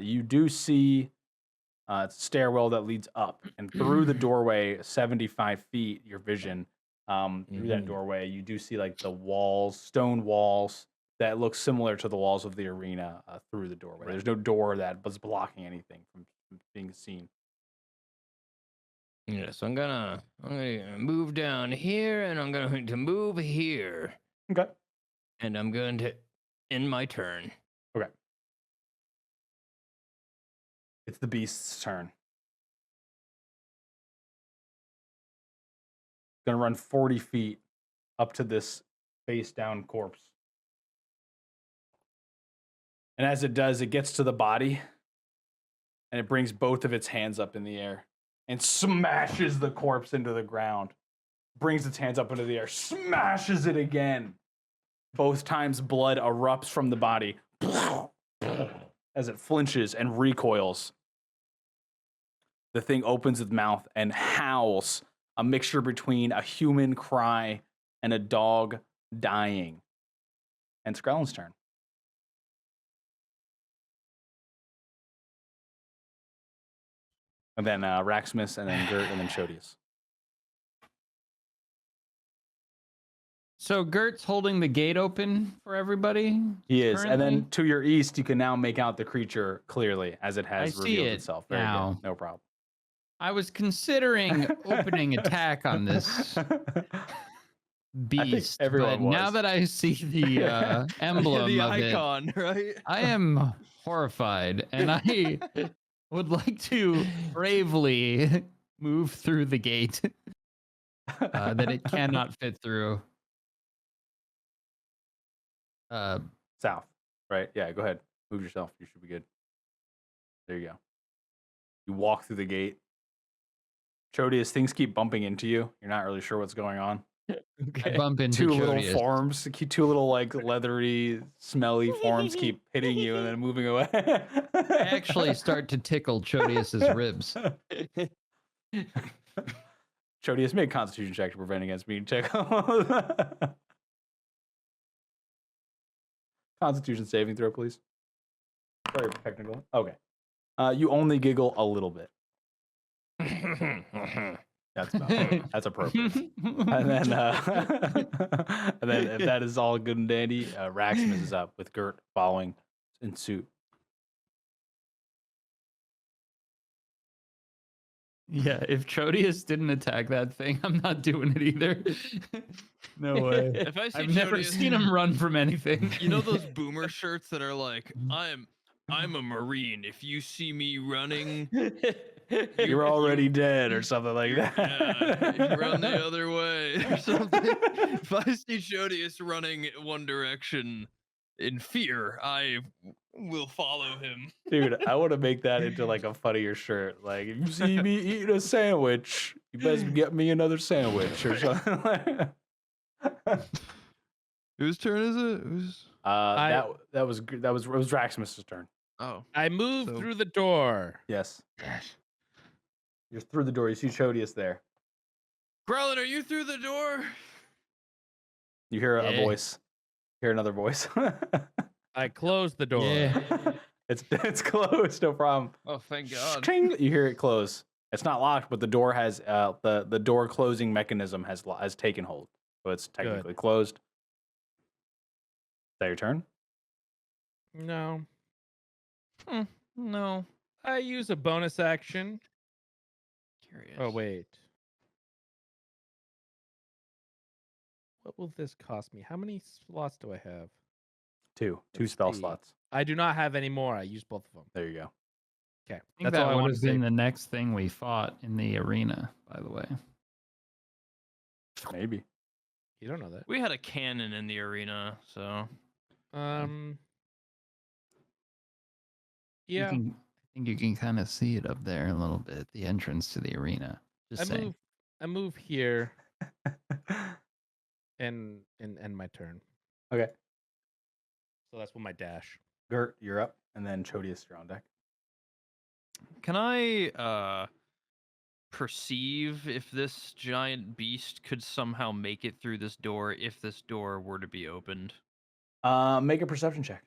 you do see it's a stairwell that leads up, and through the doorway, 75 feet, your vision through that Mhm. doorway, you do see like the walls, stone walls that look similar to the walls of the arena through the doorway. Right. There's no door that was blocking anything from being seen. Yeah, so I'm gonna move down here, and I'm going to move here, Okay. and I'm going to end my turn. Okay. It's the beast's turn. Gonna run 40 feet up to this face down corpse. And as it does, it gets to the body and it brings both of its hands up in the air and smashes the corpse into the ground. Brings its hands up into the air, smashes it again. Both times, blood erupts from the body as it flinches and recoils. The thing opens its mouth and howls, a mixture between a human cry and a dog dying. And Skrellin's turn. And then Raxmus, and then Gert, and then Chodius. So Gert's holding the gate open for everybody. He is. And currently? then to your east, you can now make out the creature clearly as it has I see revealed it itself. Very now. good. No problem. I was considering opening attack on this beast, everyone but now was. that I see the emblem the of it, icon, right? I am horrified, and I would like to bravely move through the gate that it cannot fit through. South, right? Yeah, go ahead. Move yourself. You should be good. There you go. You walk through the gate. Chodius, things keep bumping into you. You're not really sure what's going on. I bump into Two little Chodius. forms, two little like leathery, smelly forms keep hitting you and then moving away. I actually start to tickle Chodius's ribs. Chodius, make a Constitution check to prevent against being tickled. Constitution saving throw, please. Very technical. Okay. You only giggle a little bit. That's appropriate. And then, and then if that is all good and dandy, Raxmus is up with Gert following in suit. Yeah, if Chodius didn't attack that thing, I'm not doing it either. No way. If I see I've never Chodius- seen him run from anything. You know those boomer shirts that are like, I'm a Marine. If you see me running, You're already dead or something like that. yeah, run the other way or something. If I see Chodius running one direction in fear, I will follow him. Dude, I want to make that into like a funnier shirt. Like, if you see me eating a sandwich, you best get me another sandwich or something like that. Whose turn is it? Who's... That was it was Raxmus's turn. Oh, I moved So- through the door. Yes. You're through the door. You see Chodius there. Growlin, are you through the door? You hear a Yeah. voice. Hear another voice. I closed the door. Yeah. It's closed. No problem. Oh, thank God. Ching! You hear it close. It's not locked, but the door has the door closing mechanism has taken hold, so it's technically closed. Is that your turn? No. No. I use a bonus action. Curious. Oh, wait. What will this cost me? How many slots do I have? Two Let's spell see. slots. I do not have any more. I used both of them. There you go. Okay. I think That's all that I would want have to say. been the next thing we fought in the arena, by the way. Maybe. You don't know that. We had a cannon in the arena, so Yeah. I think you can kind of see it up there a little bit, the entrance to the arena. Just saying. I move here and end my turn. Okay. So that's when my dash. Gert, you're up, and then Chodius, you're on deck. can I perceive if this giant beast could somehow make it through this door if this door were to be opened? Make a perception check.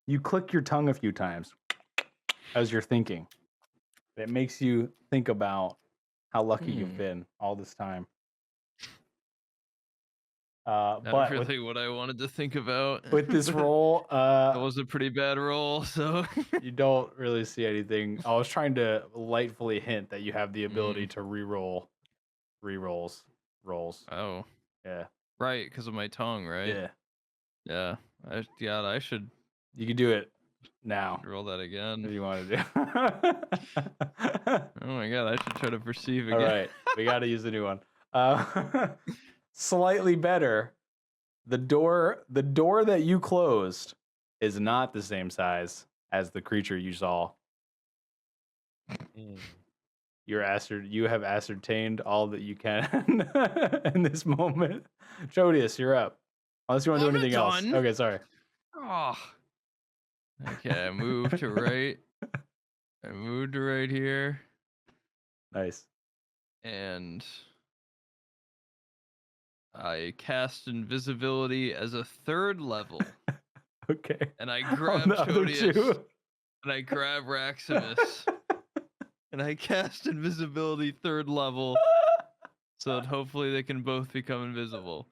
You click your tongue a few times as you're thinking. It makes you think about how lucky you've been all this time. Not But really what I wanted to think about. with this roll, that was a pretty bad roll, so you don't really see anything. I was trying to lightfully hint that you have the ability to re-roll rolls. oh, Yeah. right, because of my tongue, right? Yeah. I should You can do it now roll that if again. you want to do. Oh my god, I should try to perceive All again. right, we got to use a new one. Slightly better. The door that you closed is not the same size as the creature you saw. You have ascertained all that you can in this moment. Chodius, you're up. Unless you want to do I'm anything else. done. Okay, sorry. Oh. Okay, I moved to right. I moved to right here, Nice. and I cast invisibility as a third level, Okay. and I On grab the other Chodius, two. and I grab Raximus, and I cast invisibility third level, so that hopefully they can both become invisible.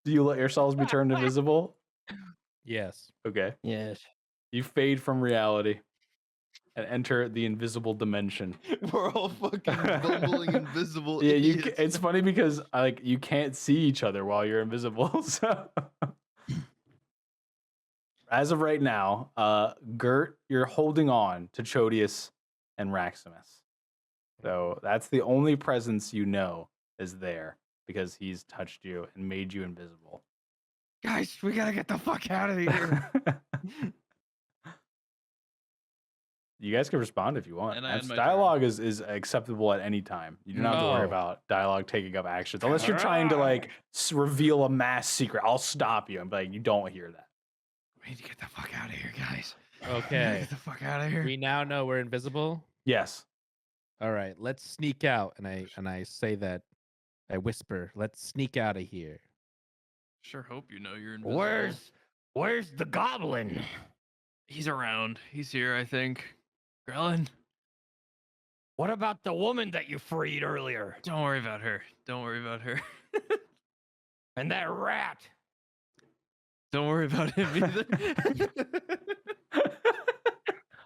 Do you let yourselves be turned invisible? Yes. Okay. Yes. You fade from reality and enter the invisible dimension. We're all fucking bumbling invisible Yeah, idiots. it's funny because you can't see each other while you're invisible. So as of right now, Gert, you're holding on to Chodius and Raximus. So that's the only presence you know is there because he's touched you and made you invisible. Guys, we gotta get the fuck out of here. You guys can respond if you want. And I had That's- my dialogue is acceptable at any time. You do not have to worry No. about dialogue taking up actions unless you're trying to like reveal a mass secret. I'll stop you and be like, you don't hear that. We need to get the fuck out of here, guys. Okay. Get the fuck out of here. We now know we're invisible. Yes. All right, let's sneak out. And I say that, I whisper, let's sneak out of here. Sure hope you know you're invisible. Where's the goblin? He's around. He's here, I think. Grellin, What about the woman that you freed earlier? don't worry about her. Don't worry about her. And that rat? Don't worry about him either.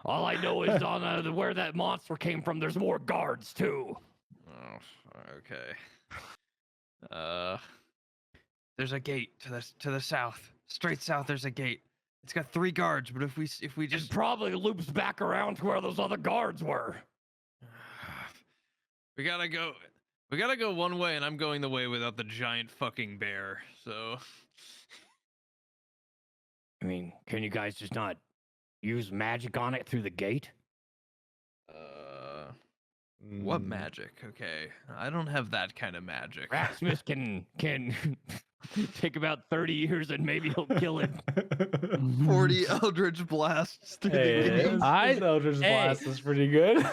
All I know is on where that monster came from, there's more guards too. Oh, okay. There's a gate to the south. Straight south, there's a gate. It's got 3 guards, but if we It just probably loops back around to where those other guards were. we gotta go one way, and I'm going the way without the giant fucking bear. So I mean, can you guys just not use magic on it through the gate? what magic? Okay, I don't have that kind of magic. Ratsmith can take about 30 years and maybe he'll kill it. 40 Eldritch Blasts through Hey, the gate. this Eldritch hey. Blast is pretty good.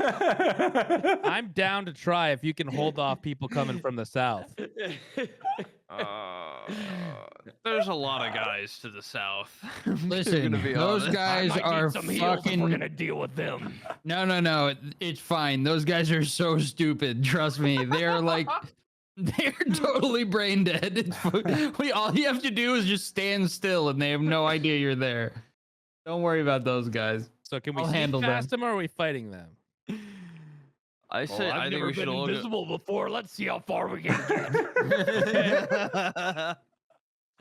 I'm down to try if you can hold off people coming from the south. There's a lot of guys to the south. Listen, gonna be those honest. I guys might are need some heals if we're fucking. gonna deal with them. No. It's fine. Those guys are so stupid. Trust me. They're like, they're totally brain dead. All you have to do is just stand still, and they have no idea you're there. Don't worry about those guys. So can we I'll sneak handle them. past them or are we fighting them? I say I think we should all go. before. Let's see how far we can get.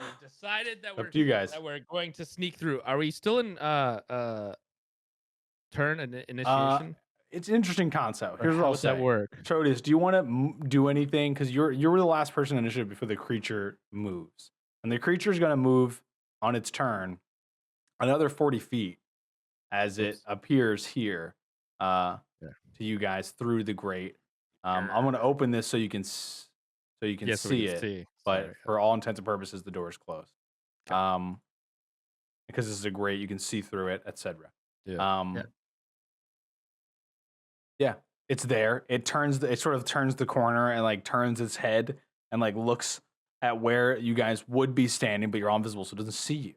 So we've decided that Up to you guys. that we're going to sneak through. Are we still in turn initiation? It's an interesting concept. Or Here's what how I'll would say. that work? Trodius, do you want to do anything? Because you were the last person initiative before the creature moves, and the creature is going to move on its turn another 40 feet as it appears here to you guys through the grate. I'm going to open this so you can see it. But Sorry. for all intents and purposes, the door is closed. Because this is a grate, you can see through it, etc. Yeah, it's there. It sort of turns the corner and like turns its head and like looks at where you guys would be standing, but you're all invisible, so it doesn't see you.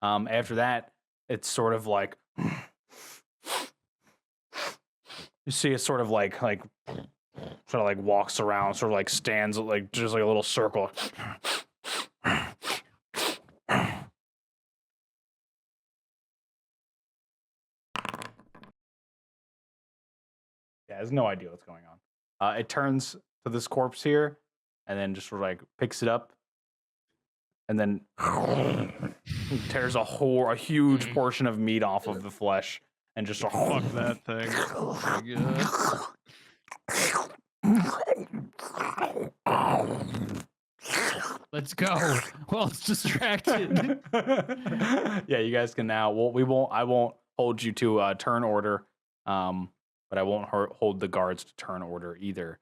After that, it's sort of like you see it sort of like walks around, sort of like stands like just like a little circle. Yeah, has no idea what's going on. It turns to this corpse here, and then just sort of like picks it up, and then tears a huge portion of meat off of the flesh, and just Fuck that thing. Let's go. Well, it's distracted. Yeah, you guys can now. Well, I won't hold you to a turn order, but I won't hold the guards to turn order either.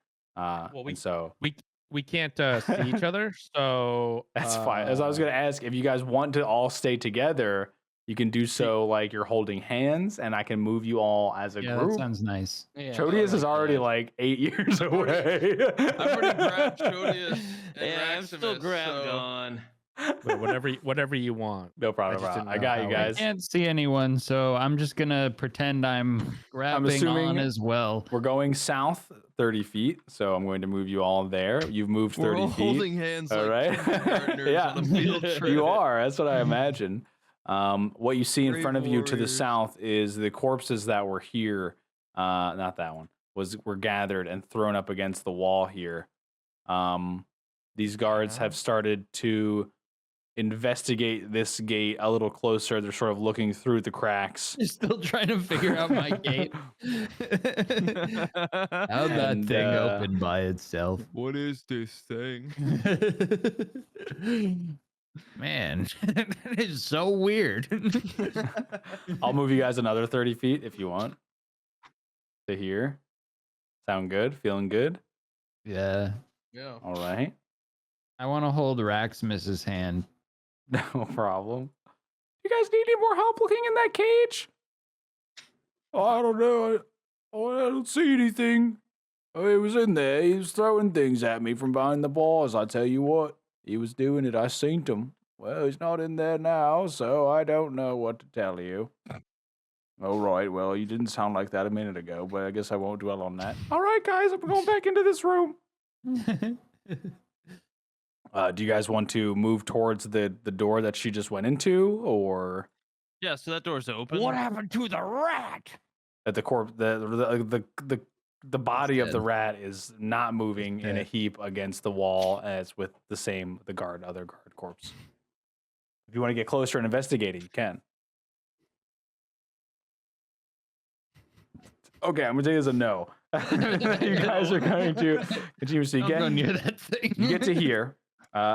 We can't see each other, so That's fine. As I was going to ask, if you guys want to all stay together, you can do so like you're holding hands, and I can move you all as a Yeah, group. that sounds nice. Yeah, Chodius is already like 8 years away. I've already grabbed Chodius and yeah, I'm still Raximus, grabbed so- on. Wait, whatever you want. No problem. I just didn't I know got how you it- I guys. can't see anyone, so I'm just gonna pretend I'm grabbing assuming- on as well. We're going south 30 feet, so I'm going to move you all there. You've moved 30 We're all feet. holding hands All like right. kindergartners Yeah. on a field trip. You are. That's what I imagine. What you see in Brave front of you to the warriors. south is the corpses that were here. Not that one. Were gathered and thrown up against the wall here. These guards have started to investigate this gate a little closer. They're sort of looking through the cracks. You're still trying to figure out my gate. How'd that And, thing open by itself? What is this thing? Man, that is so weird. I'll move you guys another 30 feet if you want. To here. Sound good? Feeling good? Yeah. Yeah. All right. I want to hold Raximus's hand. No problem. You guys need any more help looking in that cage? Oh, I don't know. I don't see anything. Oh, he was in there. He was throwing things at me from behind the bars. I tell you what, he was doing it. I seen him. Well, he's not in there now, so I don't know what to tell you. All right, well, you didn't sound like that a minute ago, but I guess I won't dwell on that. All right, guys, I'm going back into this room. Do you guys want to move towards the door that she just went into, or Yeah, so that door's open. What happened to the rat? that the body of the rat is not moving in a heap against the wall as with the other guard corpse? If you want to get closer and investigate it, you can. Okay, I'm gonna take it as a no. You guys are going to continue. So you Don't go get near that thing. you get to here.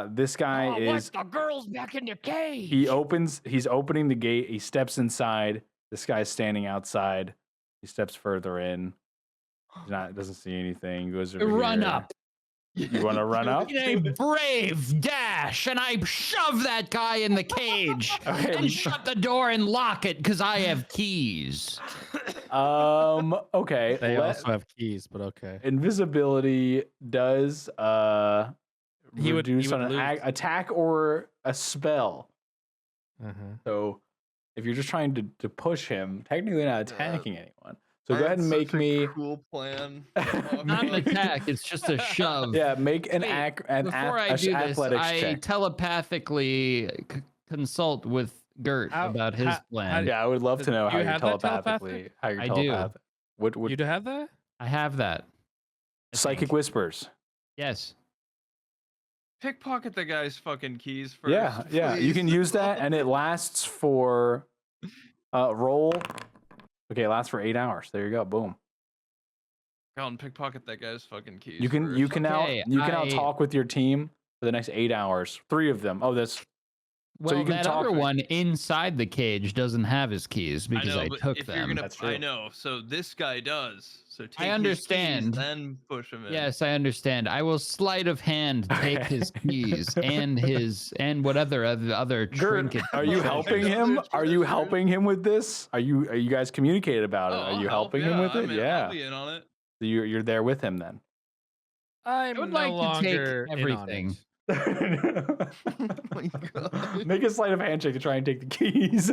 This guy Oh, is what? The girl's back in the cage. he's opening the gate. He steps inside. This guy's standing outside. He steps further in. Doesn't see anything. Goes over Run here. up. You want to run up? In a brave dash, and I shove that guy in the cage Okay. and shut the door and lock it because I have keys. Okay. They also have keys, but okay. Invisibility does He would reduce on an lose. attack or a spell. Uh-huh. So if you're just trying to push him, technically not attacking anyone. So I go had ahead and such make a me. cool plan. Not an attack, it's just a shove. Yeah, make an Wait, Before I do this, athletics I check. telepathically consult with Gert How- about his how- plan. Yeah, I would love to know Do how you you're have that telepathically. How you're I do. telepathic. What You do have that? I have that. I Psychic think. whispers. Yes. Pickpocket the guy's fucking keys first. Yeah, yeah. You can please. use that, and it lasts for roll. Okay, it lasts for 8 hours. There you go. Boom. Go and pickpocket that guy's fucking keys. You can first. now Okay, talk with your team for the next 8 hours. 3 of them. Oh, that's Well, you can that talk- other one inside the cage doesn't have his keys because I but took if you're them. gonna, That's true. I know. So this guy does. So take understand. his keys, then push him in. Yes, I understand. I will sleight of hand take his keys and what other Gert, trinkets. are you and helping treasures. him? Treasure. Are you helping him with this? Are you guys communicated about it? Oh, Are I'll you help, helping him with it? I'm in, Yeah. I'll be in on it. So you're there with him then. I'm I would no like to take longer in on everything. it. Oh my god. Make a sleight of handshake to try and take the keys.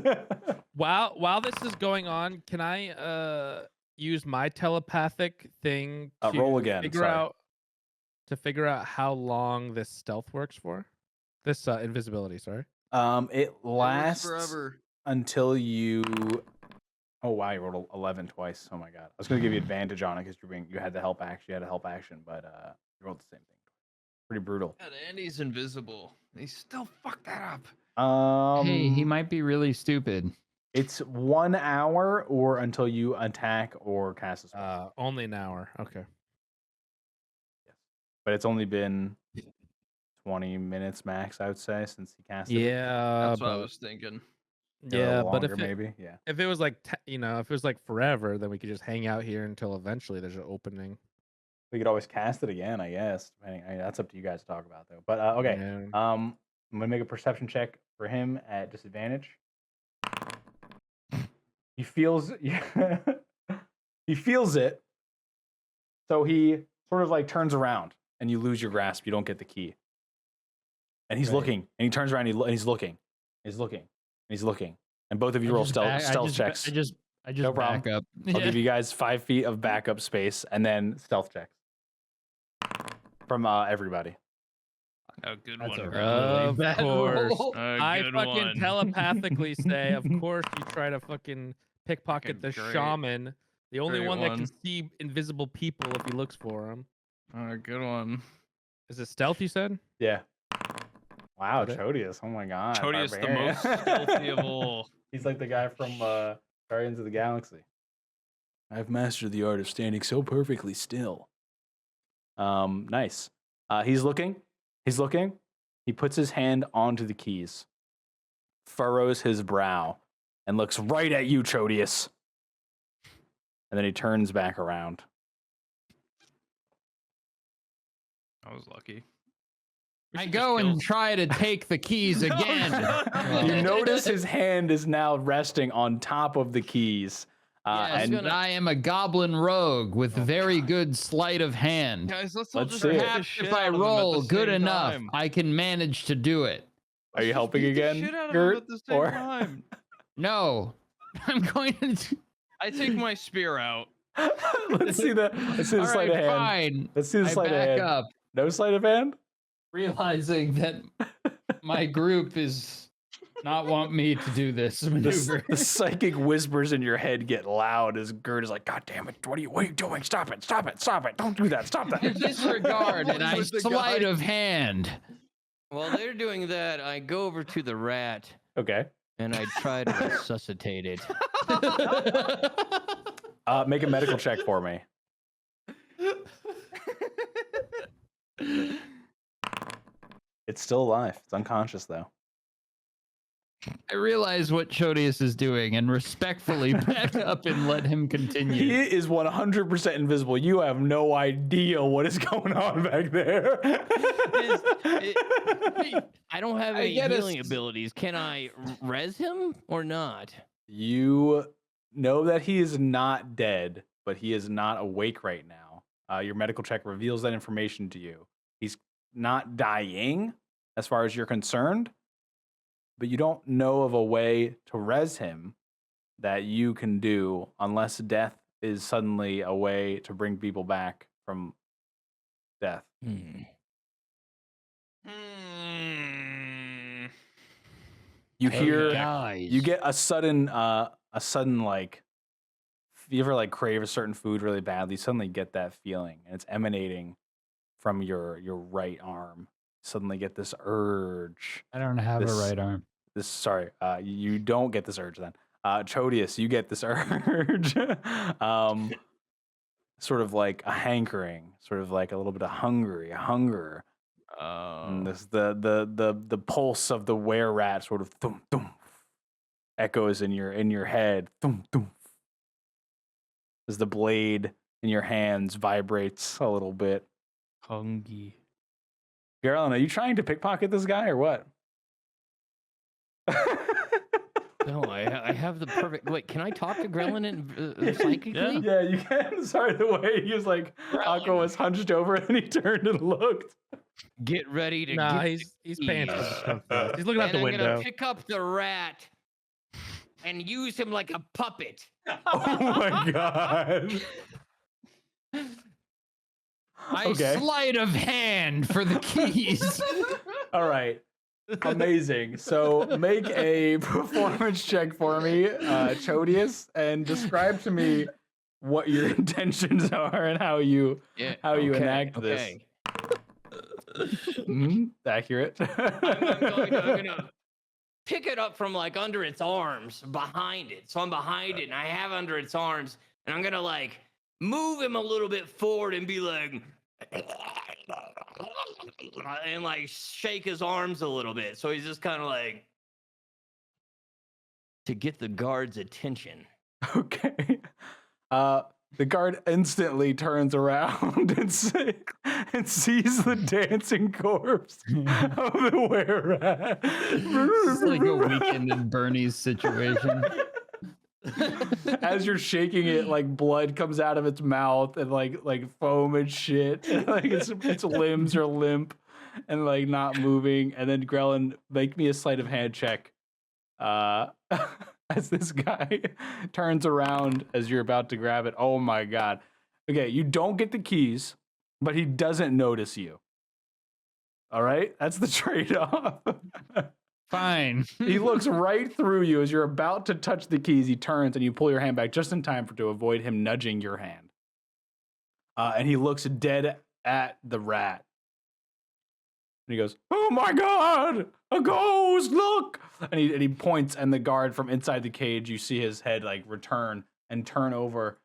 While this is going on, can I use my telepathic thing to Roll again, figure sorry. out how long this stealth works for? This invisibility, sorry. It lasts forever. until you. Oh wow, you rolled 11 twice. Oh my god, I was gonna give you advantage on it because you had the help action. You had a help action, but you rolled the same thing. Pretty brutal. God, Andy's invisible. He still fucked that up. Hey, he might be really stupid. It's 1 hour or until you attack or cast a spell. Only an hour. Okay. But it's only been 20 minutes max, I would say, since he cast it. Yeah, That's what I but was thinking. Maybe a yeah, little but longer, if it, maybe, yeah. if it was like if it was like forever, then we could just hang out here until eventually there's an opening. We could always cast it again, I guess. That's up to you guys to talk about, though. But okay, Yeah. I'm gonna make a perception check for him at disadvantage. He feels he feels it, so he sort of like turns around, and you lose your grasp. You don't get the key, and he's Right. looking, and he turns around, and he's looking, and both of you roll stealth checks. I just No problem. back up. I'll give you guys 5 feet of backup space, and then stealth checks from everybody. Oh, good That's one. a Greg. Of bad course. roll. I Good fucking one. telepathically say, of course, you try to fucking pickpocket Fucking the great. shaman, the only Great one that can one. see invisible people if he looks for them. Good one. Is it stealth? You said? Yeah. Wow, Got it. Chodius. Oh my god. Chodius, the barbarian. most stealthy of all. He's like the guy from Guardians of the Galaxy. I've mastered the art of standing so perfectly still. Nice. He's looking. He puts his hand onto the keys, furrows his brow, and looks right at you, Chodius. And then he turns back around. I was lucky. We I should go just kill- and try to take the keys again. You notice his hand is now resting on top of the keys. Yes, and and I am a goblin rogue with very good sleight of hand. Guys, let's all Let's just see it. beat the Perhaps shit if I out of him at roll the good same enough, time. I can manage to do it. are you Let's just helping beat the again, shit out of him Gert? at the same Or time. No, I'm going to. I take my spear out. let's see the All sleight right, of hand. fine. Let's see the I sleight of back hand. up, No sleight of hand. realizing that my group is not want me to do this maneuver. The psychic whispers in your head get loud as Gert is like, "God damn it! What are you doing? Stop it! Don't do that! Stop I that!" disregard and I With the sleight guy. of hand. While they're doing that, I go over to the rat Okay. and I try to resuscitate it. Make a medical check for me. It's still alive. It's unconscious though. I realize what Chodius is doing and respectfully back up and let him He continue. is 100% invisible. You have no idea what is going on back there. I don't have I any get a healing s- abilities. Can I res him or not? You know that he is not dead, but he is not awake right now. Your medical check reveals that information to you. He's not dying, as far as you're concerned, but you don't know of a way to res him that you can do unless death is suddenly a way to bring people back from death. Hmm. You hear, Guys. you get a sudden like you ever like crave a certain food really badly, you suddenly get that feeling, and it's emanating from your right arm. Suddenly get this urge. I don't have a This- right arm. Sorry, you don't get this urge then. Chodius, you get this urge. Sort of like a hankering, sort of like a little bit of hunger. And this the pulse of the were rat sort of thump thump echoes in your head. Thump thump. As the blade in your hands vibrates a little bit. Hungry. Garland, are you trying to pickpocket this guy or what? No, I have the perfect. Wait, can I talk to Gremlin psychically? Yeah, you can. Sorry, the way he was like, Aqua was hunched over and he turned and looked. Get ready to. Nah, get he's paying keys. attention to us. He's looking out and the I'm window. gonna pick up the rat and use him like a puppet. Oh my god. Sleight of hand for the keys. All right. Amazing. So make a performance check for me, Chodius, and describe to me what your intentions are and how you enact this. Accurate. I'm gonna pick it up from like under its arms, behind it. So I'm behind it, and I have under its arms, and I'm gonna like move him a little bit forward and be like, and like shake his arms a little bit. So he's just kind of like to get the guard's attention. Okay. The guard instantly turns around and sees the dancing corpse of the were-rat. It's like a Weekend at Bernie's situation. As you're shaking it, like blood comes out of its mouth and like foam and shit. And, like its limbs are limp and like not moving. And then Grellin, make me a sleight of hand check. As this guy turns around as you're about to grab it. Oh my god. Okay, you don't get the keys, but he doesn't notice you. All right? That's the trade-off. Fine. He looks right through you as you're about to touch the keys. He turns and you pull your hand back just in time to avoid him nudging your hand. And he looks dead at the rat. And he goes, "Oh my god, a ghost! Look!" And he points, and the guard from inside the cage, you see his head like return and turn over.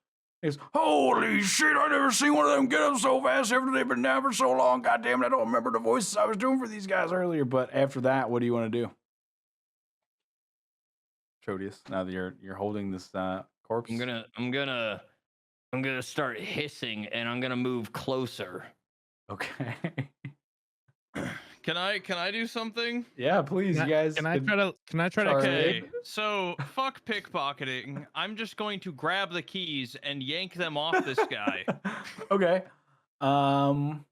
He goes, "Holy shit! I never seen one of them get up so fast after they've been down for so long. God damn it! I don't remember the voices I was doing for these guys earlier." But after that, what do you want to do, Chodius? Now that you're holding this corpse, I'm gonna start hissing, and I'm gonna move closer. Okay. Can I do something? Yeah, please, you guys. Can I try to? Sorry. Okay, so fuck pickpocketing. I'm just going to grab the keys and yank them off this guy. Okay. Can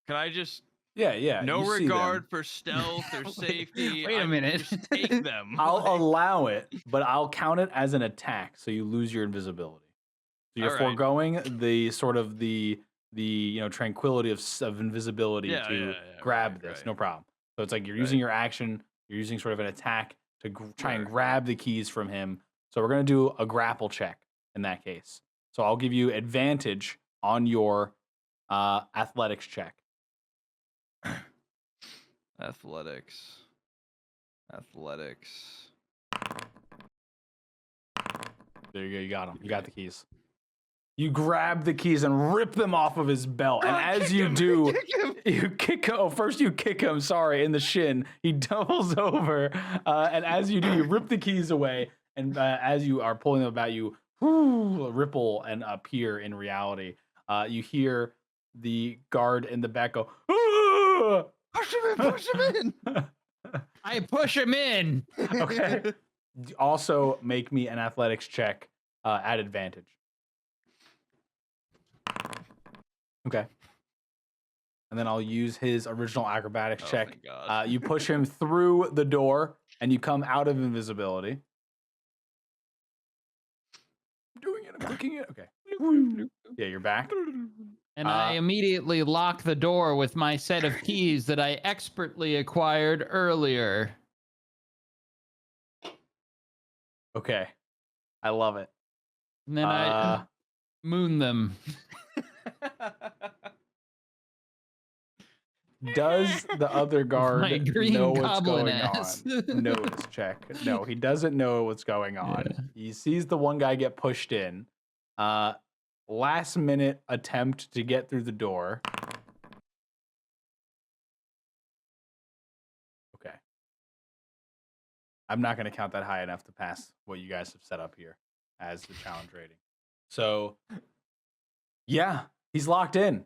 I just Yeah. no you see them. regard for stealth or safety? Wait a minute. Just take them. I'll allow it, but I'll count it as an attack, so you lose your invisibility. So you're All right. foregoing the sort of the tranquility of invisibility to grab this. right. No problem. So it's like you're using your action. You're using sort of an attack to try and grab the keys from him. So we're gonna do a grapple check in that case. So I'll give you advantage on your athletics check. Athletics. There you go. You got them. You got the keys. You grab the keys and rip them off of his belt. And as you do, you kick him. Oh, first you kick him, in the shin. He doubles over. And as you do, you rip the keys away. And as you are pulling them about you, ripple and appear in reality. You hear the guard in the back go, "Ah!" Push him in. I push him in. Okay. Also, make me an athletics check at advantage. Okay. And then I'll use his original acrobatics check. Thank God. You push him through the door, and you come out of invisibility. I'm doing it. I'm clicking it. Okay. Yeah, you're back. And I immediately lock the door with my set of keys that I expertly acquired earlier. Okay. I love it. And then I moon them. Does the other My guard green know what's goblin going ass. on? Notice check. No, he doesn't know what's going on. Yeah. He sees the one guy get pushed in. Last minute attempt to get through the door. Okay. I'm not going to count that high enough to pass what you guys have set up here as the challenge rating. So, yeah, he's locked in.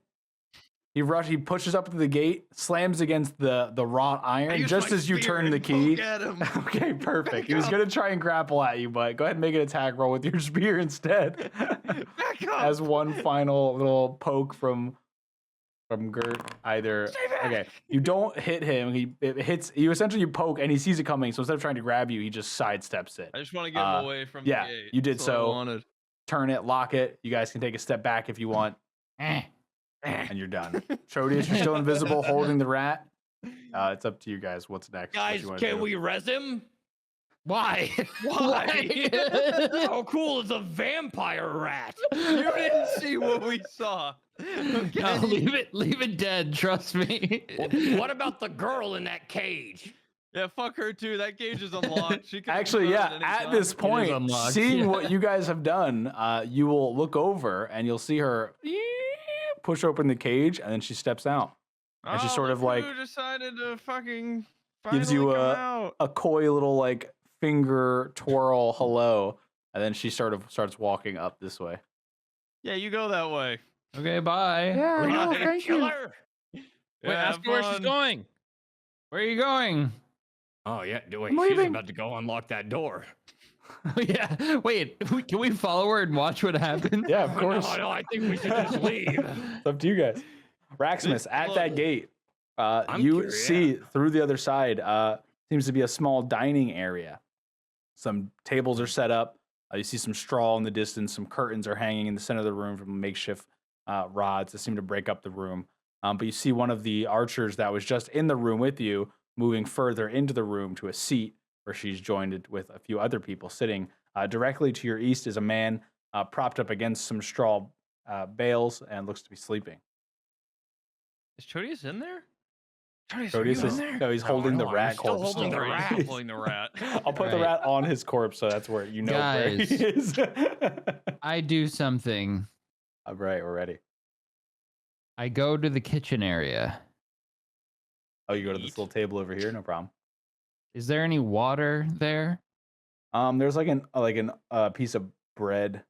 He pushes up to the gate, slams against the wrought iron use just my as you spear turn the and key. poke at him. Okay, perfect. Back He was up. going to try and grapple at you, but go ahead and make an attack roll with your spear instead. Back up. As one final little poke from Gert. Either okay, you don't hit him. It hits you. Essentially, you poke and he sees it coming. So instead of trying to grab you, he just sidesteps it. I just want to get him away from yeah, the gate. you did That's all I so. wanted. Turn it, lock it. You guys can take a step back if you want, and you're done. Trodius, you're still invisible, holding the rat. It's up to you guys. What's next? What Guys, you wanna can do? we res him? Why? Why? How cool is a vampire rat? You didn't see what we saw. No, Okay? leave it dead. Trust me. What about the girl in that cage? Yeah, fuck her too. That cage is unlocked. She can Actually, explode yeah. any At time. this point, unlocked, seeing yeah. what you guys have done, you will look over and you'll see her push open the cage, and then she steps out. and she sort look of, like, who decided to fucking gives you finally come out. a coy little like finger twirl hello, and then she sort of starts walking up this way. Yeah, you go that way. Okay, bye. We're not gonna kill her. Wait, Yeah, ask her where she's fun. going. Where are you going? Oh yeah, wait, I'm she's leaving. about to go unlock that door. Yeah. Wait, can we follow her and watch what happens? Yeah, of course. No, I think we should just leave. It's up to you guys. Raximus, at that gate, I'm you curious, see through the other side, seems to be a small dining area. Some tables are set up. You see some straw in the distance. Some curtains are hanging in the center of the room from makeshift rods that seem to break up the room. But you see one of the archers that was just in the room with you moving further into the room to a seat where she's joined with a few other people sitting. Directly to your east is a man propped up against some straw bales and looks to be sleeping. Is Chodius in there? Proteus is, no, he's holding the no, I'm rat still corpse. holding the Don't worry. rat. I'm holding the rat. I'll put the Right. rat on his corpse, so that's where you know where he Guys. is. I do something. All right, we're ready. I go to the kitchen area. Oh, you go to this Eat. little table over here, no problem. Is there any water there? There's like an piece of bread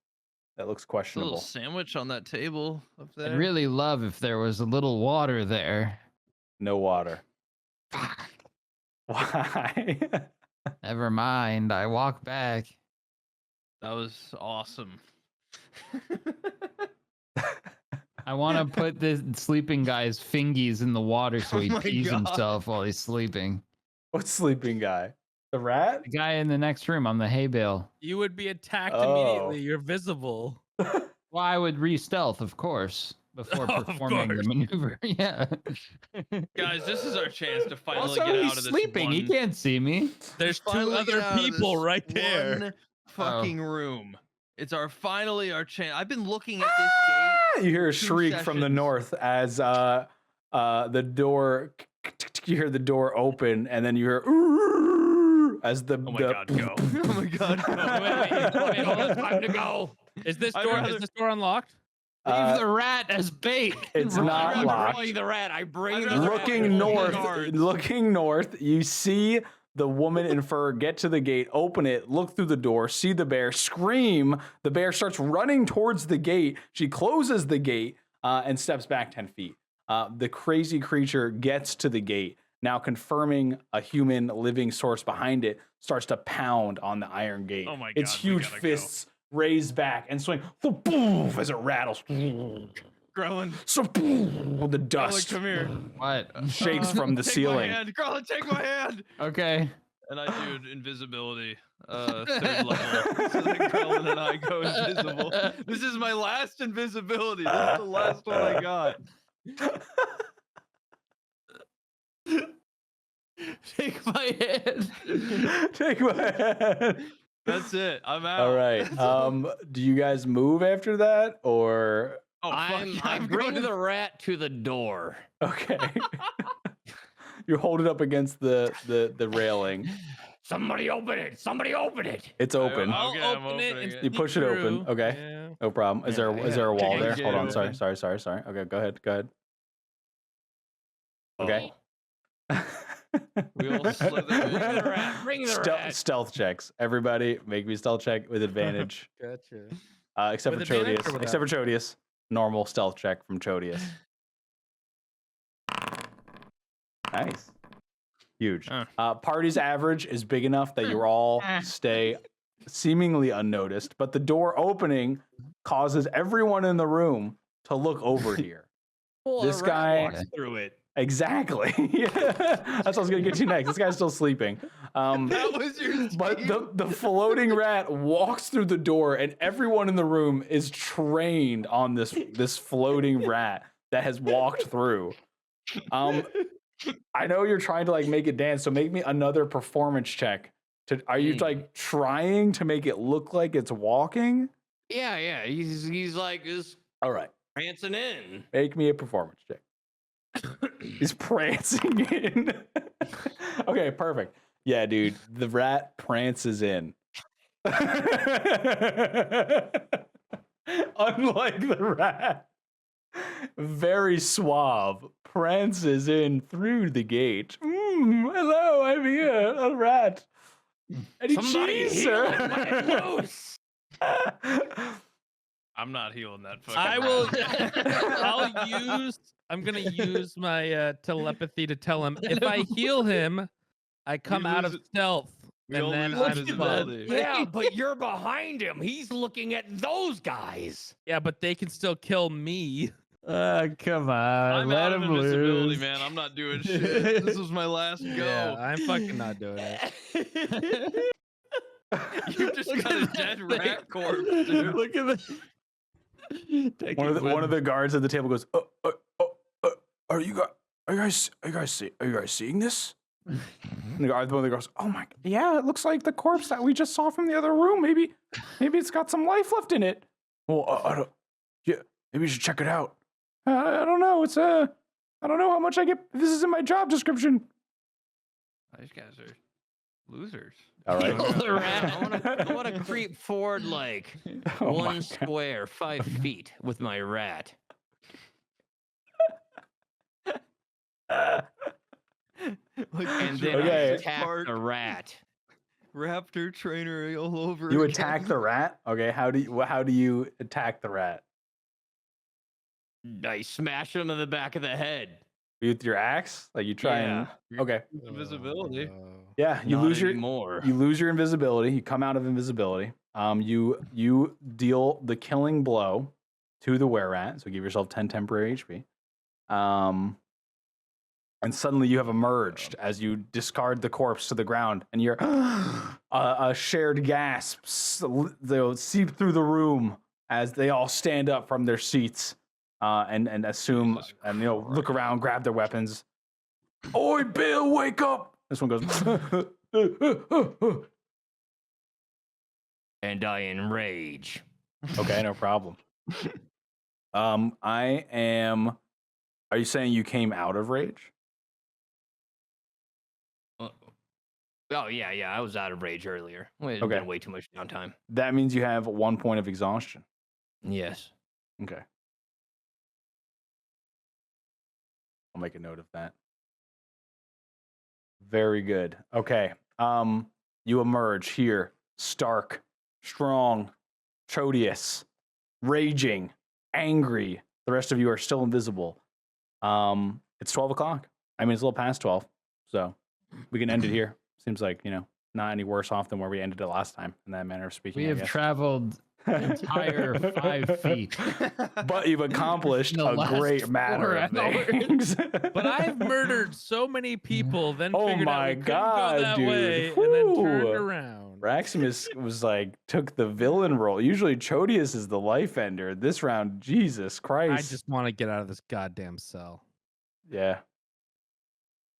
that looks A little questionable. Sandwich on that table up there. I'd really love if there was a little water there. No water. Why? Never mind. I walk back. That was awesome. I want to put this sleeping guy's fingies in the water so he Oh my pees God. himself while he's sleeping. What sleeping guy? The rat? The guy in the next room on the hay bale. You would be attacked Oh. immediately. You're visible. Well, I would re-stealth, of course, before Of performing the course. maneuver. Yeah. Guys, this is our chance to finally Also, get he's out of this sleeping. He one- can't see me. There's two Finally other get out of people this right there. One fucking room. It's finally our chance. I've been looking at Ah! this You hear a 2 shriek from the sessions. north as the door. You hear the door open, and then you hear as the. Oh my the God, go. gate. Oh my god. Wait, hold on, time to go. Is this I'd door? rather- Is this door unlocked? Leave the rat as bait. it's Run. not I'm locked. bringing the rat. I bring I'd the rather rat. Looking Hold the north, guards. you see the woman in fur get to the gate, open it, look through the door, see the bear, scream. The bear starts running towards the gate. She closes the gate and steps back 10 feet. The crazy creature gets to the gate, now confirming a human living source behind it, starts to pound on the iron gate. Oh my Its God, we huge gotta go. fists raised back and swing boom, as it rattles. Growling. So boom, the dust come here. What? shakes from the Take ceiling. my hand. Growling, take my hand. Okay. And I do invisibility, 3rd level, so that Growling and I go invisible. This is my last invisibility. This is the last one I got. Take my hand. Take my hand. That's it. I'm out. All right. Do you guys move after that or Oh, fuck I yeah, I'm bring going to- the rat to the door. okay? You hold it up against the railing. Somebody open it! Somebody open it! It's open. I'll- I'll Okay, I'm open it opening and it. You sneak push it open. through. Okay. Yeah. No problem. Is Yeah, there a wall Kick there? it Hold on. open. Sorry. Okay, go ahead. Okay. We all slither Bring the in. rat! Bring the rat! Stealth checks. Everybody, make me stealth check with advantage. Gotcha. Except for With advantage or Chodius. without? Except for Chodius. Normal stealth check from Chodius. Nice. Huge. Party's average is big enough that you all stay seemingly unnoticed, but the door opening causes everyone in the room to look over here. Well, This a rat guy- walks through it. Exactly. Yeah. That's what I was gonna get to next. This guy's still sleeping. That was your But the floating rat walks through the door, and everyone in the room is trained on this floating rat that has walked through. I know you're trying to like make it dance, so make me another performance check. Are you like trying to make it look like it's walking? Yeah. He's like just All right, prancing in. make me a performance check. He's prancing in. Okay, perfect. Yeah, dude, the rat prances in. Unlike the rat, very suave, prances in through the gate. Hello, I'm here, a rat. Any Somebody cheese, heal sir? him, let it loose. I'm not healing that fucking I will. rat. I'm gonna use my telepathy to tell him if I heal him, I come out of lose- stealth, we and all then lose I'm invisibility. fine. Yeah, but you're behind him. He's looking at those guys. Yeah, but they can still kill me. Come on. I'm let out of him invisibility, lose. man. I'm not doing shit. This was my last go. Yeah, I'm fucking not doing it. You just Look got a at dead that rat thing. corpse, dude. Look at the. One of the guards at the table goes, "Are you guys seeing this?" And the guard, one of the girls, "Oh my, yeah, it looks like the corpse that we just saw from the other room. Maybe it's got some life left in it. Well, I don't. Yeah, maybe you should check it out. I don't know. I don't know how much I get. This is in my job description. These guys are losers. All right. Kill the rat. I want to creep forward like Oh my one God. square, 5 feet with my rat. Like And then Okay. I attack the rat. Raptor trainer all over. You again. attack the rat. Okay. How do you attack the rat? I smash him in the back of the head. With your axe? Like you try and okay. Invisibility. Yeah, you Not lose your anymore. you lose your invisibility. You come out of invisibility. You deal the killing blow to the were-rat, so give yourself 10 temporary HP. And suddenly you have emerged as you discard the corpse to the ground, and you're a shared gasp they'll seep through the room as they all stand up from their seats and assume Jesus and look around, grab their weapons. Oi, Bill, wake up! This one goes. And I enrage. Okay, no problem. I am. Are you saying you came out of rage? Oh yeah. I was out of rage earlier. It had Okay. been way too much downtime. That means you have 1 point of exhaustion. Yes. Okay. I'll make a note of that. Very good. Okay. You emerge here, stark, strong, Chodius, raging, angry. The rest of you are still invisible. It's 12 o'clock. I mean, it's a little past 12, so we can end it here. Seems like, not any worse off than where we ended it last time, in that manner of speaking. We I have guess. traveled an entire 5 feet. But you've accomplished In the a last great matter 4 of hours. things. But I've murdered so many people, then Oh figured out my we couldn't God, go that dude. way, and then turned Whew. around. Raximus was like, took the villain role. Usually Chodius is the life ender. This round, Jesus Christ. I just want to get out of this goddamn cell. Yeah.